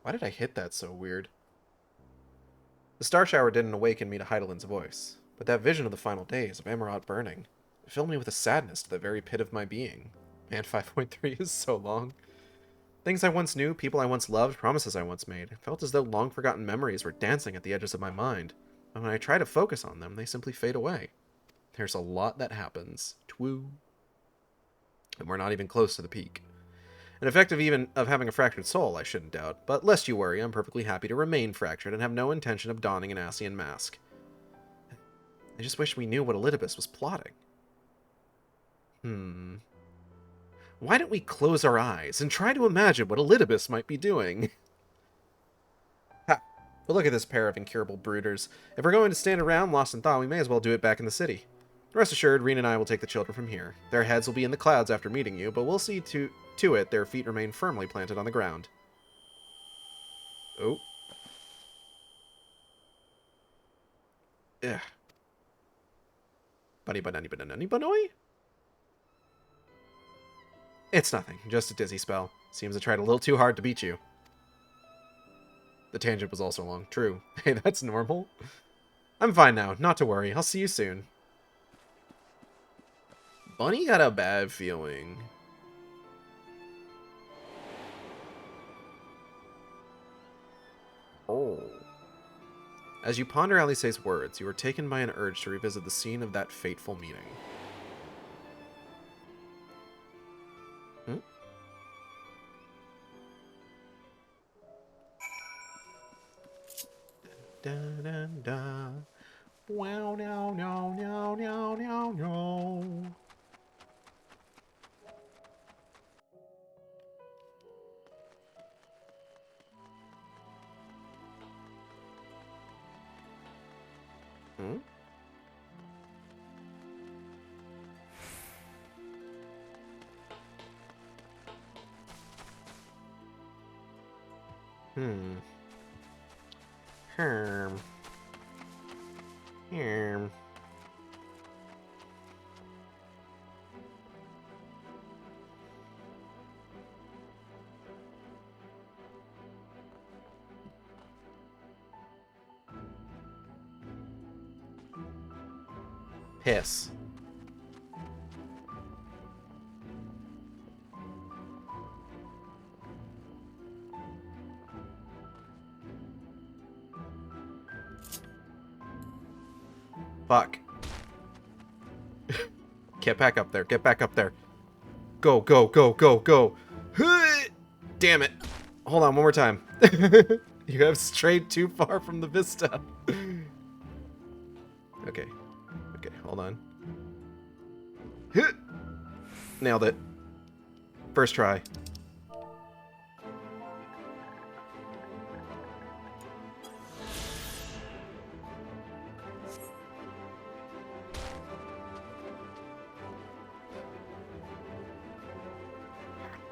Why did I hit that so weird? The star shower didn't awaken me to Heidelin's voice, but that vision of the final days of Emerald burning filled me with a sadness to the very pit of my being. Man, 5.3 is so long. Things I once knew, people I once loved, promises I once made, felt as though long-forgotten memories were dancing at the edges of my mind, and when I try to focus on them, they simply fade away. There's a lot that happens. Twoo. And we're not even close to the peak. An effect of having a fractured soul, I shouldn't doubt, but lest you worry, I'm perfectly happy to remain fractured and have no intention of donning an Ascian mask. I just wish we knew what Elidibus was plotting. Why don't we close our eyes and try to imagine what Elidibus might be doing? Ha! But look at this pair of incurable brooders. If we're going to stand around lost in thought, we may as well do it back in the city. Rest assured, Reen and I will take the children from here. Their heads will be in the clouds after meeting you, but we'll see to it their feet remain firmly planted on the ground. Oh. Ugh. Bunny banani banani banoy? It's nothing, just a dizzy spell. Seems I tried a little too hard to beat you. The tangent was also long. True. Hey, that's normal. I'm fine now, not to worry. I'll see you soon. Bunny got a bad feeling. Oh. As you ponder Alice's words, you are taken by an urge to revisit the scene of that fateful meeting. Hmm? Da da da. Wow, no, no, no, no, no, no. Hmm? Hmm. Herm. Herm. Piss. Fuck. Get back up there. Get back up there. Go, go, go, go, go. Damn it. Hold on, one more time. You have strayed too far from the vista. Okay. Okay, hold on. Nailed it. First try.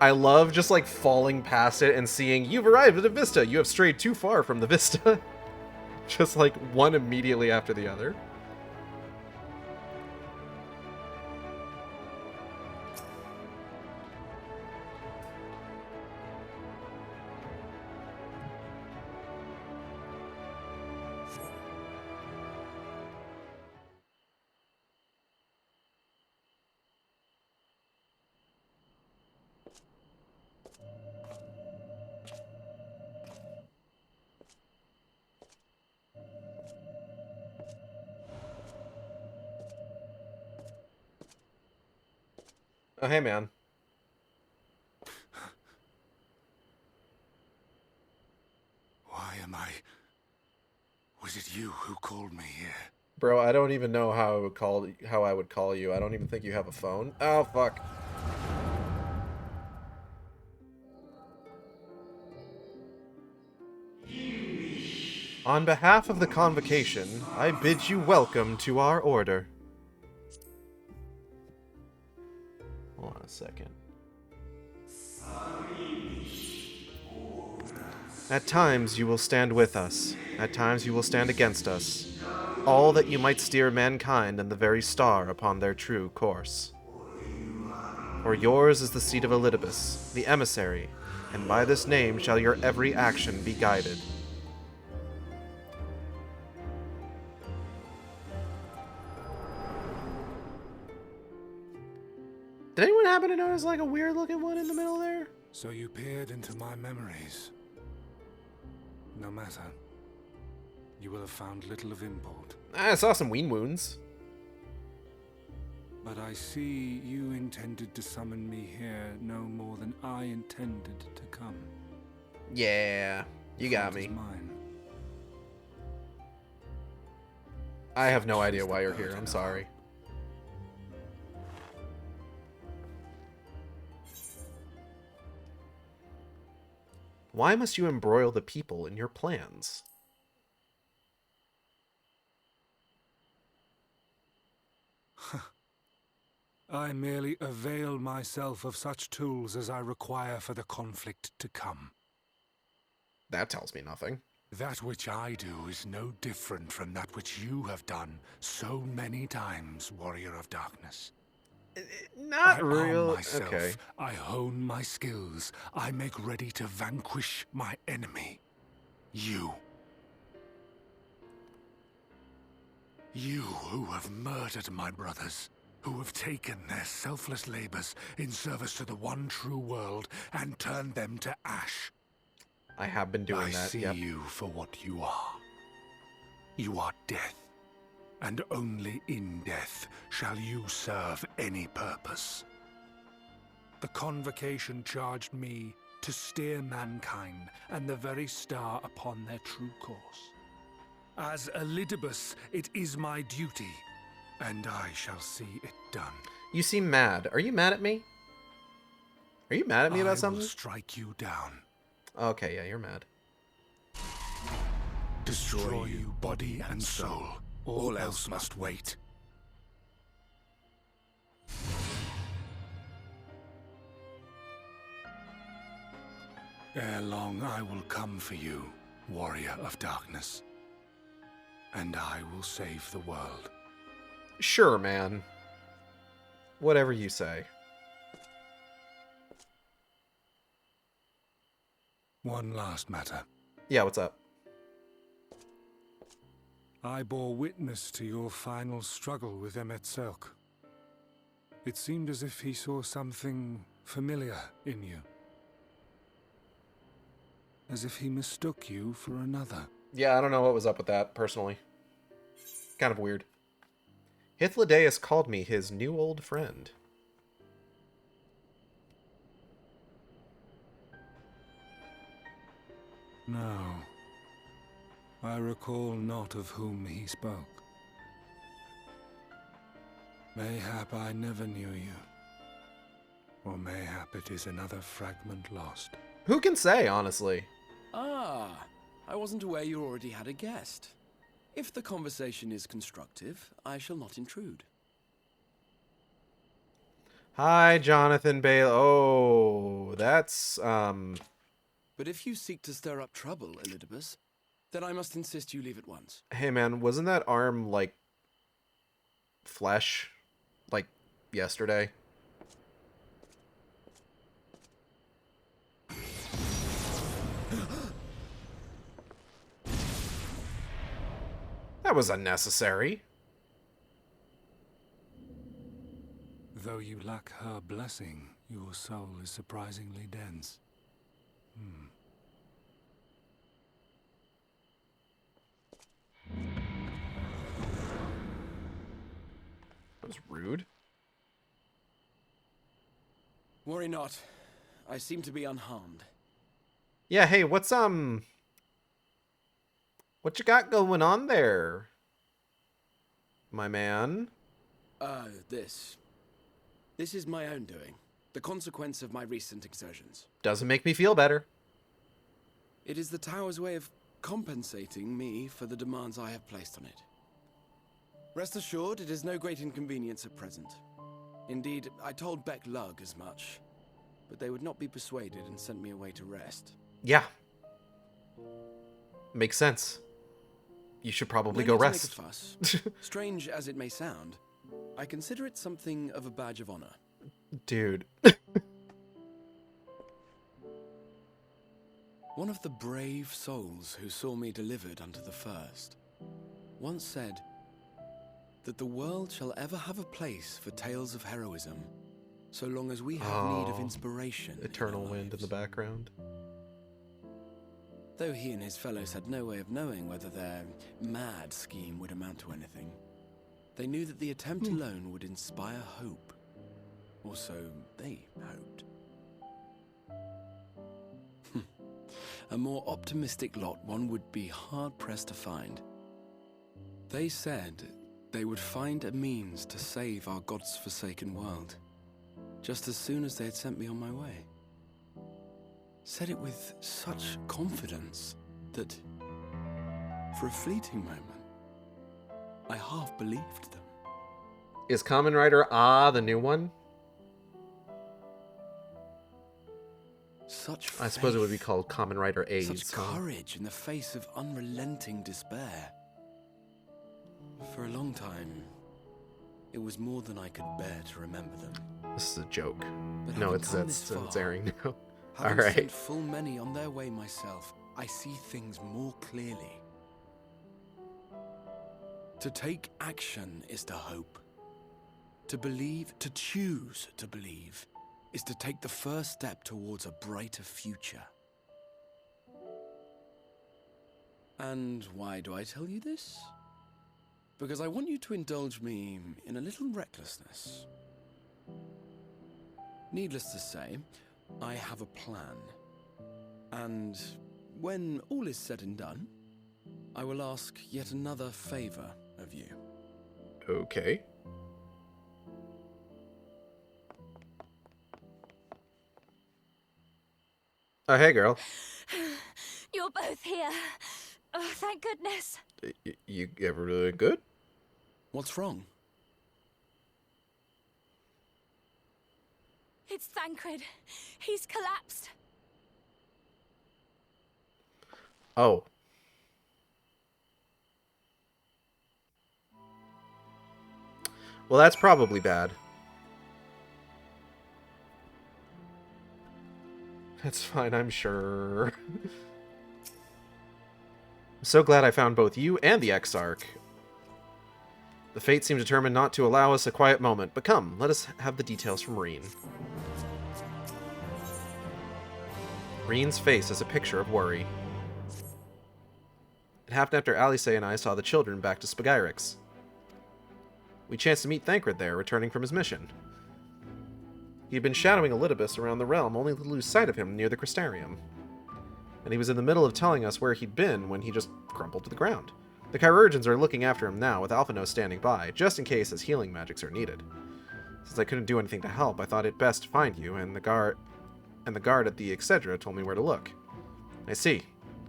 I love just like falling past it and seeing you've arrived at a vista. You have strayed too far from the vista. Just like one immediately after the other. Oh, hey, man. Why am I... Was it you who called me here? Bro, I don't even know how I would call you. I don't even think you have a phone. Oh, fuck. On behalf of the convocation, I bid you welcome to our order. Hold on a second. At times you will stand with us. At times you will stand against us. All that you might steer mankind and the very star upon their true course. For yours is the seat of Elidibus, the emissary, and by this name shall your every action be guided. Did anyone happen to notice like a weird looking one in the middle there? So you peered into my memories. No matter. You will have found little of import. I saw some ween wounds. But I see you intended to summon me here no more than I intended to come. Yeah, you got me. Mine. I have no idea why you're here. I'm sorry. Why must you embroil the people in your plans? I merely avail myself of such tools as I require for the conflict to come. That tells me nothing. That which I do is no different from that which you have done so many times, Warrior of Darkness. Not real. I arm myself, okay. I hone my skills. I make ready to vanquish my enemy. You. You who have murdered my brothers, who have taken their selfless labors in service to the one true world and turned them to ash. I have been doing I that, see yep. you for what you are. You are death, and only in death shall you serve any purpose. The Convocation charged me to steer mankind and the very star upon their true course. As Elidibus, it is my duty, and I shall see it done. You seem mad. Are you mad at me? Are you mad at me about something? I will strike you down. Okay, yeah, you're mad. Destroy you, body and soul. All else must wait. Ere long I will come for you, warrior of darkness. And I will save the world. Sure, man. Whatever you say. One last matter. Yeah, what's up? I bore witness to your final struggle with Emet-Selch. It seemed as if he saw something familiar in you. As if he mistook you for another. Yeah, I don't know what was up with that, personally. Kind of weird. Hythlodaeus called me his new old friend. No. I recall not of whom he spoke. Mayhap I never knew you. Or mayhap it is another fragment lost. Who can say, honestly? Ah, I wasn't aware you already had a guest. If the conversation is constructive, I shall not intrude. Hi, Jonathan Bale. Oh, that's, But if you seek to stir up trouble, Elidibus, then I must insist you leave at once. Hey, man, wasn't that arm, like, flesh? Like, yesterday? That was unnecessary. Though you lack her blessing, your soul is surprisingly dense. That was rude. Worry not. I seem to be unharmed. Yeah, hey, what's, what you got going on there, my man? This is my own doing. The consequence of my recent exertions. Doesn't make me feel better. It is the Tower's way of compensating me for the demands I have placed on it. Rest assured, it is no great inconvenience at present. Indeed, I told Beck Lug as much, but they would not be persuaded and sent me away to rest. Yeah. Makes sense. You should probably go No need to rest. make a fuss. Strange as it may sound, I consider it something of a badge of honor. Dude. One of the brave souls who saw me delivered unto the first once said that the world shall ever have a place for tales of heroism so long as we have need of inspiration. Eternal in our wind in the lives. background. Though he and his fellows had no way of knowing whether their mad scheme would amount to anything, they knew that the attempt alone would inspire hope. Or so they hoped. A more optimistic lot one would be hard-pressed to find. They said they would find a means to save our God's forsaken world, just as soon as they had sent me on my way. Said it with such confidence that, for a fleeting moment, I half believed them. Is Kamen Rider the new one? Such I suppose it would be faith, called Kamen Rider AIDS. such courage in the face of unrelenting despair. For a long time, it was more than I could bear to remember them. This is a joke. But No, having it's come this it's far, airing now. Having Alright. sent full many on their way myself, I see things more clearly. To take action is to hope. To believe, to choose to believe, is to take the first step towards a brighter future. And why do I tell you this? Because I want you to indulge me in a little recklessness. Needless to say, I have a plan. And when all is said and done, I will ask yet another favor of you. Okay. Oh, hey, girl. You're both here. Oh, thank goodness. You ever really good? What's wrong? It's Thancred. He's collapsed. Oh. Well, that's probably bad. That's fine, I'm sure. I'm so glad I found both you and the Exarch. The fate seemed determined not to allow us a quiet moment, but come, let us have the details from Reen. Reen's face is a picture of worry. It happened after Alice and I saw the children back to Spagyrix. We chanced to meet Thancred there, returning from his mission. He had been shadowing Elidibus around the realm, only to lose sight of him near the Crystarium. And he was in the middle of telling us where he'd been when he just crumpled to the ground. The Chirurgeons are looking after him now, with Alphino standing by, just in case his healing magics are needed. Since I couldn't do anything to help, I thought it best to find you, and the guard at the XIV told me where to look. I see.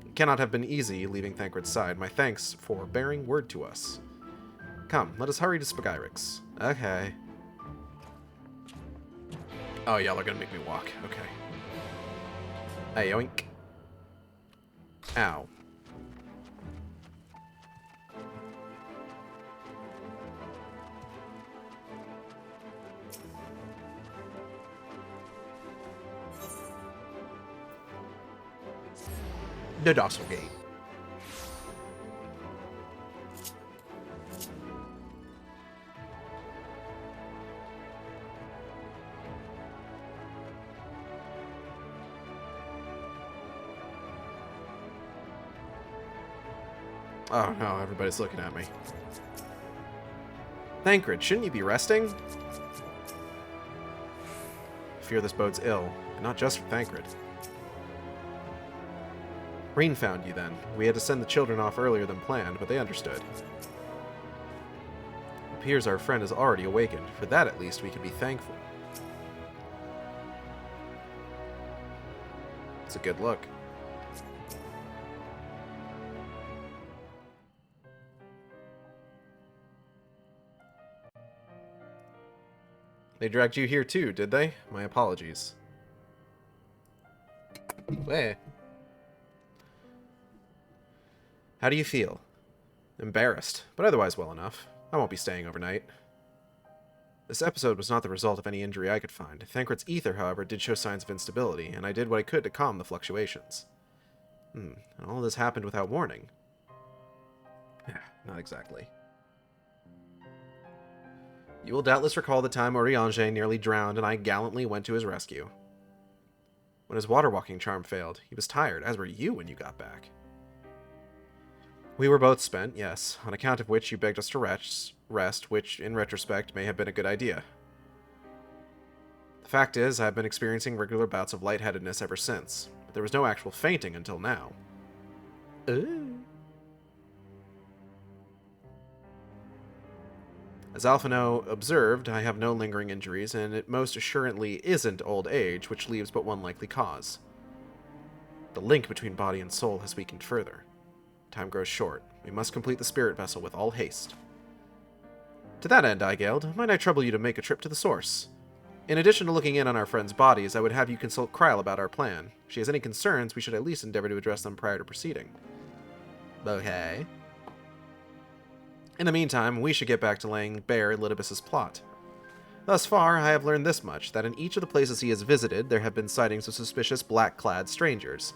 It cannot have been easy leaving Thancred's side. My thanks for bearing word to us. Come, let us hurry to Spagyrix. Okay. Oh, y'all are gonna make me walk. Okay. Hey, yoink. Ow. The docile gate. Oh no, everybody's looking at me. Thancred, shouldn't you be resting? I fear this bodes ill, and not just for Thancred. Reen found you then. We had to send the children off earlier than planned, but they understood. It appears our friend is already awakened. For that, at least, we can be thankful. It's a good look. They dragged you here too, did they? My apologies. Where? How do you feel? Embarrassed, but otherwise well enough. I won't be staying overnight. This episode was not the result of any injury I could find. Thancred's ether, however, did show signs of instability, and I did what I could to calm the fluctuations. And all this happened without warning. Not exactly. You will doubtless recall the time Oriange nearly drowned and I gallantly went to his rescue. When his water-walking charm failed, he was tired, as were you when you got back. We were both spent, yes, on account of which you begged us to rest, which, in retrospect, may have been a good idea. The fact is, I've been experiencing regular bouts of lightheadedness ever since, but there was no actual fainting until now. As Alphino observed, I have no lingering injuries, and it most assuredly isn't old age, which leaves but one likely cause. The link between body and soul has weakened further. Time grows short. We must complete the spirit vessel with all haste. To that end, Eigeld, might I trouble you to make a trip to the source? In addition to looking in on our friends' bodies, I would have you consult Kryl about our plan. If she has any concerns, we should at least endeavor to address them prior to proceeding. Okay. In the meantime, we should get back to laying bare Elidibus's plot. Thus far, I have learned this much, that in each of the places he has visited, there have been sightings of suspicious black-clad strangers.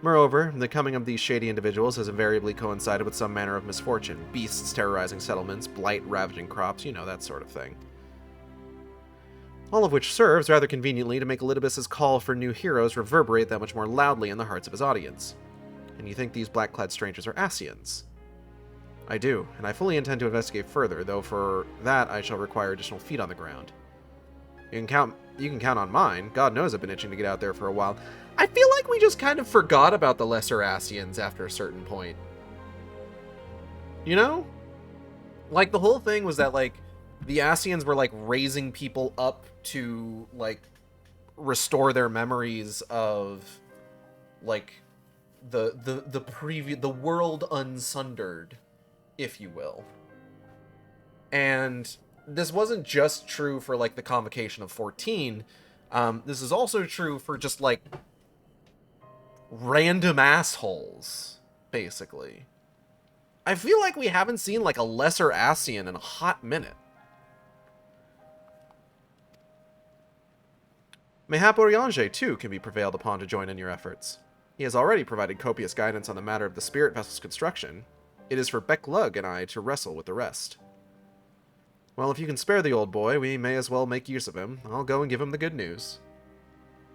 Moreover, the coming of these shady individuals has invariably coincided with some manner of misfortune. Beasts terrorizing settlements, blight ravaging crops, you know, that sort of thing. All of which serves, rather conveniently, to make Elidibus's call for new heroes reverberate that much more loudly in the hearts of his audience. and you think these black-clad strangers are Ascians. I do, and I fully intend to investigate further, though for that I shall require additional feet on the ground. You can count on mine. God knows I've been itching to get out there for a while. I feel like we just kind of forgot about the lesser Ascians after a certain point. You know? Like, the whole thing was that, like, the Ascians were, like, raising people up to, like, restore their memories of, like, the world unsundered, if you will. And this wasn't just true for, like, the Convocation of 14. This is also true for just, like, random assholes, basically. I feel like we haven't seen, like, a lesser Ascian in a hot minute. Mayhap Oriange, too, can be prevailed upon to join in your efforts. He has already provided copious guidance on the matter of the spirit vessel's construction. It is for Beck Lug and I to wrestle with the rest. Well, if you can spare the old boy, we may as well make use of him. I'll go and give him the good news.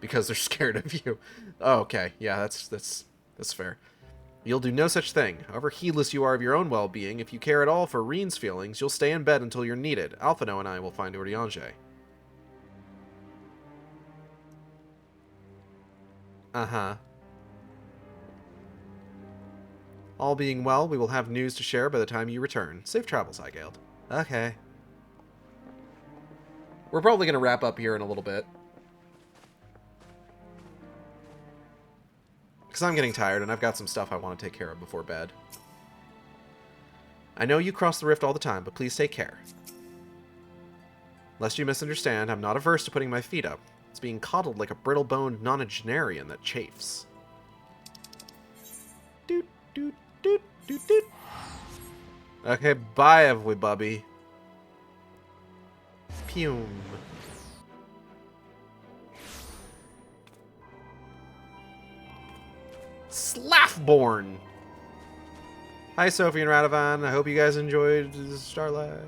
Because they're scared of you. Oh, okay. Yeah, that's fair. You'll do no such thing. However heedless you are of your own well-being, if you care at all for Reen's feelings, you'll stay in bed until you're needed. Alphino and I will find Oriange. Uh-huh. All being well, we will have news to share by the time you return. Safe travels, Hygeld. Okay. We're probably going to wrap up here in a little bit. Because I'm getting tired, and I've got some stuff I want to take care of before bed. I know you cross the rift all the time, but please take care. Lest you misunderstand, I'm not averse to putting my feet up. It's being coddled like a brittle-boned nonagenarian that chafes. Doot, doot, doot, doot, doot. Okay, bye, everybody. Pume. Slaffborn! Hi, Sophie and Radovan. I hope you guys enjoyed Starlight.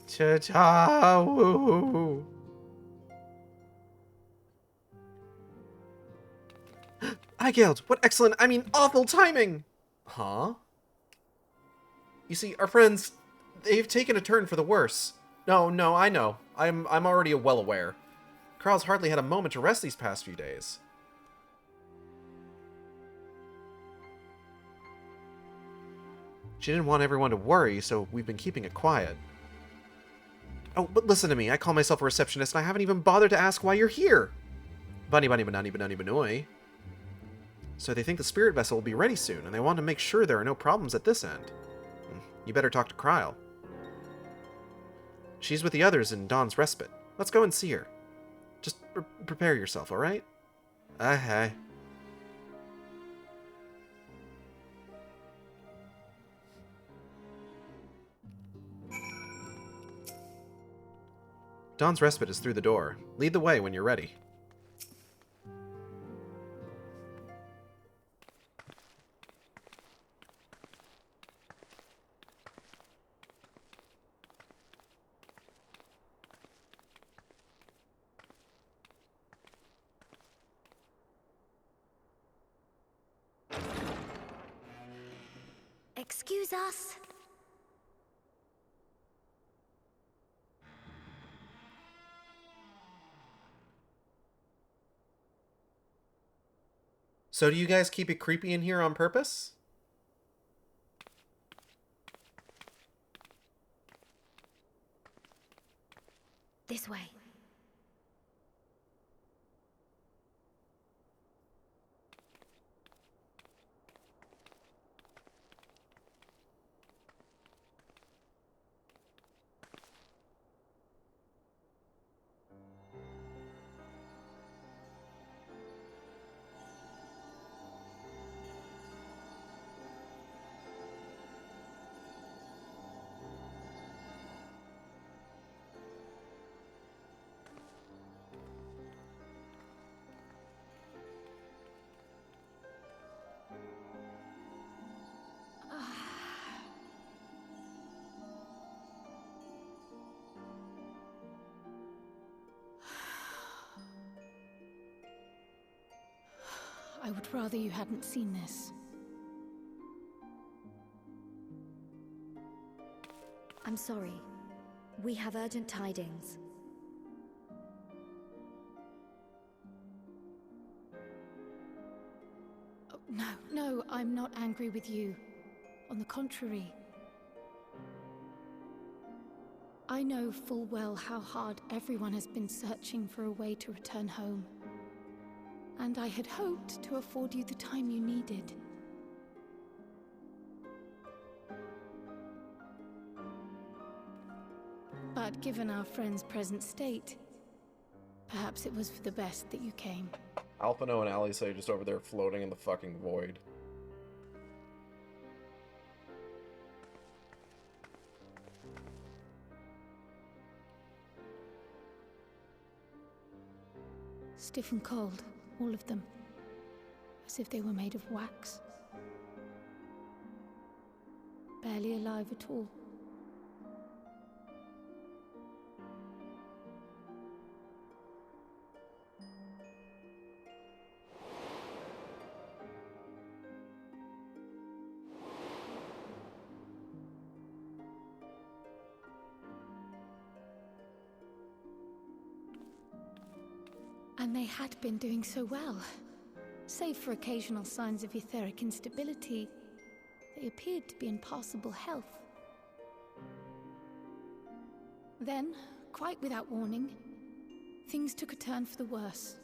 Cha-cha-woo! Hygeld, what excellent, I mean awful timing! Huh? You see, our friends, they've taken a turn for the worse. No, I know. I'm already well aware. Carl's hardly had a moment to rest these past few days. She didn't want everyone to worry, so we've been keeping it quiet. Oh, but listen to me. I call myself a receptionist, and I haven't even bothered to ask why you're here. Bunny banani banani banoi. So they think the spirit vessel will be ready soon, and they want to make sure there are no problems at this end. You better talk to Kryl. She's with the others in Dawn's Respite. Let's go and see her. Just prepare yourself, alright? Okay. Dawn's Respite is through the door. Lead the way when you're ready. Excuse us. So do you guys keep it creepy in here on purpose? This way. I would rather you hadn't seen this. I'm sorry. We have urgent tidings. Oh, no, I'm not angry with you. On the contrary. I know full well how hard everyone has been searching for a way to return home. And I had hoped to afford you the time you needed. But given our friend's present state, perhaps it was for the best that you came. Alphino and Alice just over there floating in the fucking void. Stiff and cold, all of them. As if they were made of wax. Barely alive at all. And they had been doing so well. Save for occasional signs of etheric instability, they appeared to be in passable health. Then, quite without warning, things took a turn for the worse.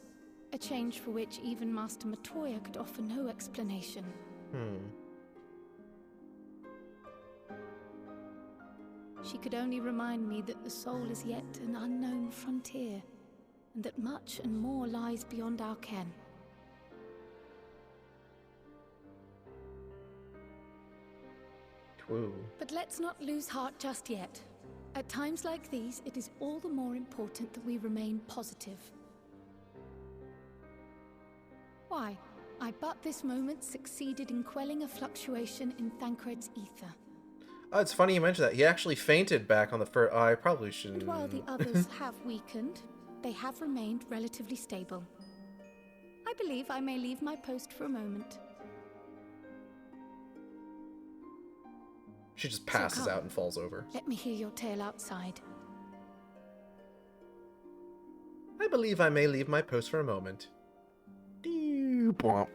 A change for which even Master Matoya could offer no explanation. She could only remind me that the soul is yet an unknown frontier, and that much and more lies beyond our ken. Woo. But let's not lose heart just yet. At times like these, it is all the more important that we remain positive. Why? I but this moment succeeded in quelling a fluctuation in Thancred's ether. Oh, it's funny you mentioned that. He actually fainted back on the first... I probably shouldn't... And while the others have weakened, they have remained relatively stable. I believe I may leave my post for a moment. She just passes come. out and falls over. Let me hear your tale outside. I believe I may leave my post for a moment. Bwomp.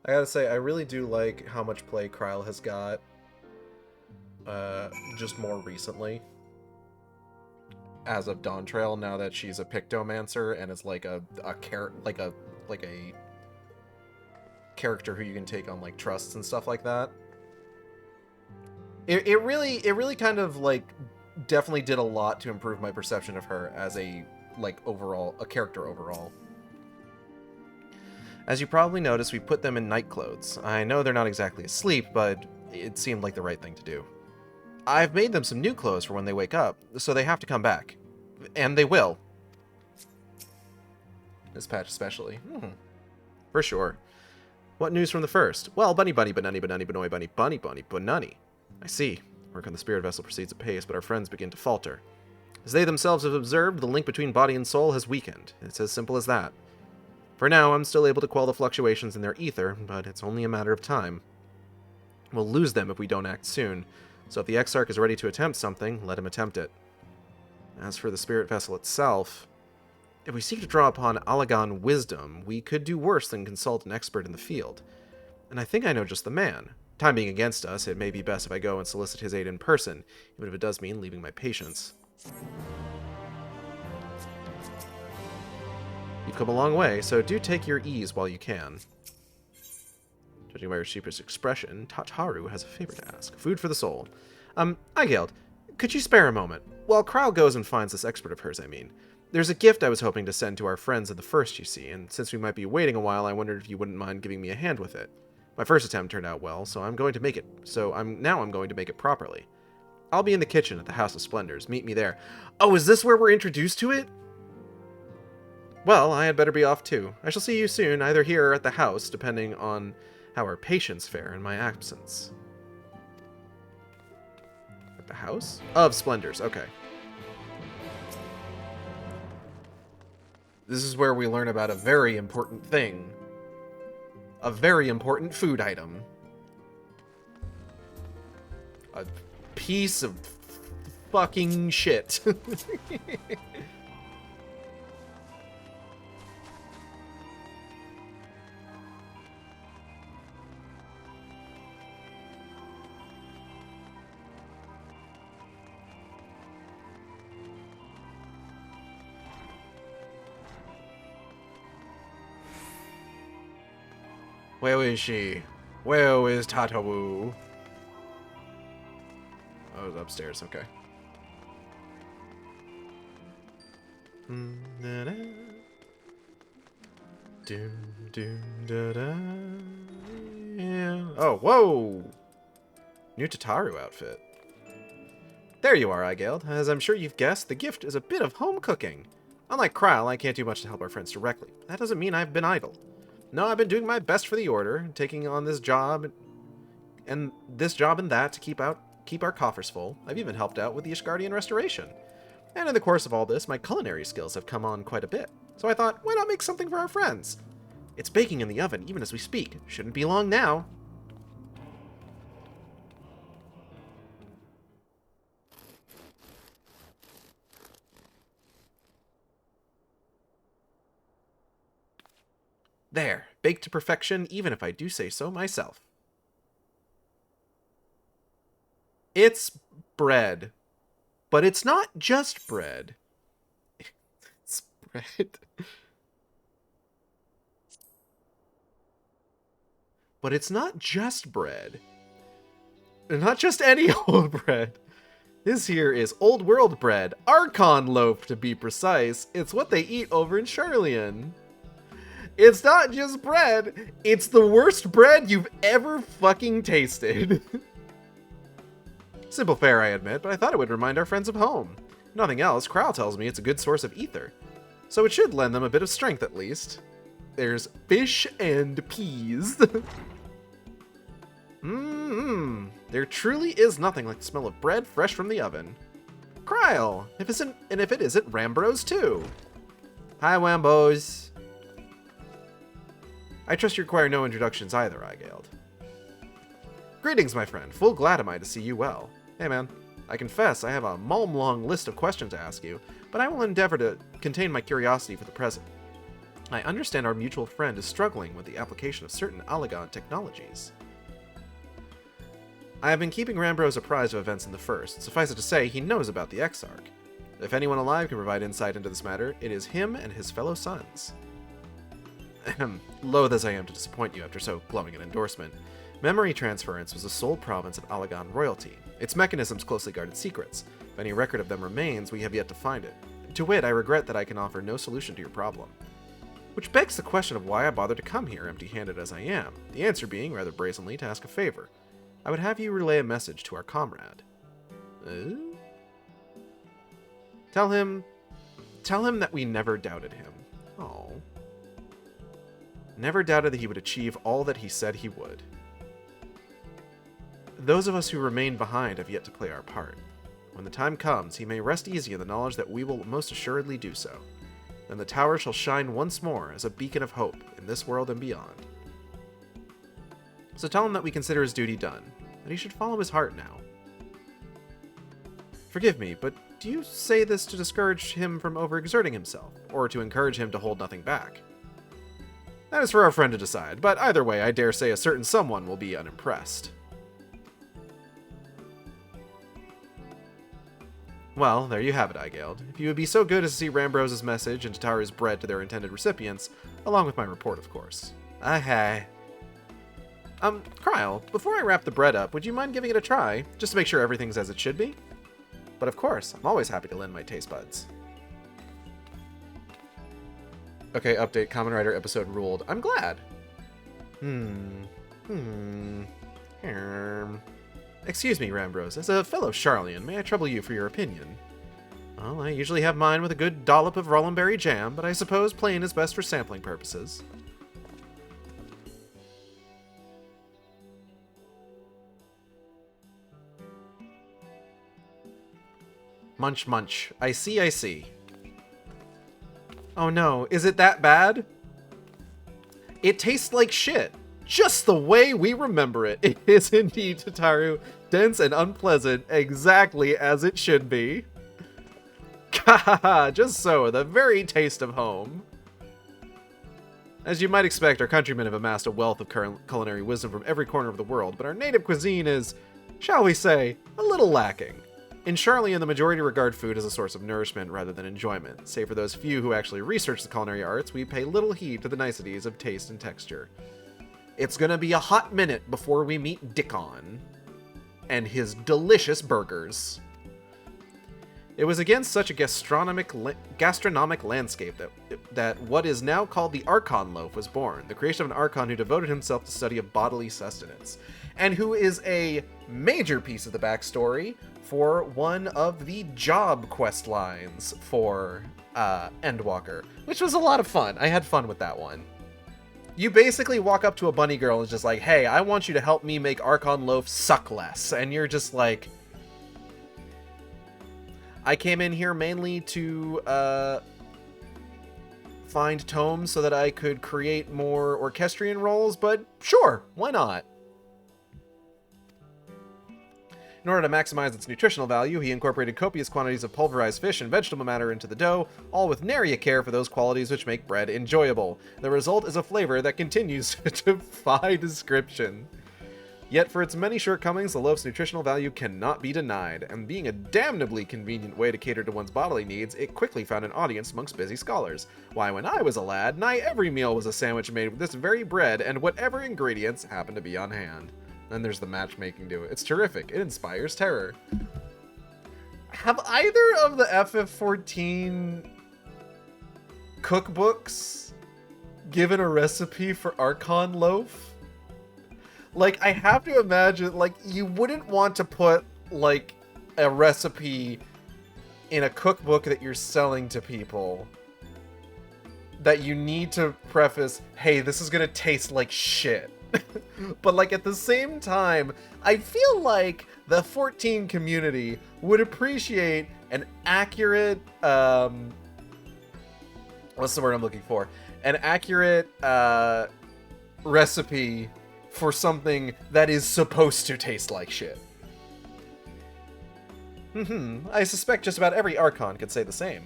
I gotta say, I really do like how much play Kryle has got, just more recently. As of Dawntrail, now that she's a Pictomancer and is like a character who you can take on like trusts and stuff like that. It really kind of like definitely did a lot to improve my perception of her as a character overall. As you probably noticed, we put them in night clothes. I know they're not exactly asleep, but it seemed like the right thing to do. I've made them some new clothes for when they wake up, so they have to come back. And they will. This patch especially. For sure. What news from the first? Well, bunny, bunny, banani, banani, banoy, bunny, bunny, bunny, banani. I see. Work on the spirit vessel proceeds apace, but our friends begin to falter. As they themselves have observed, the link between body and soul has weakened. It's as simple as that. For now, I'm still able to quell the fluctuations in their ether, but it's only a matter of time. We'll lose them if we don't act soon, so if the Exarch is ready to attempt something, let him attempt it. As for the spirit vessel itself, if we seek to draw upon Allagan wisdom, we could do worse than consult an expert in the field. And I think I know just the man. Time being against us, it may be best if I go and solicit his aid in person, even if it does mean leaving my patients. You've come a long way, so do take your ease while you can. Judging by your sheepish expression, Tataru has a favor to ask. Food for the soul. Eigeld, could you spare a moment? While Kryle goes and finds this expert of hers, I mean. There's a gift I was hoping to send to our friends of the first, you see, and since we might be waiting a while, I wondered if you wouldn't mind giving me a hand with it. My first attempt turned out well, so I'm going to make it properly. I'll be in the kitchen at the House of Splendors. Meet me there. Oh, is this where we're introduced to it? Well, I had better be off too. I shall see you soon, either here or at the house, depending on how our patients fare in my absence. At the House of Splendors, okay. This is where we learn about a very important thing. A very important food item. A piece of fucking shit. Where is she? Where is Tatawu? Oh, it was upstairs, okay. Yeah. Oh, whoa! New Tataru outfit. There you are, Igeld. As I'm sure you've guessed, the gift is a bit of home cooking. Unlike Kryle, I can't do much to help our friends directly. That doesn't mean I've been idle. No, I've been doing my best for the Order, taking on this job and that to keep our coffers full. I've even helped out with the Ishgardian restoration. And in the course of all this, my culinary skills have come on quite a bit. So I thought, why not make something for our friends? It's baking in the oven even as we speak. Shouldn't be long now. There, baked to perfection, even if I do say so myself. It's bread. But it's not just bread. It's bread. But it's not just bread. Not just any old bread. This here is old world bread. Archon loaf, to be precise. It's what they eat over in Charlian. It's not just bread. It's the worst bread you've ever fucking tasted. Simple fare, I admit, but I thought it would remind our friends of home. If nothing else, Kryle tells me it's a good source of ether. So it should lend them a bit of strength at least. There's fish and peas. There truly is nothing like the smell of bread fresh from the oven. Kryle! If it isn't, Rambros too. Hi, Wambos. I trust you require no introductions either, Igeld. Greetings, my friend. Full glad am I to see you well. Hey, man. I confess I have a long list of questions to ask you, but I will endeavor to contain my curiosity for the present. I understand our mutual friend is struggling with the application of certain Allagan technologies. I have been keeping Rambros apprised of events in the First. Suffice it to say, he knows about the Exarch. If anyone alive can provide insight into this matter, it is him and his fellow sons. Loath as I am to disappoint you after so glowing an endorsement, memory transference was the sole province of Allagan royalty. Its mechanisms closely guarded secrets. If any record of them remains, we have yet to find it. To wit, I regret that I can offer no solution to your problem. Which begs the question of why I bothered to come here empty-handed as I am, the answer being, rather brazenly, to ask a favor. I would have you relay a message to our comrade. Tell him that we never doubted him. Oh. Never doubted that he would achieve all that he said he would. Those of us who remain behind have yet to play our part. When the time comes, he may rest easy in the knowledge that we will most assuredly do so. Then the tower shall shine once more as a beacon of hope in this world and beyond. So tell him that we consider his duty done, that he should follow his heart now. Forgive me, but do you say this to discourage him from overexerting himself, or to encourage him to hold nothing back? That is for our friend to decide, but either way, I dare say a certain someone will be unimpressed. Well, there you have it, Igeld. If you would be so good as to see Rambros' message and Tataru's bread to their intended recipients, along with my report, of course. Okay. Kryle, before I wrap the bread up, would you mind giving it a try, just to make sure everything's as it should be? But of course, I'm always happy to lend my taste buds. Okay, update, Kamen Rider episode ruled. I'm glad. Excuse me, Rambrose. As a fellow Charlian, may I trouble you for your opinion? Well, I usually have mine with a good dollop of Rollenberry jam, but I suppose plain is best for sampling purposes. Munch, munch. I see, I see. Oh no, is it that bad? It tastes like shit. Just the way we remember it. It is indeed, Tataru, dense and unpleasant, exactly as it should be. Kahaha, just so, the very taste of home. As you might expect, our countrymen have amassed a wealth of culinary wisdom from every corner of the world, but our native cuisine is, shall we say, a little lacking. In Charlian, the majority regard food as a source of nourishment rather than enjoyment. Save for those few who actually research the culinary arts, we pay little heed to the niceties of taste and texture. It's gonna be a hot minute before we meet Dickon and his delicious burgers. It was against such a gastronomic landscape that what is now called the Archon Loaf was born, the creation of an Archon who devoted himself to study of bodily sustenance, and who is a major piece of the backstory for one of the job quest lines for Endwalker, which was a lot of fun. I had fun with that one. You basically walk up to a bunny girl and is just like, hey, I want you to help me make Archon Loaf suck less. And you're just like, I came in here mainly to find tomes so that I could create more orchestrion rolls, but sure, why not? In order to maximize its nutritional value, he incorporated copious quantities of pulverized fish and vegetable matter into the dough, all with nary a care for those qualities which make bread enjoyable. The result is a flavor that continues to defy description. Yet for its many shortcomings, the loaf's nutritional value cannot be denied, and being a damnably convenient way to cater to one's bodily needs, it quickly found an audience amongst busy scholars. Why, when I was a lad, nigh every meal was a sandwich made with this very bread and whatever ingredients happened to be on hand. Then there's the matchmaking to it. It's terrific. It inspires terror. Have either of the FF14 cookbooks given a recipe for Archon Loaf? Like, I have to imagine, like, you wouldn't want to put, like, a recipe in a cookbook that you're selling to people that you need to preface, hey, this is gonna taste like shit. But, like, at the same time, I feel like the 14 community would appreciate an accurate, what's the word I'm looking for? An accurate, recipe for something that is supposed to taste like shit. I suspect just about every Archon could say the same.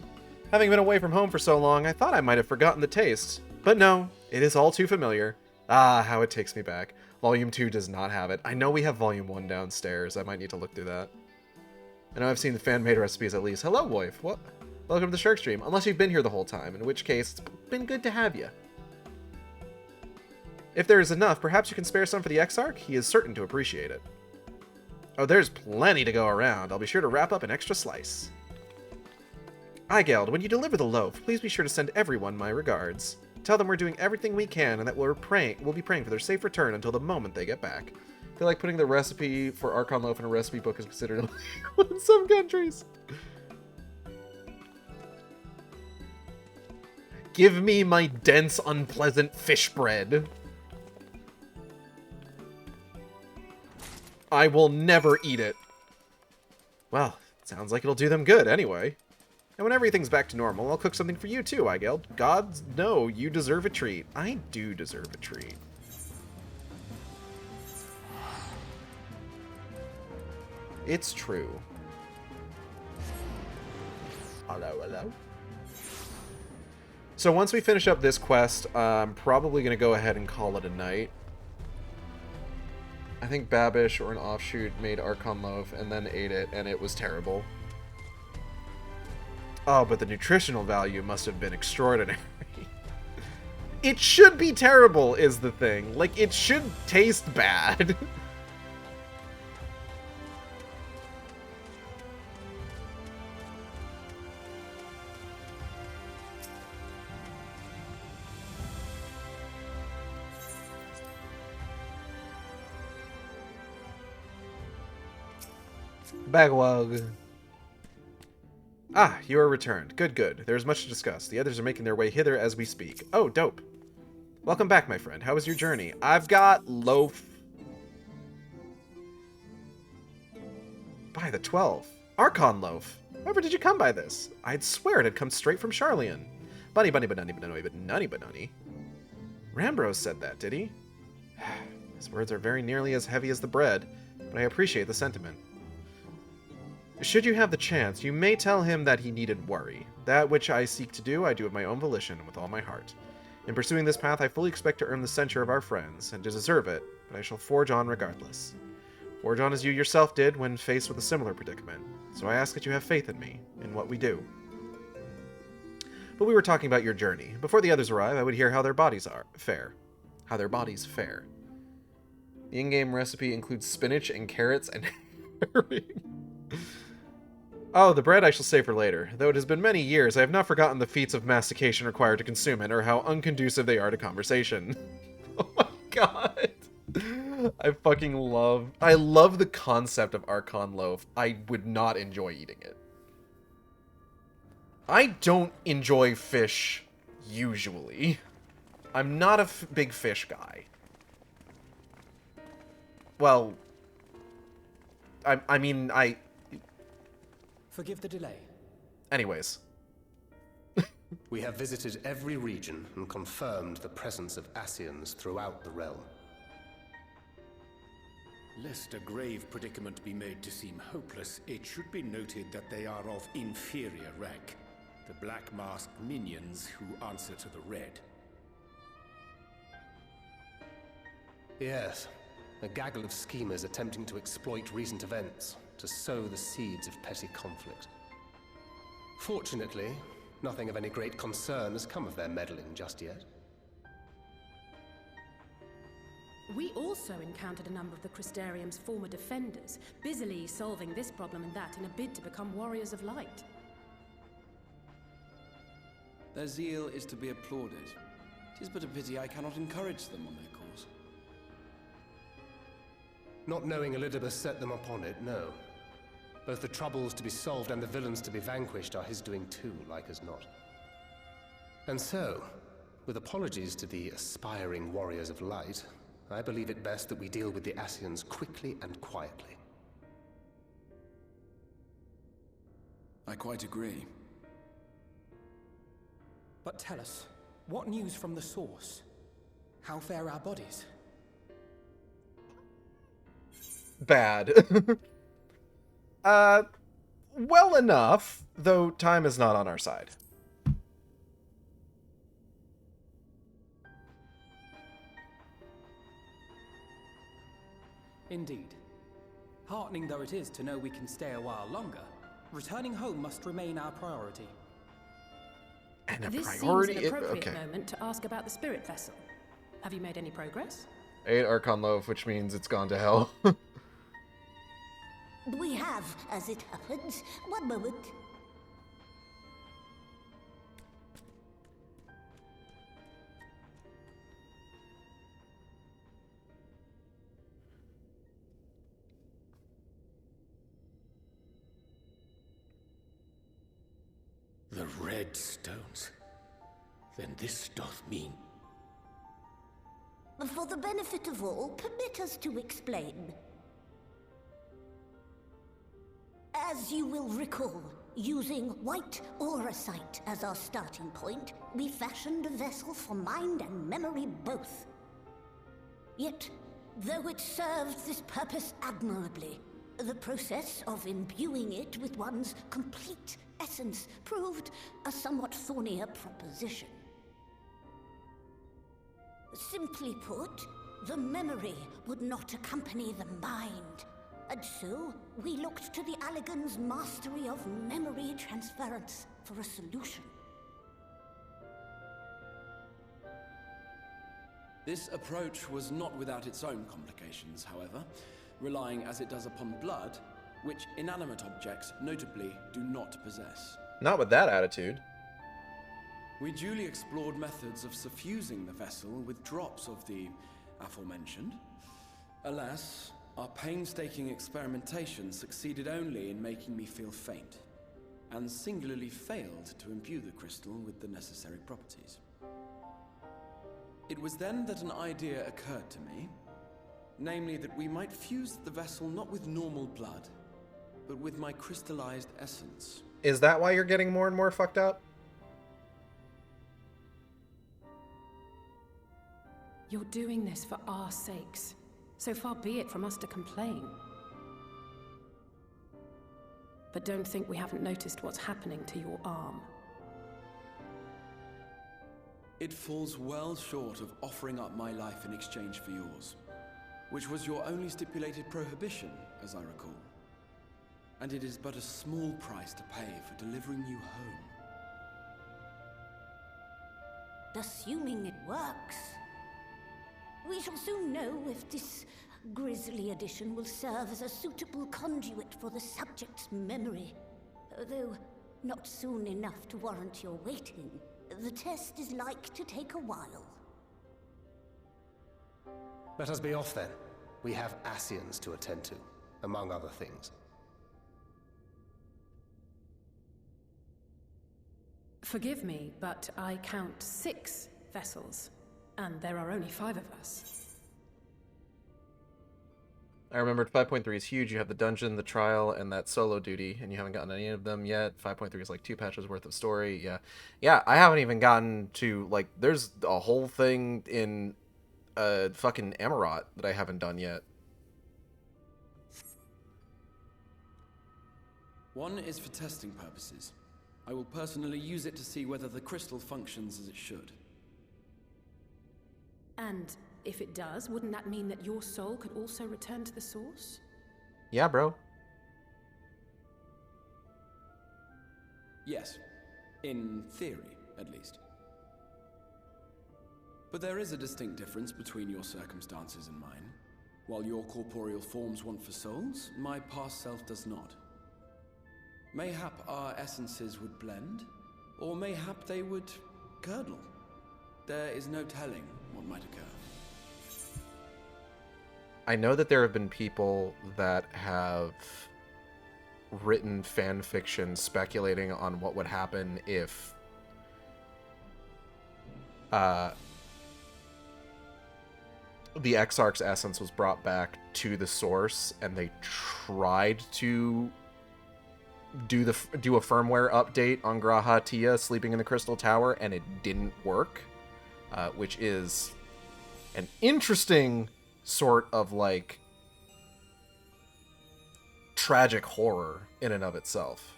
Having been away from home for so long, I thought I might have forgotten the taste. But no, it is all too familiar. Ah, how it takes me back. Volume 2 does not have it. I know we have Volume 1 downstairs. I might need to look through that. I know I've seen the fan-made recipes at least. Hello, Woif. What? Welcome to the Shark Stream. Unless you've been here the whole time, in which case, it's been good to have you. If there is enough, perhaps you can spare some for the Exarch? He is certain to appreciate it. Oh, there's plenty to go around. I'll be sure to wrap up an extra slice. Eigeld, when you deliver the loaf, please be sure to send everyone my regards. Tell them we're doing everything we can and that we'll be praying for their safe return until the moment they get back. I feel like putting the recipe for Archon Loaf in a recipe book is considered illegal in some countries. Give me my dense, unpleasant fish bread. I will never eat it. Well, sounds like it'll do them good anyway. And when everything's back to normal, I'll cook something for you too, Eigeld. Gods know you deserve a treat. I do deserve a treat. It's true. Hello, hello. So once we finish up this quest, I'm probably going to go ahead and call it a night. I think Babish or an offshoot made Archon Loaf and then ate it, and it was terrible. Oh, but the nutritional value must have been extraordinary. It should be terrible, is the thing. Like, it should taste bad. Bagwog. Ah, you are returned. Good, good. There is much to discuss. The others are making their way hither as we speak. Oh, dope. Welcome back, my friend. How was your journey? I've got loaf. By the 12. Archon loaf. However did you come by this? I'd swear it had come straight from Charlian. Bunny, bunny, but nunny, but nunny, but nunny, but nunny. Rambrose said that, did he? His words are very nearly as heavy as the bread, but I appreciate the sentiment. Should you have the chance, you may tell him that he needn't worry. That which I seek to do, I do of my own volition and with all my heart. In pursuing this path, I fully expect to earn the censure of our friends, and to deserve it, but I shall forge on regardless. Forge on as you yourself did when faced with a similar predicament, so I ask that you have faith in me, in what we do. But we were talking about your journey. Before the others arrive, I would hear how their bodies fare. How their bodies fare. The in-game recipe includes spinach and carrots and herring. Oh, the bread I shall save for later. Though it has been many years, I have not forgotten the feats of mastication required to consume it, or how unconducive they are to conversation. Oh my god. I love the concept of Archon loaf. I would not enjoy eating it. I don't enjoy fish, usually. I'm not a big fish guy. Well, I mean, Forgive the delay. Anyways. We have visited every region and confirmed the presence of Ascians throughout the realm. Lest a grave predicament be made to seem hopeless, it should be noted that they are of inferior rank. The black-masked minions who answer to the red. Yes, a gaggle of schemers attempting to exploit recent events to sow the seeds of petty conflict. Fortunately, nothing of any great concern has come of their meddling just yet. We also encountered a number of the Crystarium's former defenders, busily solving this problem and that in a bid to become warriors of light. Their zeal is to be applauded. 'Tis but a pity I cannot encourage them on their cause. Not knowing Elidibus set them upon it, no. Both the troubles to be solved and the villains to be vanquished are his doing too, like as not. And so, with apologies to the aspiring warriors of light, I believe it best that we deal with the Ascians quickly and quietly. I quite agree. But tell us, what news from the source? How fare our bodies? Bad. Well enough, though time is not on our side. Indeed. Heartening though it is to know we can stay a while longer, returning home must remain our priority. And a This priority? seems an appropriate Okay. moment to ask about the spirit vessel. Have you made any progress? I ate Archon loaf, which means it's gone to hell. We have, as it happens. One moment. The red stones. Then this doth mean... For the benefit of all, permit us to explain. As you will recall, using white auracite as our starting point, we fashioned a vessel for mind and memory both. Yet, though it served this purpose admirably, the process of imbuing it with one's complete essence proved a somewhat thornier proposition. Simply put, the memory would not accompany the mind. And so, we looked to the Allegan's mastery of memory transference for a solution. This approach was not without its own complications, however, relying as it does upon blood, which inanimate objects notably do not possess. Not with that attitude. We duly explored methods of suffusing the vessel with drops of the aforementioned. Alas, Our painstaking experimentation succeeded only in making me feel faint, and singularly failed to imbue the crystal with the necessary properties. It was then that an idea occurred to me, namely that we might fuse the vessel not with normal blood, but with my crystallized essence. Is that why you're getting more and more fucked up? You're doing this for our sakes. So far be it from us to complain. But don't think we haven't noticed what's happening to your arm. It falls well short of offering up my life in exchange for yours, which was your only stipulated prohibition, as I recall. And it is but a small price to pay for delivering you home. Assuming it works. We shall soon know if this grisly addition will serve as a suitable conduit for the subject's memory. Though not soon enough to warrant your waiting. The test is like to take a while. Let us be off then. We have Ascians to attend to, among other things. Forgive me, but I count 6 vessels, and there are only 5 of us. I remembered 5.3 is huge. You have the dungeon, the trial, and that solo duty, and you haven't gotten any of them yet. 5.3 is like 2 patches worth of story. Yeah, I haven't even gotten to, like, there's a whole thing in fucking Amarot that I haven't done yet. One is for testing purposes. I will personally use it to see whether the crystal functions as it should. And if it does, wouldn't that mean that your soul could also return to the source? Yeah, bro. Yes. In theory, at least. But there is a distinct difference between your circumstances and mine. While your corporeal forms want for souls, my past self does not. Mayhap our essences would blend, or mayhap they would curdle. There is no telling what might occur. I know that there have been people that have written fan fiction speculating on what would happen if the Exarch's essence was brought back to the source and they tried to do a firmware update on Graha Tia sleeping in the Crystal Tower and it didn't work, which is an interesting sort of like tragic horror in and of itself.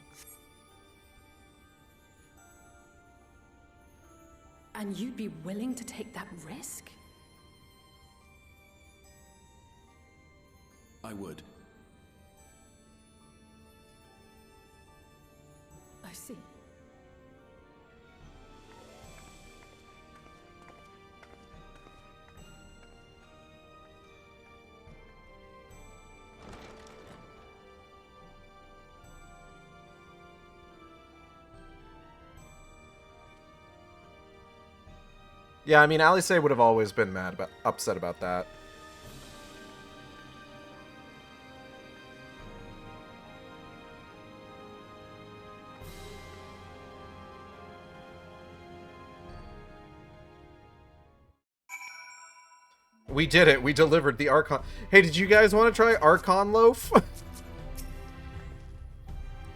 And you'd be willing to take that risk? I would. I see. Yeah, I mean, Alice would have always been upset about that. We did it. We delivered the Archon. Hey, did you guys want to try Archon Loaf?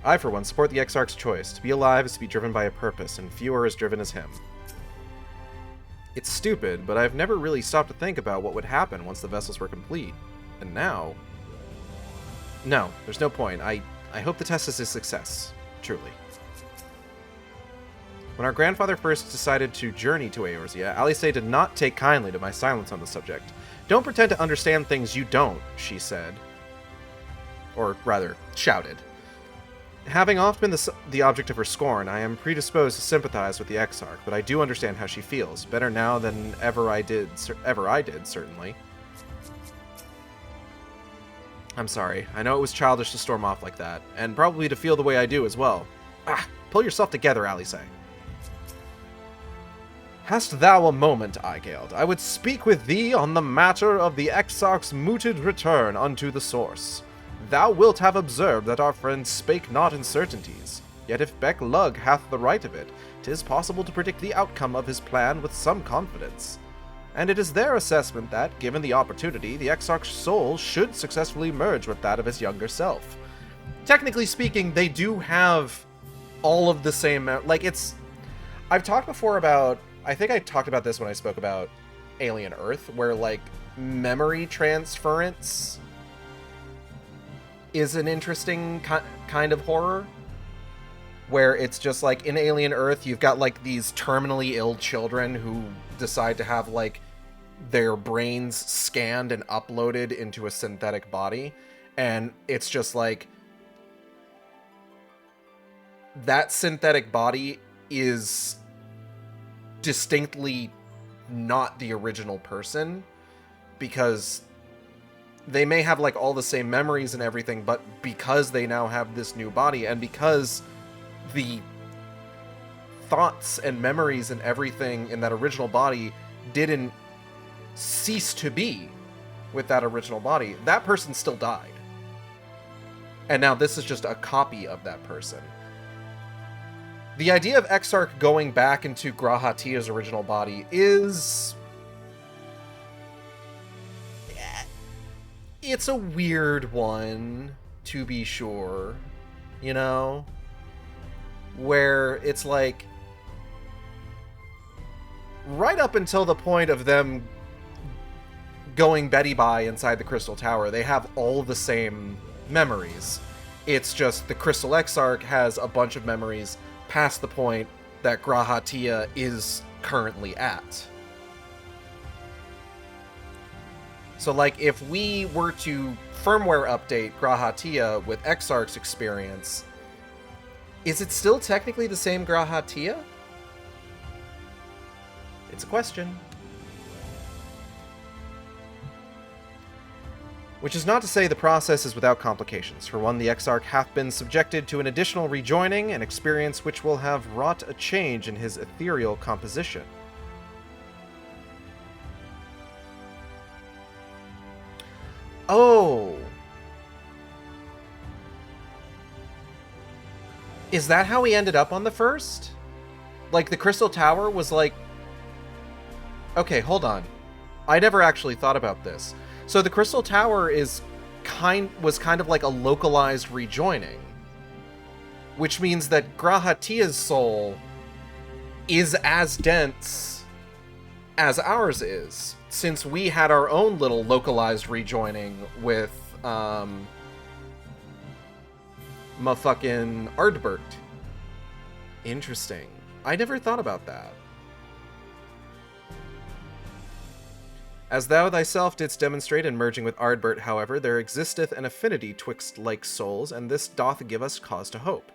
I, for one, support the Exarch's choice. To be alive is to be driven by a purpose, and few are as driven as him. It's stupid, but I've never really stopped to think about what would happen once the vessels were complete. And now... No, there's no point. I hope the test is a success. Truly. When our grandfather first decided to journey to Eorzea, Alice did not take kindly to my silence on the subject. Don't pretend to understand things you don't, she said. Or rather, shouted. Having often been the object of her scorn, I am predisposed to sympathize with the Exarch, but I do understand how she feels. Better now than ever I did, certainly. I'm sorry. I know it was childish to storm off like that, and probably to feel the way I do as well. Pull yourself together, Alice. Hast thou a moment, Aigeld? I would speak with thee on the matter of the Exarch's mooted return unto the source. Thou wilt have observed that our friend spake not in certainties. Yet if Beck Lug hath the right of it, 'tis possible to predict the outcome of his plan with some confidence. And it is their assessment that, given the opportunity, the Exarch's soul should successfully merge with that of his younger self. Technically speaking, they do have all of the same... Like, it's... I've talked before about... I think I talked about this when I spoke about Alien Earth, where, like, memory transference is an interesting kind of horror. Where it's just, like, in Alien Earth, you've got, like, these terminally ill children who decide to have, like, their brains scanned and uploaded into a synthetic body. And it's just, like... that synthetic body is distinctly not the original person, because they may have, like, all the same memories and everything, but because they now have this new body, and because the thoughts and memories and everything in that original body didn't cease to be with that original body, that person still died. And now this is just a copy of that person. The idea of Exarch going back into Grahatia's original body is... it's a weird one, to be sure, you know? Where it's like... right up until the point of them going Betty Bye inside the Crystal Tower, they have all the same memories. It's just the Crystal Exarch has a bunch of memories past the point that Grahatia is currently at. So, like, if we were to firmware update Grahatia with Exarch's experience, is it still technically the same Grahatia? It's a question. Which is not to say the process is without complications. For one, the Exarch hath been subjected to an additional rejoining, an experience which will have wrought a change in his ethereal composition. Oh! Is that how he ended up on the first? Like, the Crystal Tower was like... Okay, hold on. I never actually thought about this. So the Crystal Tower was kind of like a localized rejoining. Which means that Grahatia's soul is as dense as ours is. Since we had our own little localized rejoining with, motherfucking Ardbert. Interesting. I never thought about that. As thou thyself didst demonstrate in merging with Ardbert, however, there existeth an affinity twixt like souls, and this doth give us cause to hope.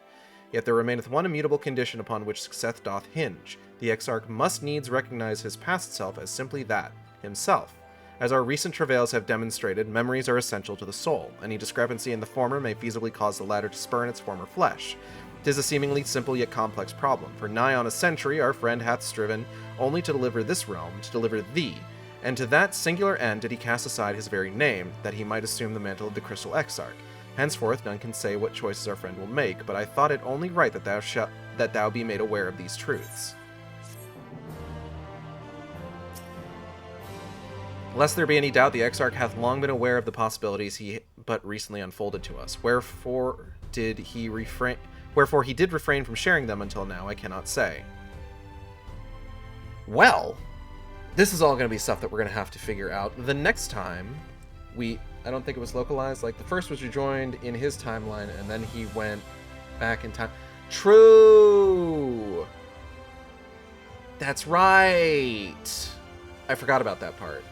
Yet there remaineth one immutable condition upon which success doth hinge. The Exarch must needs recognize his past self as simply that, himself. As our recent travails have demonstrated, memories are essential to the soul. Any discrepancy in the former may feasibly cause the latter to spurn its former flesh. 'Tis a seemingly simple yet complex problem, for nigh on a century our friend hath striven only to deliver this realm, to deliver thee, and to that singular end did he cast aside his very name, that he might assume the mantle of the Crystal Exarch. Henceforth none can say what choices our friend will make, but I thought it only right that thou be made aware of these truths. Lest there be any doubt, the Exarch hath long been aware of the possibilities he but recently unfolded to us. Wherefore he did refrain from sharing them until now, I cannot say. Well, this is all going to be stuff that we're going to have to figure out the next time I don't think it was localized. Like, the first was rejoined in his timeline, and then he went back in time. True! That's right! I forgot about that part.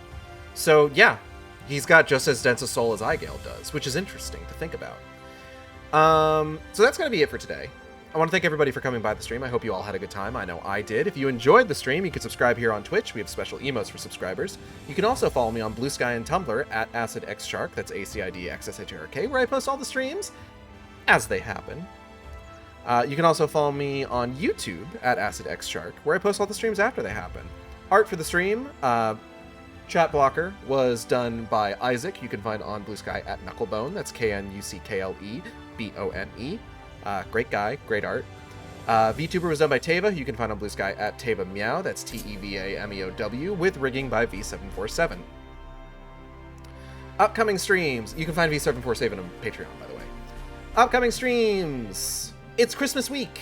So, yeah, he's got just as dense a soul as Aigale does, which is interesting to think about. So that's going to be it for today. I want to thank everybody for coming by the stream. I hope you all had a good time. I know I did. If you enjoyed the stream, you can subscribe here on Twitch. We have special emotes for subscribers. You can also follow me on Blue Sky and Tumblr at AcidXShark, that's AcidXSHRK, where I post all the streams as they happen. You can also follow me on YouTube at AcidXShark, where I post all the streams after they happen. Art for the stream, Chat Blocker, was done by Isaac. You can find on Blue Sky at Knucklebone. That's KNUCKLEBONE. Great guy, great art. VTuber was done by Teva. You can find on Blue Sky at Teva Meow. That's TEVAMEOW, with rigging by V747. Upcoming streams. You can find V747 on Patreon, by the way. Upcoming streams. It's Christmas week.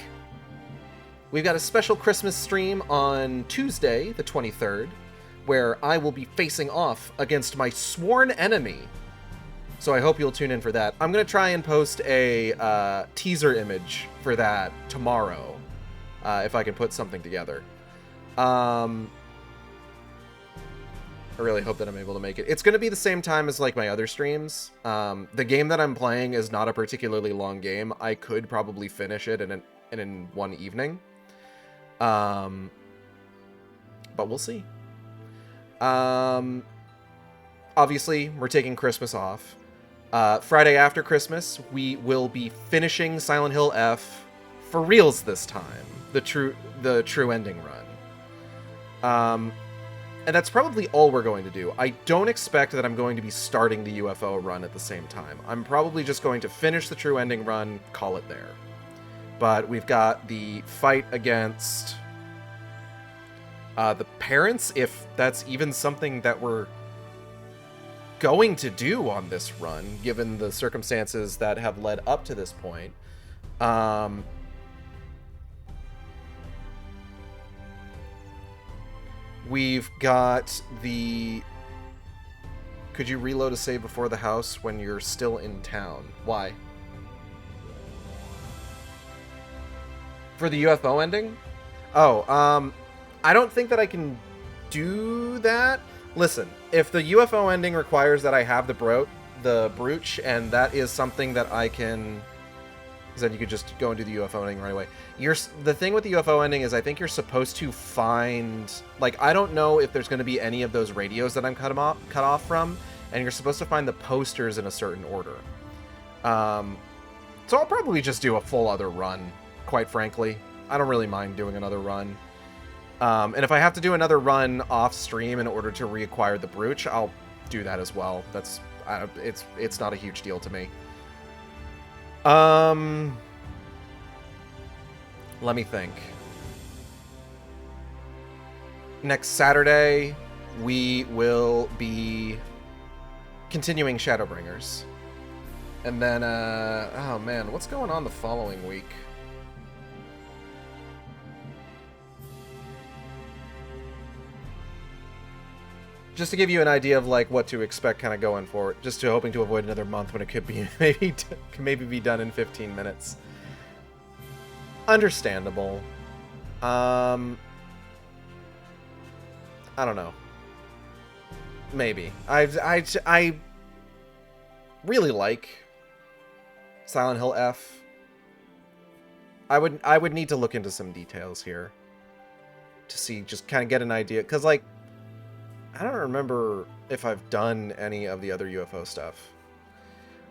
We've got a special Christmas stream on Tuesday, the 23rd, where I will be facing off against my sworn enemy. So I hope you'll tune in for that. I'm going to try and post a teaser image for that tomorrow, if I can put something together. I really hope that I'm able to make it. It's going to be the same time as like my other streams. The game that I'm playing is not a particularly long game. I could probably finish it in one evening. But we'll see. Obviously, we're taking Christmas off. Friday after Christmas, we will be finishing Silent Hill F for reals this time. The true ending run. And that's probably all we're going to do. I don't expect that I'm going to be starting the UFO run at the same time. I'm probably just going to finish the true ending run, call it there. But we've got the fight against the parents, if that's even something that we're going to do on this run, given the circumstances that have led up to this point. We've got the... Could you reload a save before the house when you're still in town? Why? For the UFO ending? Oh, I don't think that I can do that. Listen, if the UFO ending requires that I have the brooch, and that is something that I can... Then you could just go and do the UFO ending right away. The thing with the UFO ending is I think you're supposed to find... Like, I don't know if there's going to be any of those radios that I'm cut off from, and you're supposed to find the posters in a certain order. So I'll probably just do a full other run, quite frankly. I don't really mind doing another run. And if I have to do another run off stream in order to reacquire the brooch, I'll do that as well. That's it's not a huge deal to me. Let me think. Next Saturday, we will be continuing Shadowbringers. And then, oh man, what's going on the following week? Just to give you an idea of like what to expect kind of going forward, just hoping to avoid another month when it could be maybe be done in 15 minutes. Understandable. I don't know. Maybe. I really like Silent Hill F. I would need to look into some details here to see, just kind of get an idea, because like I don't remember if I've done any of the other UFO stuff.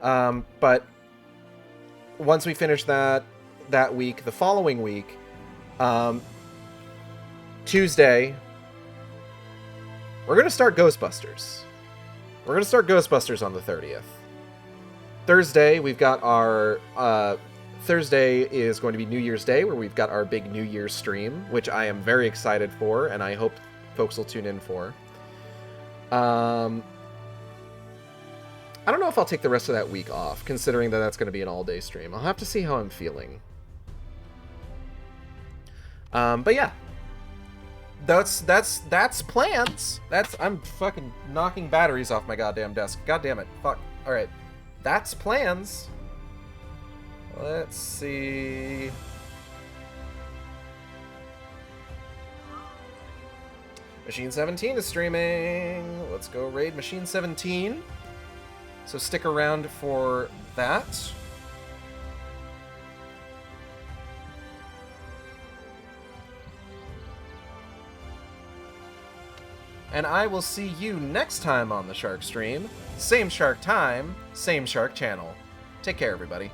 But once we finish that week, the following week, Tuesday, we're going to start Ghostbusters. We're going to start Ghostbusters on the 30th. Thursday, we've got our... Thursday is going to be New Year's Day, where we've got our big New Year's stream, which I am very excited for, and I hope folks will tune in for. I don't know if I'll take the rest of that week off, considering that that's going to be an all-day stream. I'll have to see how I'm feeling. But yeah, that's plans. I'm fucking knocking batteries off my goddamn desk. God damn it. Fuck. All right, that's plans. Let's see. Machine 17 is streaming. Let's go raid Machine 17. So stick around for that. And I will see you next time on the Shark Stream. Same Shark time, same Shark channel. Take care, everybody.